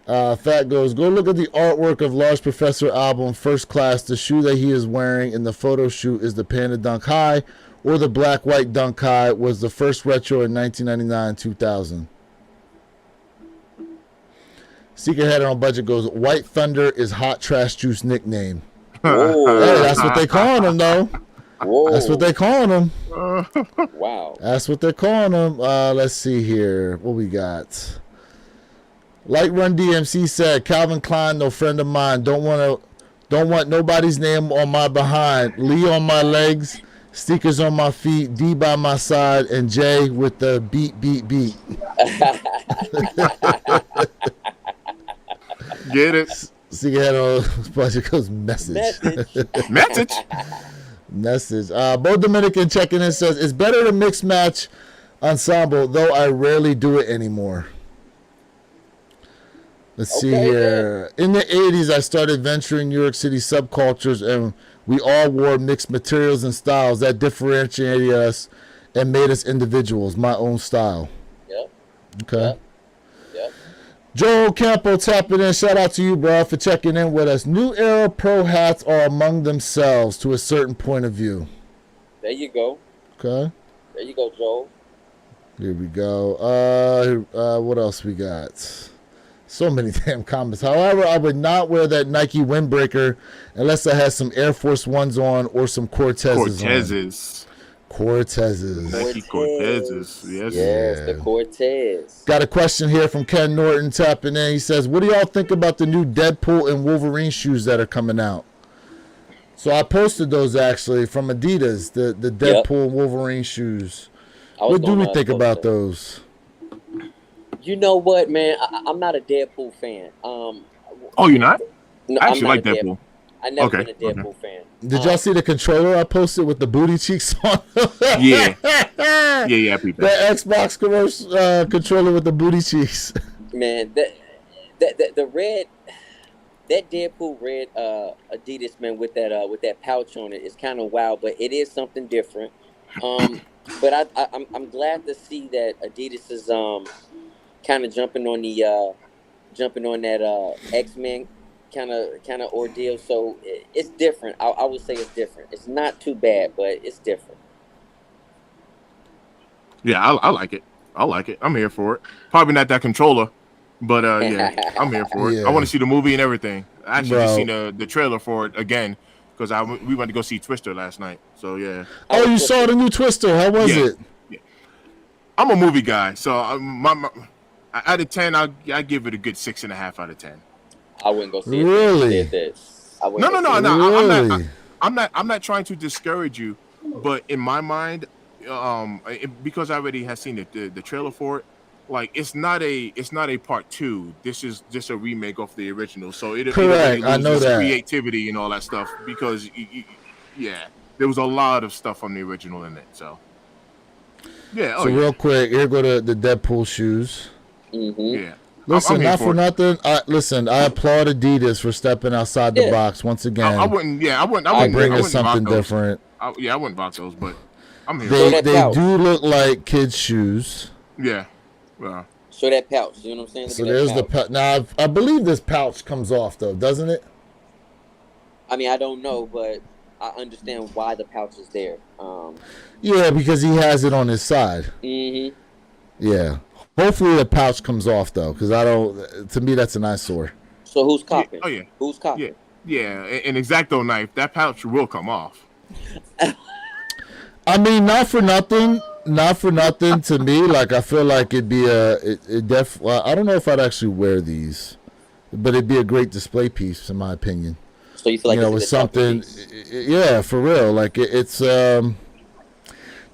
Fat goes, go look at the artwork of Large Professor album First Class. The shoe that he is wearing in the photo shoot is the Panda Dunk High, or the Black White Dunk High was the first retro in 1999-2000. Seeker Head on Budget goes, White Thunder is Hot Trash Juice nickname. Hey, that's what they calling him, though. Whoa. That's what they calling him. Wow. That's what they're calling him. Let's see here. What we got? Like Run DMC said, Calvin Klein, no friend of mine. Don't want nobody's name on my behind. Lee on my legs, Stickers on my feet, D by my side, and J with the beat. Get it? Seeker Head on Budget goes message. Message. Bo Dominican checking in says, it's better to mix match ensemble, though I rarely do it anymore. Let's see Okay, here. In the 80s, I started venturing New York City subcultures, and we all wore mixed materials and styles that differentiated us and made us individuals. My own style. Yep. Okay. Yep. Yep. Joel Campo tapping in. Shout out to you, bro, for checking in with us. New era pro hats are among themselves to a certain point of view. There you go. Okay. There you go, Joel. Here we go. What else we got? So many damn comments. However, I would not wear that Nike windbreaker unless I had some Air Force Ones on or some Cortezes on. Cortezes. Nike Cortezes. Yes. Yes, Yeah. the Cortez. Got a question here from Ken Norton tapping in. He says, what do y'all think about the new Deadpool and Wolverine shoes that are coming out? So I posted those actually from Adidas, the Deadpool and Wolverine shoes. What do we think about those? You know what, man? I'm not a Deadpool fan. Oh, you're not? No, I actually I'm like not Deadpool. I never Okay, been a Deadpool fan. Did y'all see the controller I posted with the booty cheeks on? Yeah. Yeah, people. The Xbox commercial controller with the booty cheeks. Man, the red, that Deadpool red Adidas, man, with that pouch on it is kind of wild, but it is something different. But I'm glad to see that Adidas is kind of jumping on that X-Men kind of ordeal. So it's different. I would say it's different. It's not too bad, but it's different. Yeah, I like it. I like it. I'm here for it. Probably not that controller, but yeah, I'm here for it. Yeah. I want to see the movie and everything. I actually just Bro. seen the trailer for it again because we went to go see Twister last night. So yeah, Oh, you saw the new Twister. How was Yeah. it? I'm a movie guy, so my out of 10, I give it a good 6.5 out of 10. I wouldn't go see it. Really? I wouldn't No. go see it. Really? I'm not trying to discourage you, but in my mind, because I already have seen the trailer for it, like it's not a part 2. This is just a remake of the original. So it'll Correct. lose I know its that. creativity and all that stuff because yeah, there was a lot of stuff from the original in it. So yeah, So real quick, here go the Deadpool shoes. Mm-hmm. yeah. Listen, I'm here not for it. nothing. I applaud Adidas for stepping outside the Yeah. box once again. I wouldn't. Yeah, I wouldn't. to bring I us wouldn't something rock those. different. I wouldn't box those, but I'm here. Show They that they pouch. do look like kids' shoes. Yeah. Well, Show that pouch. You know what I'm saying? Look So at that there's the pouch. now. I believe this pouch comes off though, doesn't it? I mean, I don't know, but I understand why the pouch is there. Yeah, because he has it on his side. Mm-hmm. Yeah. Hopefully the pouch comes off though, because I don't. To me, that's an eyesore. So who's copping? oh yeah. Who's copping? Yeah. An X-Acto knife. That pouch will come off. I mean, not for nothing. To me, like I feel like it'd be well, I don't know if I'd actually wear these, but it'd be a great display piece in my opinion. So you feel like You know, it's with a good talking something, piece. yeah, for real. Like it's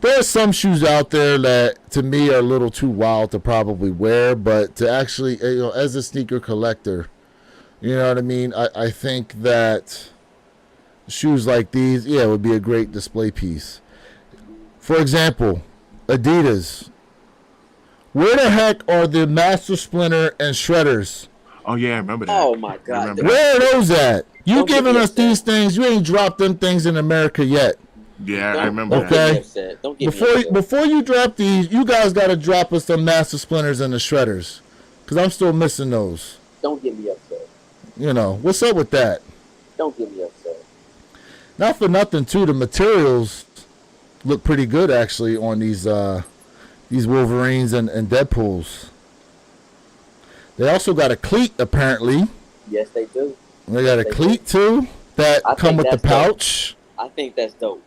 there are some shoes out there that to me are a little too wild to probably wear, but to actually, as a sneaker collector, you know what I mean. I think that shoes like these, yeah, would be a great display piece. For example, Adidas. Where the heck are the Master Splinter and Shredders? Oh yeah, I remember that. Oh my God! Remember Where are those at? You Don't get giving me us upset. these things? You ain't dropped them things in America yet. Yeah, Don't- I remember don't that. Okay. get me upset. Don't get me upset. Before you drop these, you guys got to drop us the Master Splinters and the Shredders, because I'm still missing those. Don't get me upset. You know what's up with that? Don't get me upset. Not for nothing, too. The materials look pretty good actually on these Wolverines and Deadpools. They also got a cleat apparently. Yes, they do. They got a cleat too that I come think with the that's dope. pouch. I think that's dope.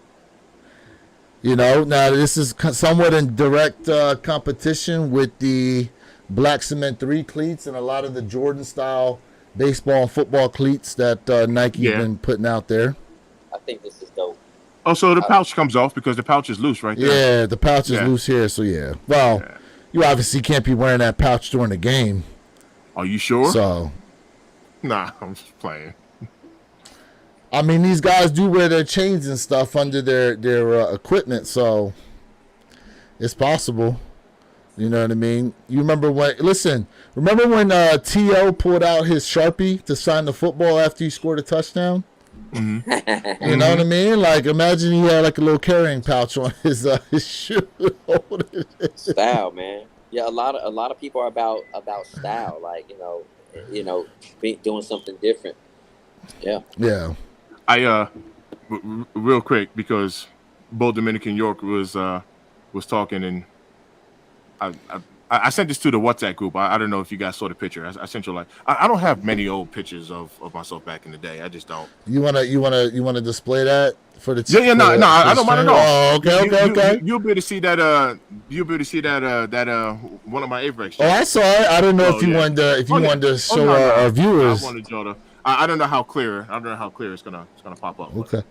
You know, now this is somewhat in direct competition with the Black Cement 3 cleats and a lot of the Jordan style baseball and football cleats that Nike Yeah. been putting out there. I think this is dope. Oh, so the pouch comes off because the pouch is loose right there. Yeah, the pouch is Yeah. loose here, so yeah. Well, Yeah. you obviously can't be wearing that pouch during the game. Are you sure? So, Nah, I'm just playing. I mean, these guys do wear their chains and stuff under their equipment, so it's possible. You know what I mean? You remember when? Listen, remember when T.O. pulled out his Sharpie to sign the football after he scored a touchdown? Mm-hmm. You know what I mean? Like, imagine he had like a little carrying pouch on his shoe. Style, man. Yeah, a lot of people are about style, like doing something different. Yeah. Yeah. Real quick, because Bo Dominican York was talking, and I sent this to the WhatsApp group. I don't know if you guys saw the picture. I sent you I don't have many old pictures of myself back in the day. I just don't. You wanna display that for the Yeah, no, I don't mind at all. Oh, okay. You'll be able to see that. You'll be able to see that. One of my Averex. Oh, I saw it. I don't know if you wanted to show our viewers. I wanted y'all to. I don't know how clear. I don't know how clear it's gonna pop up. Okay.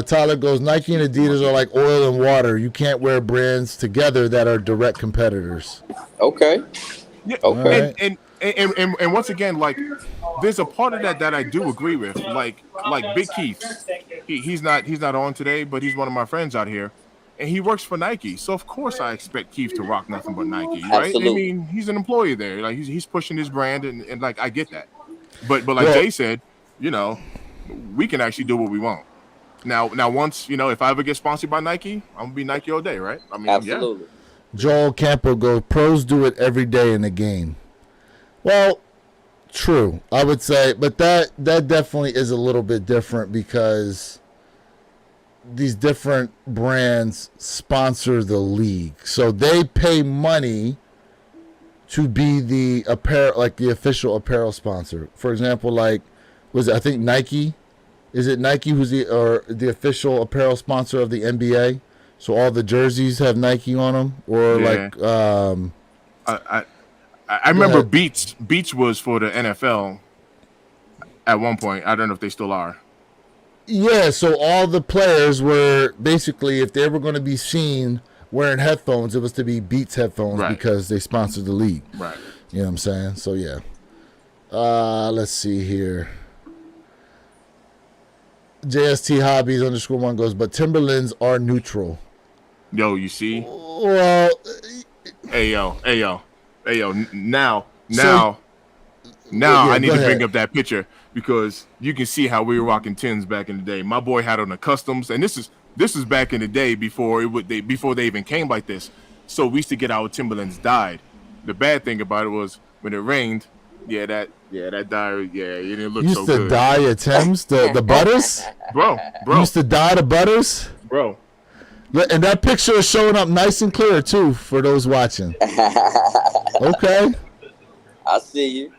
Tyler goes, Nike and Adidas are like oil and water. You can't wear brands together that are direct competitors. Okay. Yeah. Okay. And once again, like, there's a part of that I do agree with. Like Big Keith, he's not on today, but he's one of my friends out here, and he works for Nike. So of course I expect Keith to rock nothing but Nike, right? Absolutely. I mean, he's an employee there. Like, he's pushing his brand, and like, I get that. But like Jay said, we can actually do what we want. Now, once, if I ever get sponsored by Nike, I'm gonna be Nike all day, right? I mean, absolutely. Yeah. Joel Campo goes, pros do it every day in the game. Well, true, I would say, but that definitely is a little bit different because these different brands sponsor the league, so they pay money to be the apparel, like the official apparel sponsor. For example, like, I think Nike? Is it Nike who's the official apparel sponsor of the NBA? So all the jerseys have Nike on them, or I remember Beats was for the NFL at one point. I don't know if they still are. Yeah, so all the players were basically, if they were going to be seen wearing headphones, it was to be Beats headphones, right, because they sponsored the league. Right. You know what I'm saying? So yeah. Let's see here. JST Hobbies _1 goes, but Timberlands are neutral. Yo, you see? Well, hey yo. Now, yeah, I need to bring up that picture because you can see how we were rocking Tims back in the day. My boy had on the customs, and this is back in the day before they even came like this. So we used to get our Timberlands dyed. The bad thing about it was when it rained, that dye, it didn't look so good. Used to dye your Tims, the butters, bro. Used to dye the butters, bro. And that picture is showing up nice and clear too for those watching. Okay. I see you.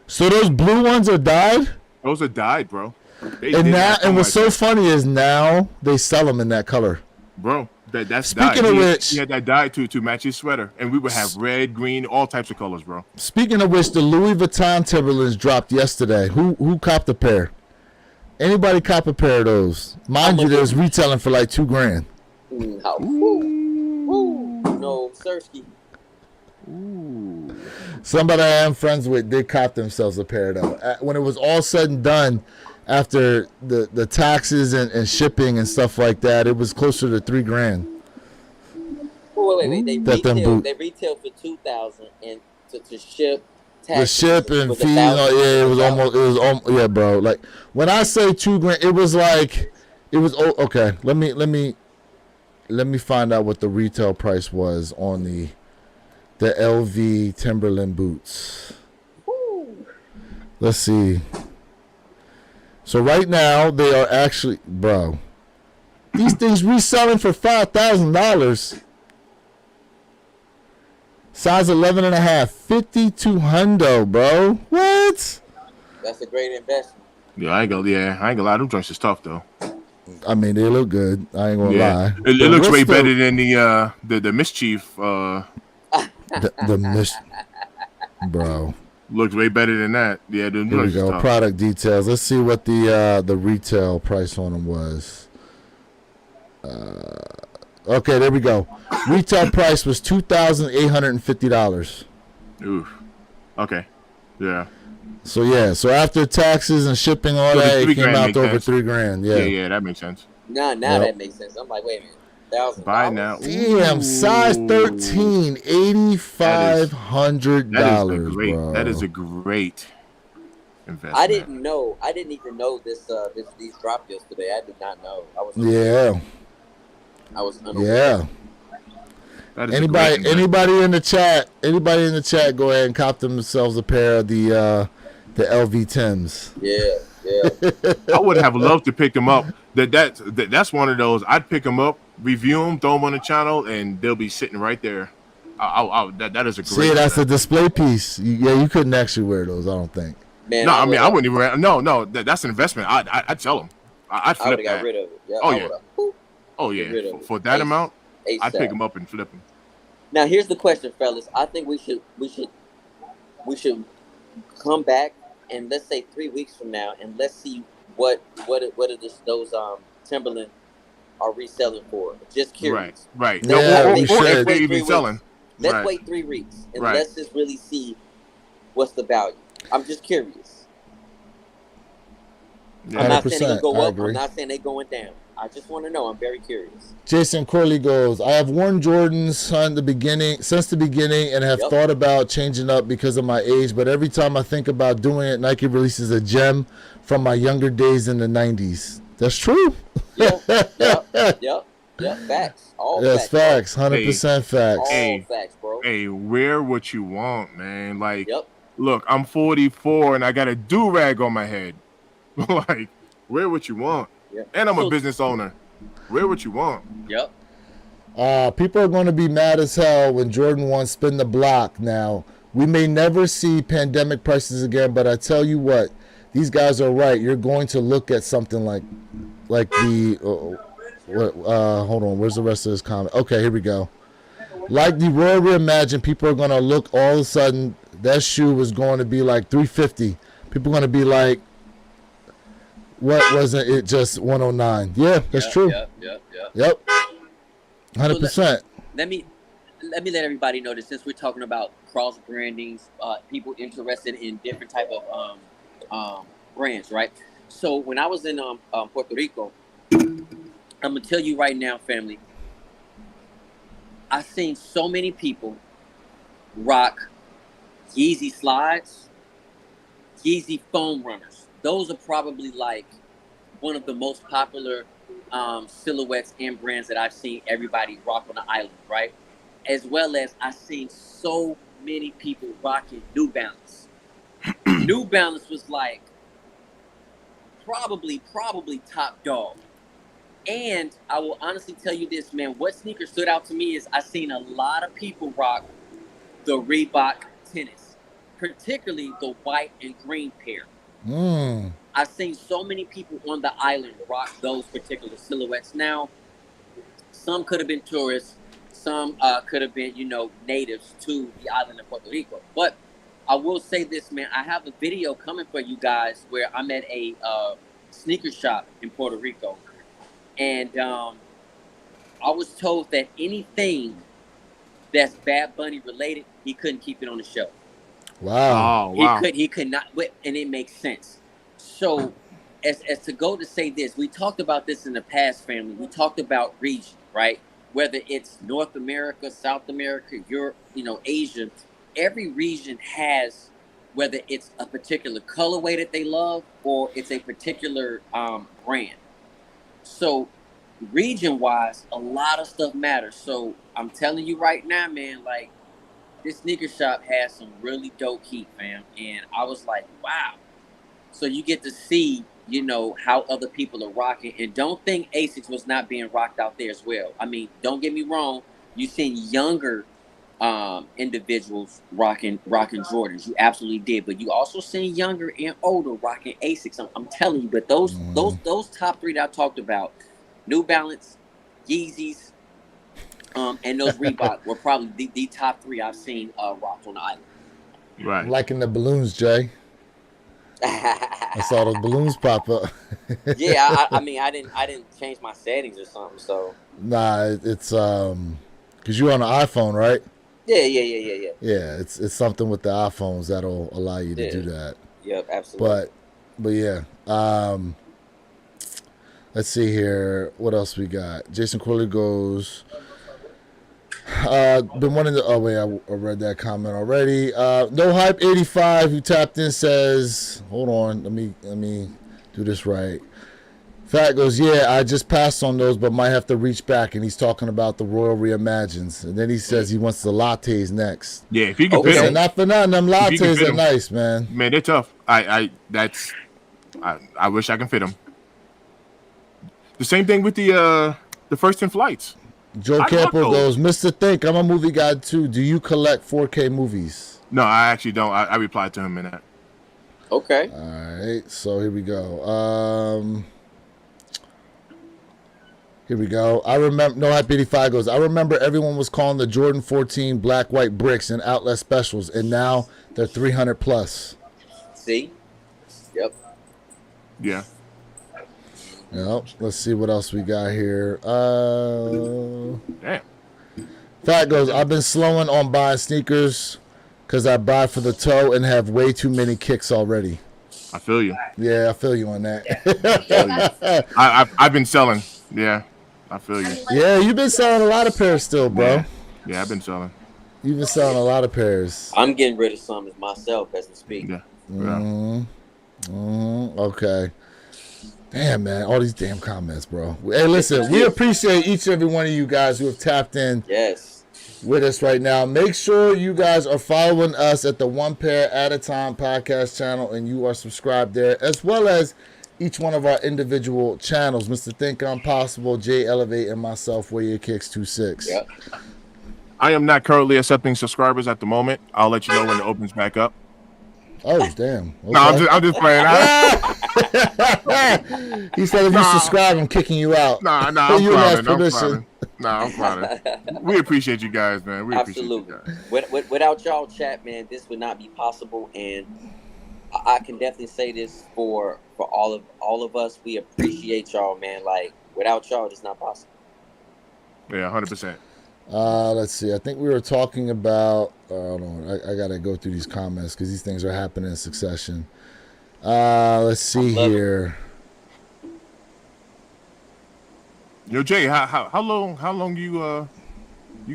So those blue ones are dyed? Those are dyed, bro. And what's so funny is now they sell them in that color. Bro, that's speaking dyed. Of which, he had that dye to match his sweater, and we would have red, green, all types of colors, bro. Speaking of which, the Louis Vuitton Timberlands dropped yesterday. Who copped a pair? Anybody cop a pair of those? Mind you, they was retailing for like $2,000. No, Sersky. Somebody I am friends with did cop themselves a pair though. When it was all said and done, after the taxes and shipping and stuff like that, it was closer to $3,000. Wait. They retail for $2,000 and to ship. The ship and fees, it was almost, yeah, bro. Like when I say $2,000, it was okay. Let me find out what the retail price was on the LV Timberland boots. Woo. Let's see. So right now they are actually, bro, these things reselling for $5,000. Size 11.5, $5,200, bro. What? That's a great investment. Yeah, I ain't gonna lie. Them joints is tough though. I mean, they look good. I ain't gonna lie. It looks way better than the Mischief. The Mischief, bro. Looks way better than that. Yeah, here we go. Tough. Product details. Let's see what the retail price on them was. Okay, there we go. Retail price was $2,850. Oof. Okay. Yeah. So after taxes and shipping, all that, it came out to over $3,000. Yeah. Yeah, that makes sense. Now that makes sense. I'm like, wait a minute. $1,000. Buy now. Damn, size Ooh. 13, $8,500, bro. That is a great investment. I didn't know. I didn't even know these dropped yesterday. I did not know. I was Yeah, unaware. yeah. That is a great investment. Anybody in the chat, go ahead and cop themselves a pair of the LV Tims. Yeah. I would have loved to pick them up. That's one of those. I'd pick them up, review them, throw them on the channel, and they'll be sitting right there. That is a great. See, that's a display piece. You couldn't actually wear those, I don't think. Man, No, I mean I wouldn't even. No, that's an investment. I'd sell them. I'd I would flip have got that. rid of it. Yeah, Oh, I yeah. would've. Oh Get rid yeah, of it. for that amount, ASAP. I'd pick them up and flip them. Now here's the question, fellas. I think we should come back and let's say 3 weeks from now, and let's see what those Timberland are reselling for. Just curious. Right. Yeah, No, we or should. if they're even 3 weeks. selling. Let's Right. wait 3 weeks and Right. let's just really see what's the value. I'm just curious. Yeah. I'm not saying they're 100%, gonna go I up. agree. I'm not saying they're going down. I just want to know. I'm very curious. Jason Corley goes, I have worn Jordans since the beginning and have Yep. thought about changing up because of my age, but every time I think about doing it, Nike releases a gem from my younger days in the 90s. That's true. Yep. Facts. All That's facts. 100% facts. All Hey. facts, bro. Hey, wear what you want, man. Like, Yep. look, I'm 44 and I got a do-rag on my head. Like, wear what you want. Yep. And I'm a So- business owner. Wear what you want. Yep. People are going to be mad as hell when Jordan 1 spin the block. Now, we may never see pandemic prices again, but I tell you what, these guys are right. You're going to look at something like the hold on, where's the rest of this comment? Okay, here we go. Like the Royal Reimagined, people are going to look all of a sudden, that shoe was going to be like $350. People are going to be like, what wasn't it just 109? Yeah, that's true. Yep. 100%. Let me let everybody know that since we're talking about cross brandings, people interested in different type of brands, right? So when I was in Puerto Rico, I'm gonna tell you right now, family, I've seen so many people rock Yeezy slides, Yeezy foam runners. Those are probably like one of the most popular silhouettes and brands that I've seen everybody rock on the island, right? As well as I've seen so many people rocking New Balance. New Balance was like probably top dog. And I will honestly tell you this, man, what sneaker stood out to me is I seen a lot of people rock the Reebok tennis, particularly the white and green pair. I've seen so many people on the island rock those particular silhouettes. Now, some could have been tourists, some could have been, natives to the island of Puerto Rico. But I will say this, man, I have a video coming for you guys where I'm at a sneaker shop in Puerto Rico. And I was told that anything that's Bad Bunny related, he couldn't keep it on the show. Wow. Oh, wow. He could not, and it makes sense. So, as to go to say this, we talked about this in the past, family. We talked about region, right? Whether it's North America, South America, Europe, Asia. Every region has, whether it's a particular colorway that they love or it's a particular brand. So, region-wise, a lot of stuff matters. So, I'm telling you right now, man, like, this sneaker shop has some really dope heat, fam. And I was like, wow. So you get to see, how other people are rocking. And don't think ASICS was not being rocked out there as well. I mean, don't get me wrong. You've seen younger individuals rocking Jordans. You absolutely did. But you also seen younger and older rocking ASICS. I'm telling you. But those top three that I talked about, New Balance, Yeezys, and those Reebok were probably the top three I've seen rocked on the island. Right. I'm liking the balloons, Jay. I saw those balloons pop up. Yeah, I mean, I didn't change my settings or something. So Nah, it's because you're on an iPhone, right? yeah. Yeah, it's something with the iPhones that'll allow you to do that. Yep, absolutely. But yeah. Let's see here. What else we got? Jason Corley goes. Been wanting to. Oh wait, I read that comment already. No Hype 85 who tapped in says, hold on, let me do this right. Fat goes, yeah, I just passed on those, but might have to reach back. And he's talking about the Royal Reimagines. And then he says he wants the lattes next. Yeah, if you can Okay. fit Listen, them, not for nothing, them If you can lattes fit are 'em. nice, man. man, they're tough. I wish I can fit them. The same thing with the first 10 flights. Joe I love Campo those. goes, Mr. Think, I'm a movie guy too. Do you collect 4K movies? No, I actually don't. I replied to him in that. Okay. All right, so here we go. Here we go. I remember. No Hype 85 goes. I remember everyone was calling the Jordan 14 black white bricks in outlet specials, and now they're 300 plus. See? Yep. Yeah. Yep. Let's see what else we got here. Damn. Fat goes. I've been slowing on buying sneakers because I buy for the toe and have way too many kicks already. I feel you. Yeah, I feel you on that. I've been selling. Yeah. I feel you. Yeah, you've been selling a lot of pairs still, bro. Yeah, I've been selling. You've been selling a lot of pairs. I'm getting rid of some myself as we speak. Yeah. Okay. Damn, man. All these damn comments, bro. Hey, listen, we appreciate each and every one of you guys who have tapped in Yes. with us right now. Make sure you guys are following us at the One Pair at a Time podcast channel, and you are subscribed there, as well as each one of our individual channels. Mr. Think I'm Possible, Jay Elevate, and myself, Where Your Kicks 26. Yep. I am not currently accepting subscribers at the moment. I'll let you know when it opens back up. Oh, damn. Okay. No, I'm just playing. He said if you subscribe, I'm kicking you out. Nah, I'm You asked clowning. I'm permission. clowning. Nah, I'm clowning. We appreciate you guys, man. We appreciate you Absolutely. guys. Without y'all chat, man, this would not be possible. And I can definitely say this for all of us. We appreciate y'all, man. Like without y'all, it's not possible. Yeah, 100%. Let's see. I think we were talking about. Hold on. I gotta go through these comments because these things are happening in succession. Let's see love it. here. Yo, Jay, how long you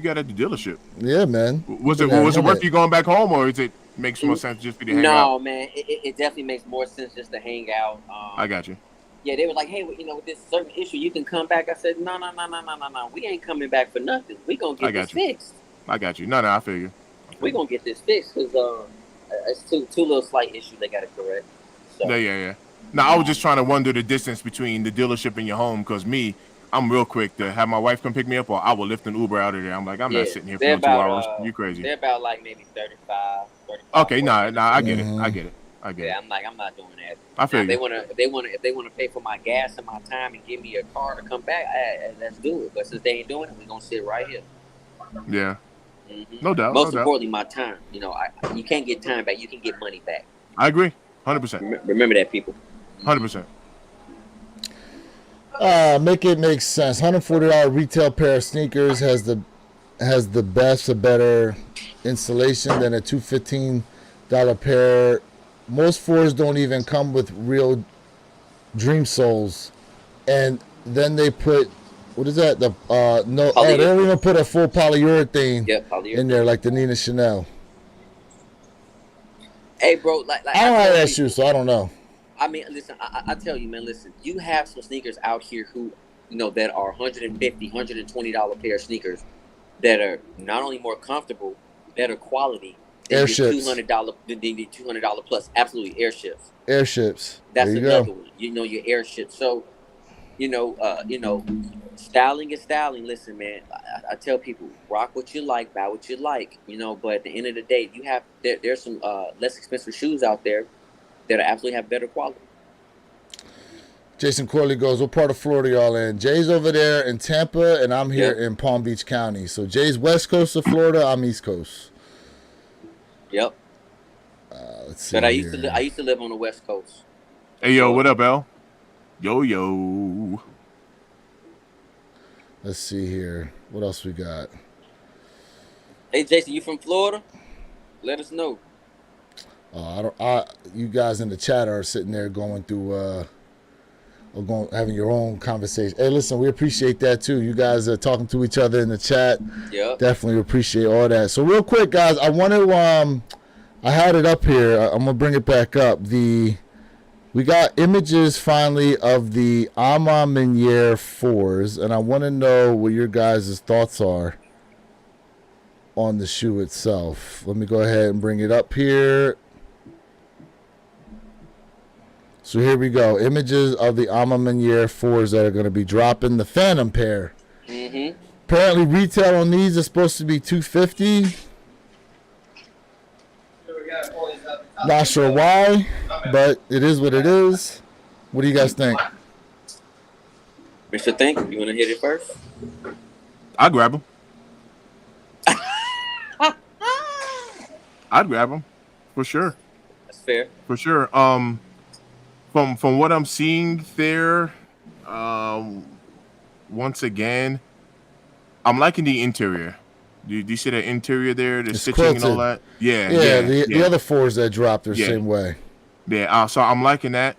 got at the dealership? Yeah, man. Was it Yeah, worth minute. you going back home, or is it makes more sense just for you to hang out? No, man, it definitely makes more sense just to hang out. I got you. Yeah, they were like, hey, with this certain issue, you can come back. I said, no. We ain't coming back for nothing. We gonna I get got this you. fixed. I got you. No, I feel you. We gonna get this fixed because it's two little slight issues they gotta correct. So Yeah. No, I was just trying to wonder the distance between the dealership and your home, because I'm real quick to have my wife come pick me up, or I will lift an Uber out of there. I'm like, I'm not sitting here for they're no 2 about, hours. You crazy? They're about like maybe 35. Okay, nah, I get Mhm. it. I get it. Yeah, I'm not doing that. I feel Now, you. if they wanna pay for my gas and my time and give me a car to come back, let's do it. But since they ain't doing it, we gonna sit right here. Yeah, Mhm. no doubt. Most no doubt. importantly, my time. You can't get time back. You can get money back. I agree. 100%. Remember that, people. 100%. Make it make sense. $140 retail pair of sneakers has the best or better installation than a $215 pair. Most fours don't even come with real Dream Soles, and then they put what is that? The no, they don't even put a full polyurethane in there like the Nina Chanel. Hey, bro, like I don't have that shoe, so I don't know. I mean, listen, I tell you, man, listen, you have some sneakers out here who, that are $150, $120 pair of sneakers that are not only more comfortable, better quality than Airships. $200 plus. Absolutely, airships. Airships. That's There you another go. one. Your airship. So, styling is styling. Listen, man, I tell people, rock what you like, buy what you like. But at the end of the day, there's some less expensive shoes out there that absolutely have better quality. Jason Corley goes, what part of Florida y'all in? Jay's over there in Tampa, and I'm here Yep. in Palm Beach County. So Jay's west coast of Florida, I'm east coast. Yep. Let's see But I here. used to live on the West Coast. Hey, yo, what up, L? Yo. Let's see here. What else we got? Hey, Jason, you from Florida? Let us know. You guys in the chat are sitting there going through or having your own conversation. Hey, listen, we appreciate that too. You guys are talking to each other in the chat. Yep. Definitely appreciate all that. So real quick, guys, I want to I had it up here. I'm gonna bring it back up. We got images finally of the Ama Meniere 4s, and I want to know what your guys' thoughts are on the shoe itself. Let me go ahead and bring it up here. So here we go. Images of the Ama Meniere 4s that are going to be dropping. The Phantom pair. Mm-hmm. Apparently retail on these is supposed to be $250. Not sure why, but it is what it is. What do you guys think? Mr. Think, you want to hit it first? I'd grab them. I'd grab them for sure. That's fair. For sure. From what I'm seeing there, once again, I'm liking the interior. Do you see the interior there, the It's stitching quilted. and all that? Yeah. The other 4s that dropped are the Yeah. same way. Yeah. So I'm liking that.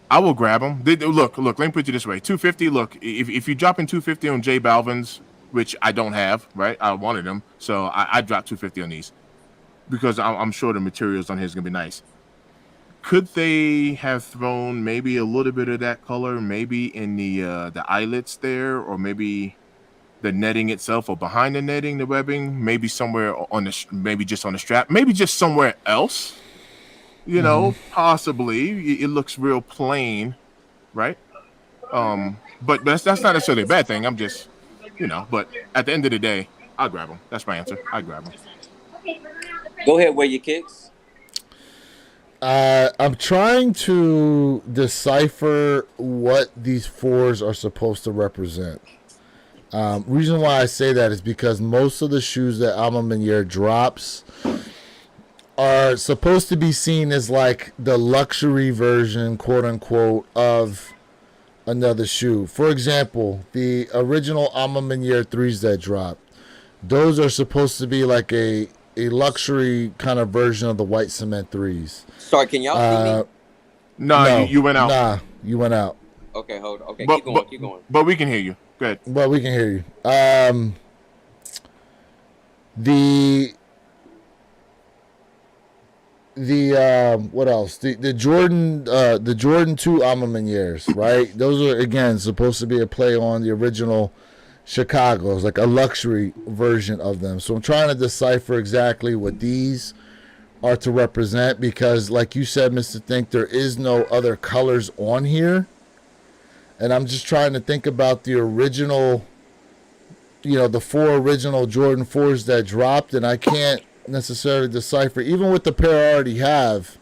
I will grab them. Look. Let me put it this way: $250. Look, if you drop in $250 on J Balvin's, which I don't have, right? I wanted them, so I dropped $250 on these because I'm sure the materials on here is gonna be nice. Could they have thrown maybe a little bit of that color, maybe in the eyelets there, or maybe the netting itself, or behind the netting, the webbing, maybe somewhere on maybe just on the strap, maybe just somewhere else. You know, possibly it looks real plain, right? But that's not necessarily a bad thing. I'm just, but at the end of the day, I'll grab them. That's my answer. I grab them. Go ahead, wear your kicks. I'm trying to decipher what these 4s are supposed to represent. Reason why I say that is because most of the shoes that Ama Meniere drops are supposed to be seen as like the luxury version, quote unquote, of another shoe. For example, the original Ama Meniere 3s that dropped, those are supposed to be like a luxury kind of version of the white cement 3s. Sorry, can y'all see me? No, you went out. Nah, you went out. Okay, hold on. Okay, But, keep going. But we can hear you. Go ahead. Well, we can hear you. What else? The Jordan 2 Ama Menieres, right? Those are again supposed to be a play on the original Chicago's, like a luxury version of them. So I'm trying to decipher exactly what these are to represent because, like you said, Mr. Think, there is no other colors on here. And I'm just trying to think about the original, the 4 original Jordan 4s that dropped, and I can't necessarily decipher, even with the pair I already have,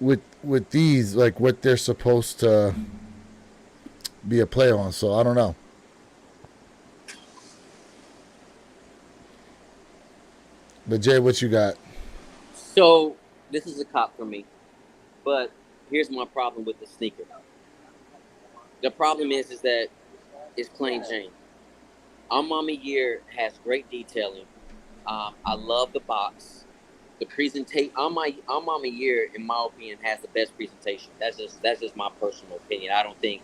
with these, like what they're supposed to be a play on. So I don't know. But Jay, what you got? So this is a cop for me, but here's my problem with the sneaker. The problem is that it's plain Jane. Ama Meniere has great detailing. I love the box. The presentation. Ama Meniere, in my opinion, has the best presentation. That's just my personal opinion. I don't think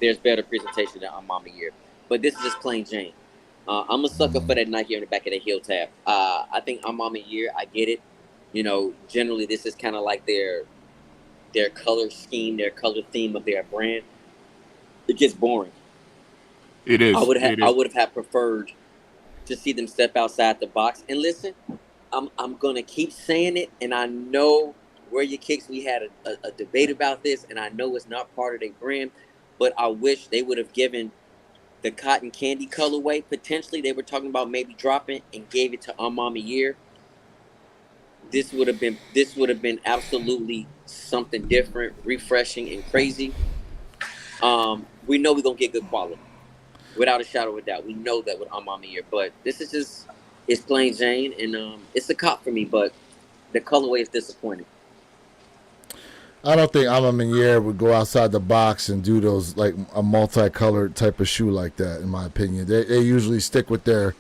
there's better presentation than Ama Meniere. But this is just plain Jane. I'm a sucker for that Nike on the back of the heel tab. I think Ama Meniere, I get it. Generally this is kind of like their color scheme, their color theme of their brand. It gets boring. It is. I would have preferred to see them step outside the box. And listen, I'm gonna keep saying it, and I know Wear Your Kicks, we had a debate about this, and I know it's not part of their brand, but I wish they would have given the cotton candy colorway. Potentially, they were talking about maybe dropping and gave it to Ama Meniere. This would have been absolutely something different, refreshing, and crazy. We know we're gonna get good quality, without a shadow of a doubt. We know that with Ama Meniere, but this is just, it's plain Jane, and it's a cop for me. But the colorway is disappointing. I don't think Ama Meniere would go outside the box and do those, like a multicolored type of shoe like that, in my opinion. They usually stick with their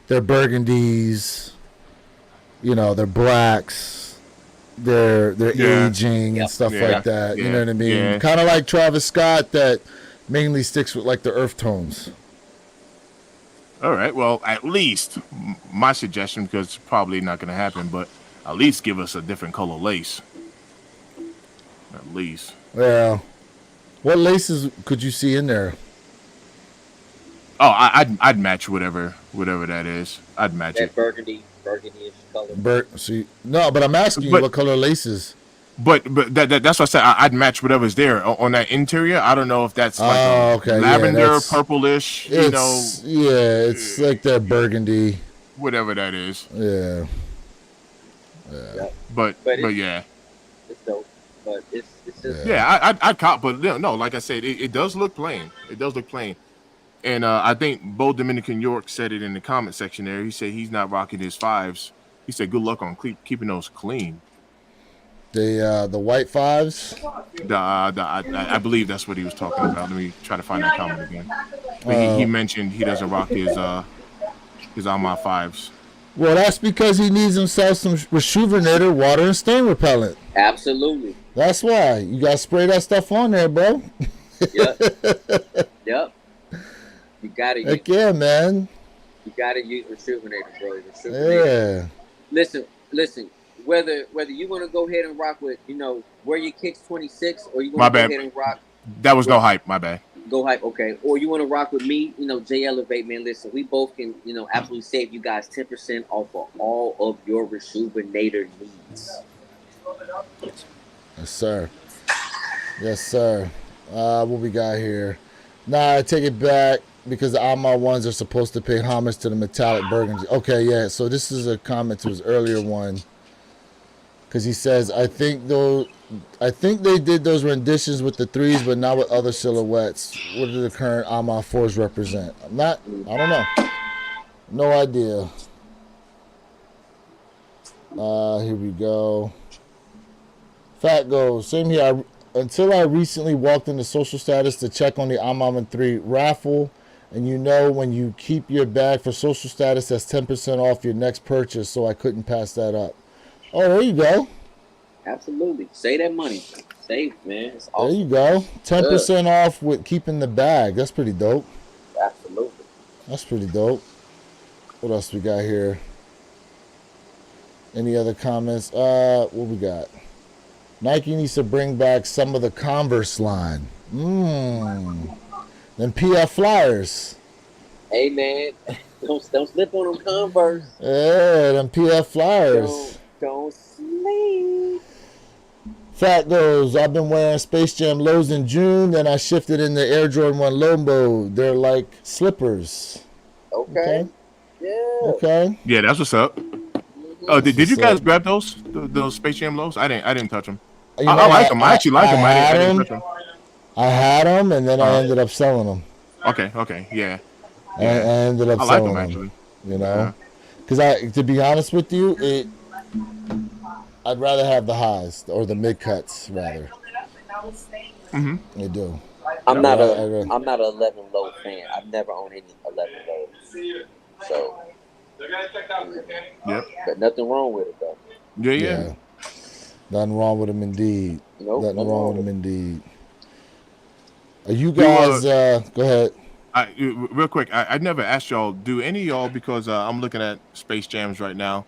burgundies, their blacks, they're Yeah. aging Yep. and stuff Yeah. like that. You Yeah. know what I mean? Yeah. Kind of like Travis Scott that mainly sticks with like the earth tones. All right. Well, at least my suggestion, because it's probably not going to happen, but at least give us a different color lace. At least. Yeah. What laces could you see in there? Oh, I'd match whatever that is. I'd match That it. burgundy-ish color. Bert, see, no, but I'm asking you But- what color laces. But that's what I said. I'd match whatever's there on that interior. I don't know if that's like Oh, a okay, yeah, lavender, that's- purplish, It's yeah, it's like that burgundy. whatever that is. Yeah. But But yeah. It's dope, but it's just Yeah, I'd cop, but no, like I said, it does look plain. It does look plain. And I think Bo Dominican York said it in the comment section there. He said he's not rocking his 5s. He said good luck on keeping those clean. The white 5s. I believe that's what he was talking about. Let me try to find that comment again. But he mentioned he doesn't rock his Alma 5s. Well, that's because he needs himself some Rejuvenator water and stain repellent. absolutely. That's why you got to spray that stuff on there, bro. Yep. Yep. You gotta use, Heck yeah, man. you gotta use Rejuvenator, bro. Rejuvenator. Yeah. Listen. Whether you want to go ahead and rock with, wear your kicks 26, or you My want to go bad. ahead and rock, That was no hype. My bad. go hype, okay, or you want to rock with me, J Elevate, man. Listen, we both can, absolutely save you guys 10% off of all of your Rejuvenator needs. Yes, sir. Yes, sir. What we got here? Nah, I take it back because the Alma ones are supposed to pay homage to the metallic burgundy. Okay, yeah. So this is a comment to his earlier one. Because he says, I think they did those renditions with the 3s, but not with other silhouettes. What do the current Alma 4s represent? I don't know. No idea. Here we go. Fat goes, same here. Until I recently walked into Social Status to check on the Alma 3 raffle, and when you keep your bag for Social Status, that's 10% off your next purchase, so I couldn't pass that up. Oh, there you go. Absolutely. Save that money. Save, man. It's There awesome. you go. 10% off with keeping the bag. That's pretty dope. Absolutely. That's pretty dope. What else we got here? Any other comments? What we got? Nike needs to bring back some of the Converse line. Then PF Flyers. Hey, man. Don't slip on them Converse. Yeah, them PF Flyers. Don't sleep. Fat goes, I've been wearing Space Jam lows in June, then I shifted into Air Jordan 1 low mode. They're like slippers. Okay. Yeah. Okay. Yeah, that's what's up. Oh, did you guys grab those Space Jam lows? I didn't touch them. You know, I like them. I actually like them. I didn't touch them. I had them, and then I ended up selling them. Okay, yeah. I ended up I like selling them actually. Because to be honest with you, I'd rather have the highs or the mid cuts rather. Mm-hmm. I do. I'm not I- a 11 low fan. I've never owned any 11 lows. So, Yep. but nothing wrong with it though. Yeah. Nothing wrong with them indeed. Nope, Nothing nothing wrong wrong with with them indeed. Are you guys? Go ahead. Real quick, I never asked y'all. Do any of y'all, because I'm looking at Space Jams right now,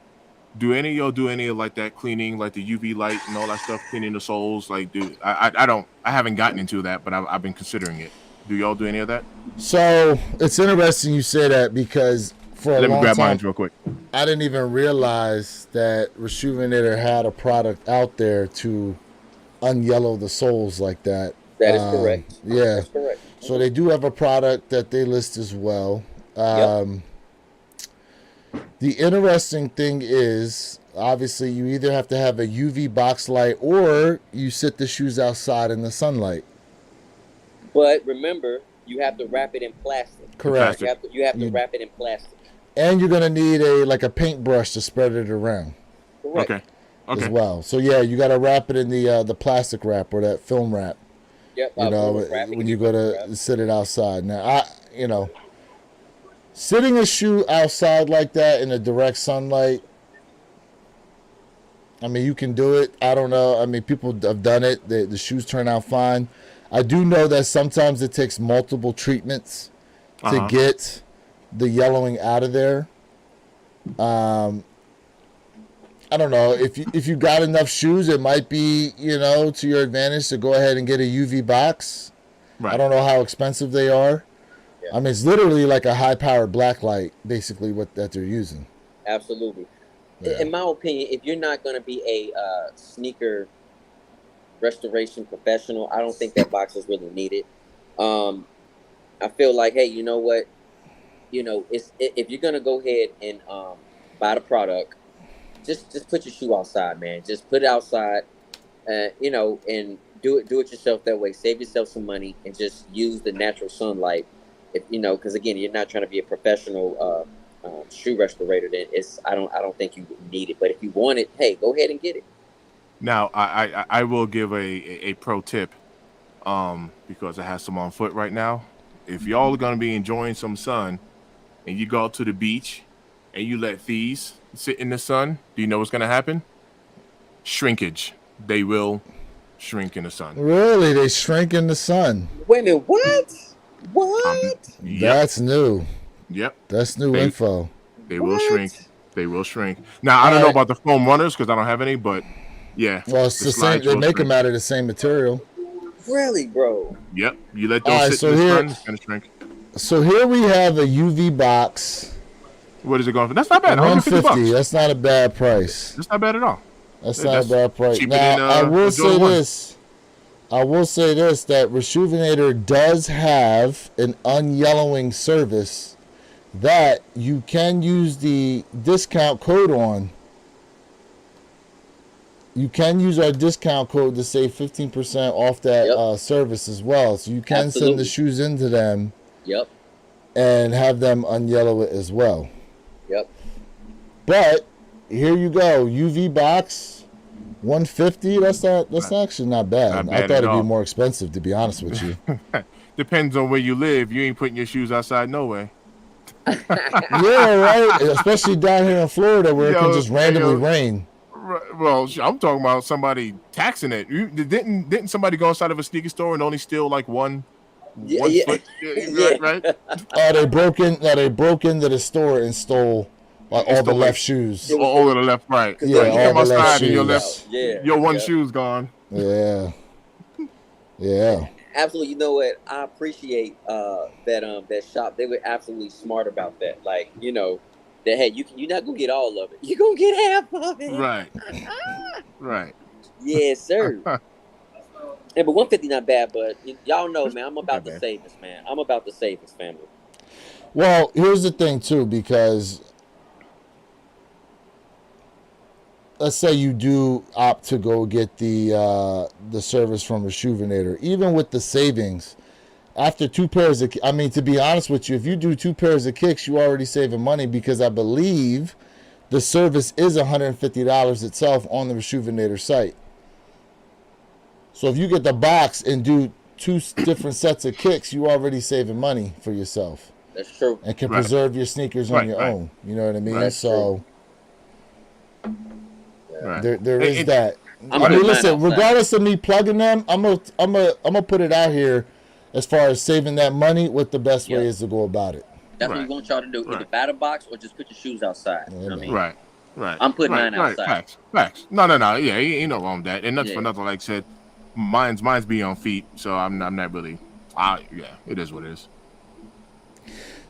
do any of y'all do any of like that cleaning, like the UV light and all that stuff, cleaning the soles? Like, I haven't gotten into that, but I've been considering it. Do y'all do any of that? So it's interesting you say that because for a Let me long grab time, mine real quick. I didn't even realize that Rejuvenator had a product out there to unyellow the soles like that. That is correct. Yeah. That's correct. So they do have a product that they list as well. The interesting thing is, obviously, you either have to have a UV box light or you sit the shoes outside in the sunlight. But remember, you have to wrap it in plastic. Correct. You have to wrap it in plastic. And you're gonna need a paintbrush to spread it around Correct. Okay. as well. So yeah, you gotta wrap it in the plastic wrap or that film wrap. Yep. When you go to sit it outside. Now, sitting a shoe outside like that in the direct sunlight, I mean, you can do it. I don't know. I mean, people have done it. The shoes turn out fine. I do know that sometimes it takes multiple treatments to get the yellowing out of there. I don't know if you got enough shoes, it might be to your advantage to go ahead and get a UV box. Right. I don't know how expensive they are. Yeah. I mean, it's literally like a high-powered black light, basically that they're using. Absolutely. Yeah. In my opinion, if you're not going to be a sneaker restoration professional, I don't think that box is really needed. I feel like, hey, you know what? If you're going to go ahead and buy the product, just put your shoe outside, man. Just put it outside, and do it yourself that way. Save yourself some money and just use the natural sunlight. If because again, you're not trying to be a professional shoe restorator. Then I don't think you need it. But if you want it, hey, go ahead and get it. Now, I will give a pro tip, because I have some on foot right now. If y'all are gonna be enjoying some sun, and you go out to the beach, and you let these sit in the sun, do you know what's gonna happen? Shrinkage. They will shrink in the sun. Really, they shrink in the sun. Wait a minute, what? What? Yep. That's new. Yep. That's new info. They will shrink. They will shrink. Now, I don't know about the foam runners because I don't have any, but yeah. Well, it's the same. They make them out of the same material. Really, bro? Yep. You let those sit in the sun, it's gonna shrink. So here we have a UV box. What is it going for? That's not bad. $150. That's not a bad price. That's not bad at all. That's not a bad price. Cheaper Now, than, I will say Jordan 1. this. I will say this, that Reshoevn8r does have an unyellowing service that you can use the discount code on. You can use our discount code to save 15% off that service as well. So you can send the shoes into them. Yep. And have them unyellow it as well. Yep. But here you go, UV box, $150. That's actually not bad. I thought it'd be more expensive, to be honest with you. Depends on where you live. You ain't putting your shoes outside no way. Yeah, right. Especially down here in Florida, where it can just randomly rain. Well, I'm talking about somebody taxing it. Didn't somebody go inside of a sneaker store and only steal like one foot? Right? They broke into the store and stole like all the left shoes. All of the left, right. Yeah, you come outside and your one shoe's gone. Yeah. Yeah. Absolutely. You know what? I appreciate that shop. They were absolutely smart about that. Like, that hey, you're not gonna get all of it. You're gonna get half of it. Right. Right. Yes, sir. Yeah, but $150 not bad, but y'all know, man, I'm about to save this, man. I'm about to save this, family. Well, here's the thing too, because let's say you do opt to go get the service from Reshoevn8r, even with the savings, after 2 pairs of, I mean, to be honest with you, if you do 2 pairs of kicks, you already saving money, because I believe the service is $150 itself on the Reshoevn8r site. So if you get the box and do 2 different sets of kicks, you already saving money for yourself. That's true. And can preserve your sneakers on your own. You know what I mean? That's so true. there is that. I mean, listen, regardless of me plugging them, I'm gonna put it out here as far as saving that money, what the best way is to go about it. That's what we want y'all to do. Either buy the box or just put your shoes outside. You know what I mean? Right. I'm putting mine outside. Facts. No. Yeah, ain't no wrong with that. And that's for nothing. Like I said, mine's be on feet, so I'm not really. It is what it is.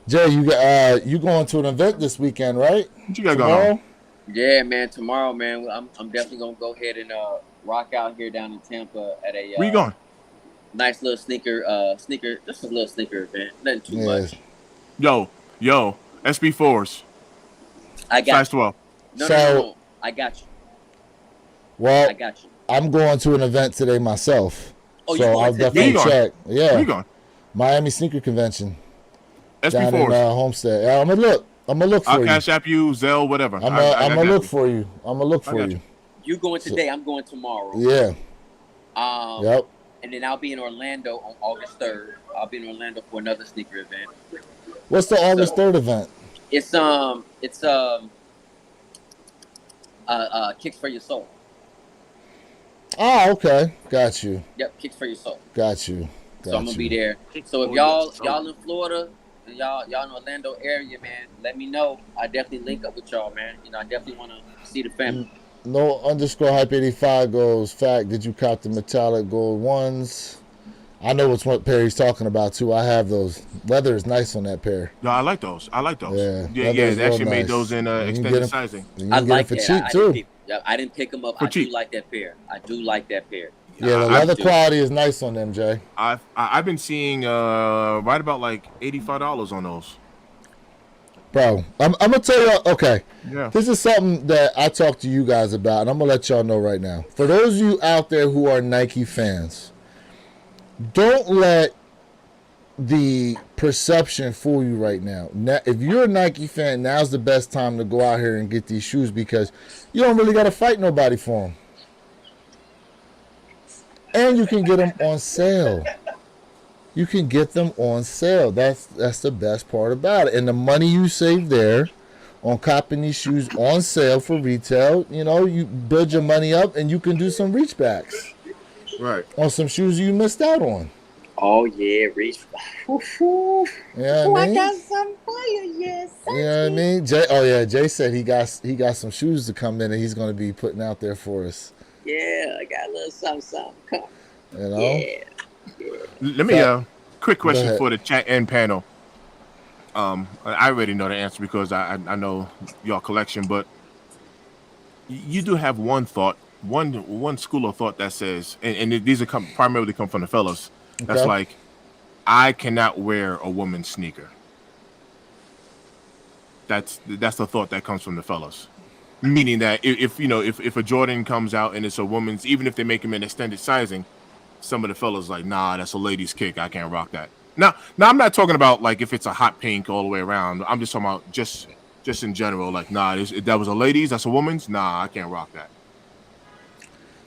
Jay, you going to an event this weekend, right? What you got going on? Yeah, man. Tomorrow, man. I'm definitely gonna go ahead and rock out here down in Tampa at a. Where you going? Nice little sneaker, just a little sneaker event. Nothing too much. Yo, SB4s. I got size 12. No. I got you. Well, I got you. I'm going to an event today myself. Oh, so I'll definitely check. Yeah. Where you going? Miami Sneaker Convention. SB4s. Down in Homestead. I'm gonna look for you. I'll cash app you, Zelle, whatever. I'm gonna look for you. You going today? I'm going tomorrow. Yeah. Yep. And then I'll be in Orlando on August 3rd. I'll be in Orlando for another sneaker event. What's the August 3rd event? It's Kicks for Your Soul. Ah, okay. Got you. Yep, Kicks for Your Soul. Got you. So I'm gonna be there. So if y'all in Florida and y'all in Orlando area, man, let me know. I definitely link up with y'all, man. You know, I definitely want to see the family. No underscore hype 85 goes. Fact, did you cop the metallic gold ones? I know what pair he's talking about too. I have those. Leather is nice on that pair. No, I like those. Yeah, Yeah. They actually made those in extended sizing. You I can get like them for that. cheap too. I didn't pick them up. For I cheap. do like that pair. Yeah, the leather quality is nice on them, Jay. I've been seeing right about like $85 on those. Bro, I'm gonna tell you. Okay, Yeah. this is something that I talked to you guys about, and I'm gonna let y'all know right now. For those of you out there who are Nike fans, don't let the perception fool you right now. If you're a Nike fan, now's the best time to go out here and get these shoes because you don't really got to fight nobody for them. And you can get them on sale. You can get them on sale. That's the best part about it. And the money you save there on copping these shoes on sale for retail, you know, you build your money up and you can do some reach backs. Right. On some shoes you missed out on. Oh yeah, reach. You know what I mean? I got some fire, yes. You know what I mean? Jay said he got some shoes to come in and he's gonna be putting out there for us. Yeah, I got a little something coming. You know? Yeah. Let me quick question ahead. for the chat and panel. I already know the answer because I know your collection, but you do have one thought, one school of thought that says, and these are primarily come from the fellas. That's Okay. like, I cannot wear a woman's sneaker. That's the thought that comes from the fellas. Meaning that if a Jordan comes out and it's a woman's, even if they make them in extended sizing, some of the fellas like, nah, that's a lady's kick. I can't rock that. Now I'm not talking about like if it's a hot pink all the way around. I'm just talking about just in general. Like, nah, if that was a lady's, that's a woman's. Nah, I can't rock that.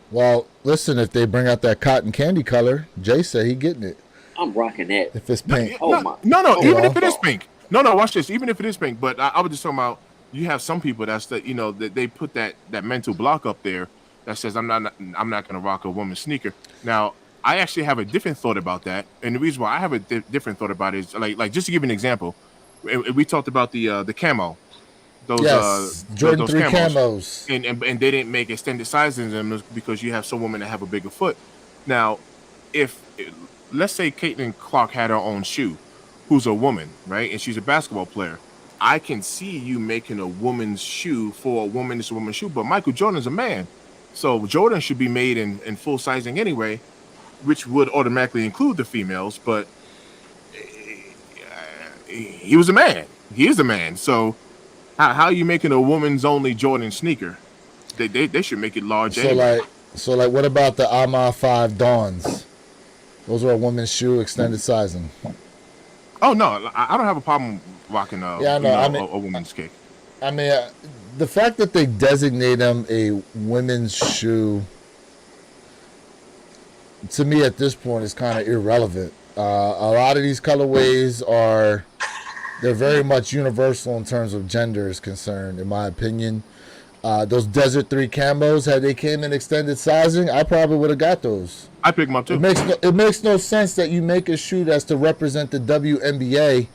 Well, listen, if they bring out that cotton candy color, Jay said he getting it. I'm rocking that. If it's pink. No, even if it is pink. No, watch this. Even if it is pink, but I was just talking about. You have some people that they put that mental block up there that says I'm not going to rock a woman's sneaker. Now, I actually have a different thought about that, and the reason why I have a different thought about it is like just to give you an example, we talked about the camo, those Jordan those 3 camos. and they didn't make extended sizes in them because you have some women that have a bigger foot. Now, if let's say Caitlin Clark had her own shoe, who's a woman, right, and she's a basketball player. I can see you making a woman's shoe for a woman. It's a woman's shoe, but Michael Jordan's a man, so Jordan should be made in full sizing anyway, which would automatically include the females. But he was a man. He is a man. So how are you making a woman's only Jordan sneaker? They should make it large. So like, what about the Ama 5 Dawns? Those are a woman's shoe, extended sizing. Oh no, I don't have a problem rocking a woman's kick. I mean, the fact that they designate them a women's shoe, to me at this point is kind of irrelevant. A lot of these colorways they're very much universal in terms of gender is concerned, in my opinion. Those Desert 3 camos, had they came in extended sizing, I probably would have got those. I pick them up too. It makes no sense that you make a shoe that's to represent the WNBA.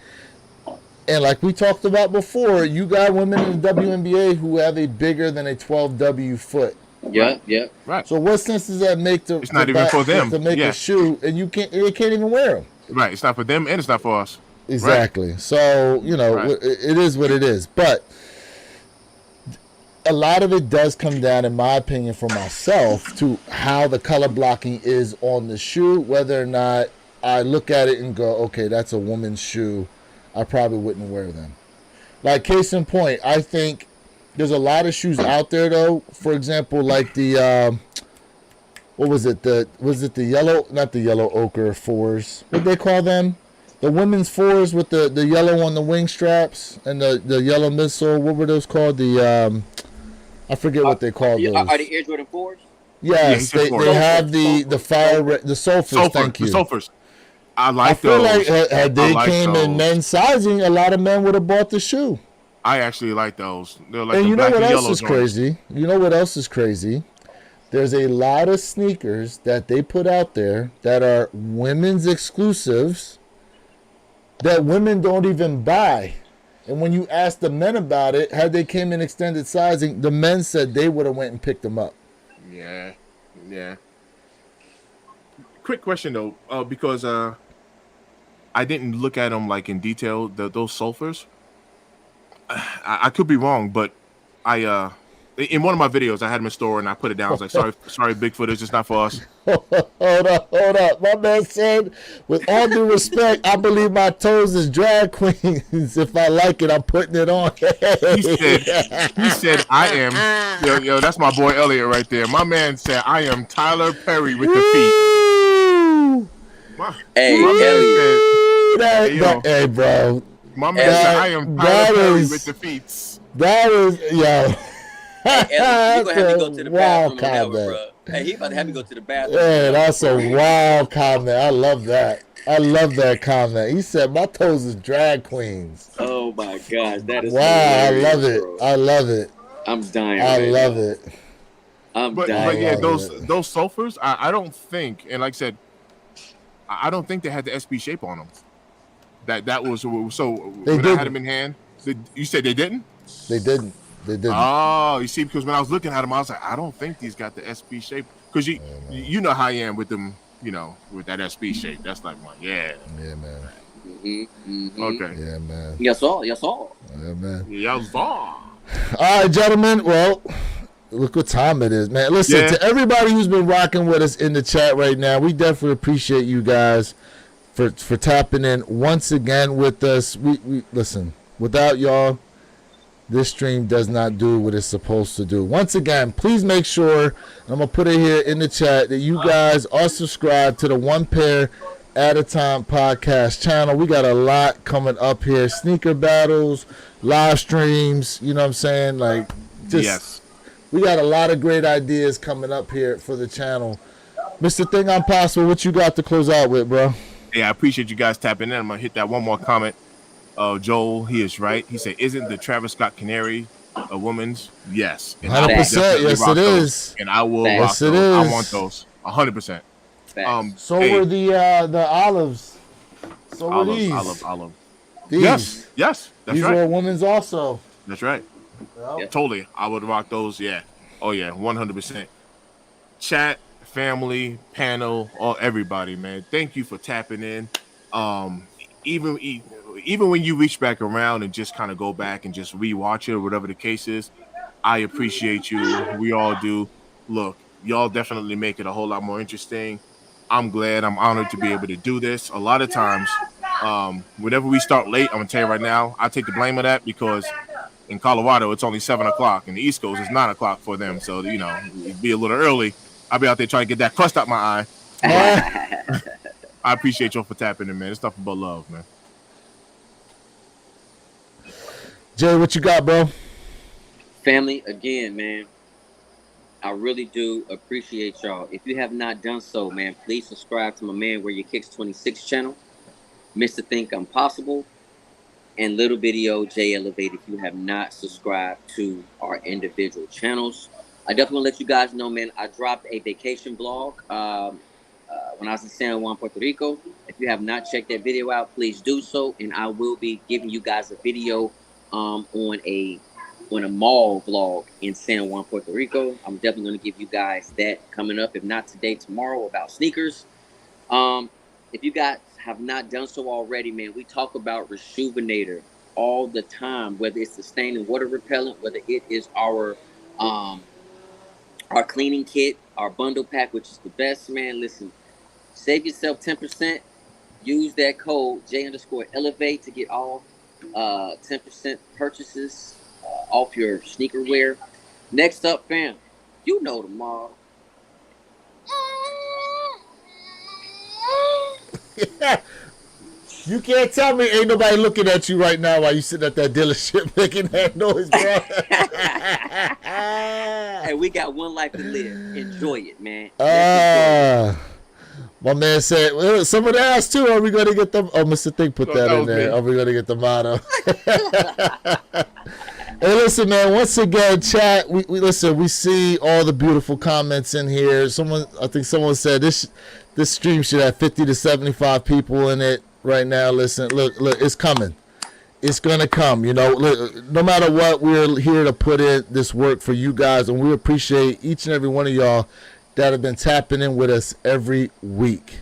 And like we talked about before, you got women in the WNBA who have a bigger than a 12W foot. Yeah. Right. So what sense does that make It's not even for them. to make a shoe and they can't even wear them? Right. It's not for them and it's not for us. Exactly. Right. So, it is what it is. But a lot of it does come down, in my opinion, for myself, to how the color blocking is on the shoe, whether or not I look at it and go, okay, that's a woman's shoe. I probably wouldn't wear them. Like, case in point, I think there's a lot of shoes out there, though. For example, like the, what was it? The yellow, not the yellow ochre fours. What do they call them? The women's fours with the yellow on the wing straps and the yellow midsole. What were those called? I forget what they called those. Are the Air Jordan 4s? Yes, they have the fire the sulfurs. Thank you. The sulfurs. I feel those. like had they came those. in men's sizing, a lot of men would have bought the shoe. I actually like those. They're like And the you know black what and else yellow is joints. crazy? You know what else is crazy? there's a lot of sneakers that they put out there that are women's exclusives that women don't even buy. And when you ask the men about it, had they came in extended sizing, the men said they would have went and picked them up. Yeah. Quick question though, because I didn't look at them like in detail. Those sulfurs, I could be wrong, but I in one of my videos I had them in store and I put it down. I was like, sorry, Bigfoot, it's just not for us. Hold up. My man said, with all due respect, I believe my toes is drag queens. If I like it, I'm putting it on. He said, I am, yo, that's my boy Elliot right there. My man said, I am Tyler Perry with the feet. Hey, Elliot. Hey, bro. My man said, I am Tyler Perry with the feet. That is, yo. Hey, Elliot, you gonna have to go to the bathroom on that one, bro. Hey, he about to have me go to the bathroom. Yeah, that's a wild comment. I love that. I love that comment. He said, my toes is drag queens. Oh, my gosh. That is wow. I love bro. it. I love it. I'm dying. I love it. I'm dying. But yeah, those sulfurs, I don't think, and like I said, I don't think they had the SB shape on them. That was, so when I had them in hand, you said they didn't? They didn't. Oh, you see, because when I was looking at them, I was like, I don't think these got the SB shape. Because you know how I am with them, with that SB shape. That's like my, Yeah, man. Mm-hmm. Okay. Yeah, man. Yes, all. Yeah, man. Yes, all. All right, gentlemen. Well, look what time it is, man. Listen, to everybody who's been rocking with us in the chat right now, we definitely appreciate you guys for tapping in once again with us. We listen, without y'all, this stream does not do what it's supposed to do. Once again, please make sure, and I'm going to put it here in the chat, that you guys are subscribed to the One Pair at a Time podcast channel. We got a lot coming up here. Sneaker battles, live streams, you know what I'm saying? Like, just, we got a lot of great ideas coming up here for the channel. Mr. Thing I'm Possible, what you got to close out with, bro? Yeah, I appreciate you guys tapping in. I'm going to hit that one more comment. Joel, he is right. He said, isn't the Travis Scott Canary a woman's? Yes. 100%. Yes, it is. And I will rock those. I want those. 100%. So were the olives. So were these. Olive. These. Yes. That's these right. were women's also. That's right. Yep. Totally. I would rock those. Yeah. Oh, yeah. 100%. Chat, family, panel, everybody, man. Thank you for tapping in. Even when you reach back around and just kind of go back and just rewatch it or whatever the case is, I appreciate you. We all do. Look, y'all definitely make it a whole lot more interesting. I'm glad. I'm honored to be able to do this. A lot of times, whenever we start late, I'm going to tell you right now, I take the blame of that because in Colorado, it's only 7 o'clock. In the East Coast, it's 9 o'clock for them. So, it'd be a little early. I'll be out there trying to get that crust out my eye. I appreciate y'all for tapping in, man. It's nothing but love, man. Jay, what you got, bro? Family, again, man, I really do appreciate y'all. If you have not done so, man, please subscribe to my man Where Your Kicks 26 channel, Mr. Think I'm Possible, and Little Video J Elevate if you have not subscribed to our individual channels. I definitely want to let you guys know, man, I dropped a vacation vlog when I was in San Juan, Puerto Rico. If you have not checked that video out, please do so, and I will be giving you guys a video on a mall vlog in San Juan, Puerto Rico. I'm definitely going to give you guys that coming up, if not today, tomorrow, about sneakers. If you guys have not done so already, man, we talk about Reshoevn8r all the time, whether it's the stain and water repellent, whether it is our cleaning kit, our bundle pack, which is the best, man. Listen, save yourself 10%. Use that code J_Elevate to get all 10% purchases off your sneaker wear. Next up, fam, you know the mall. You can't tell me ain't nobody looking at you right now while you sitting at that dealership making that noise, bro. Hey, we got one life to live. Enjoy it, man. My man said, well, someone asked too, are we going to get them? Oh, Mr. Think put that in there. Are we going to get the motto? Hey, listen, man. Once again, chat. We listen. We see all the beautiful comments in here. I think someone said this stream should have 50 to 75 people in it right now. Listen, look, it's coming. It's gonna come. You know, look, no matter what, we're here to put in this work for you guys, and we appreciate each and every one of y'all that have been tapping in with us every week.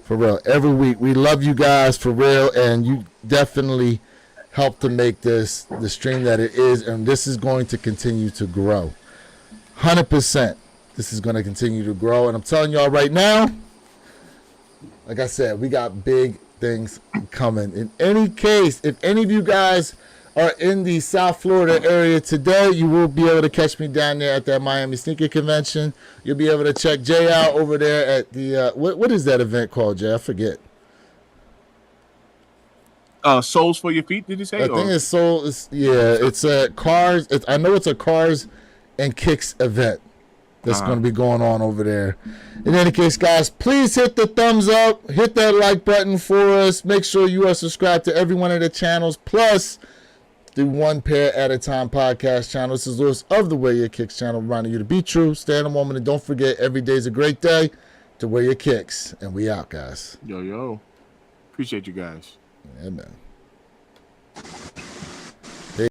For real, every week. We love you guys for real, and you definitely help to make this the stream that it is, and this is going to continue to grow. 100%. This is going to continue to grow, and I'm telling y'all right now, like I said, we got big things coming. In any case, if any of you guys are in the South Florida area today, you will be able to catch me down there at that Miami Sneaker Convention. You'll be able to check Jay out over there at the what is that event called, Jay? I forget. Soles for your feet, did you say? I think it's Soul. It's a cars. I know it's a cars and kicks event that's going to be going on over there. In any case, guys, please hit the thumbs up, hit that like button for us. Make sure you are subscribed to every one of the channels, plus the One Pair at a Time podcast channel. This is Lewis of the Wear Your Kicks channel, reminding you to be true, stay in a moment, and don't forget, every day is a great day to wear your kicks. And we out, guys. Yo. Appreciate you guys. Yeah, man.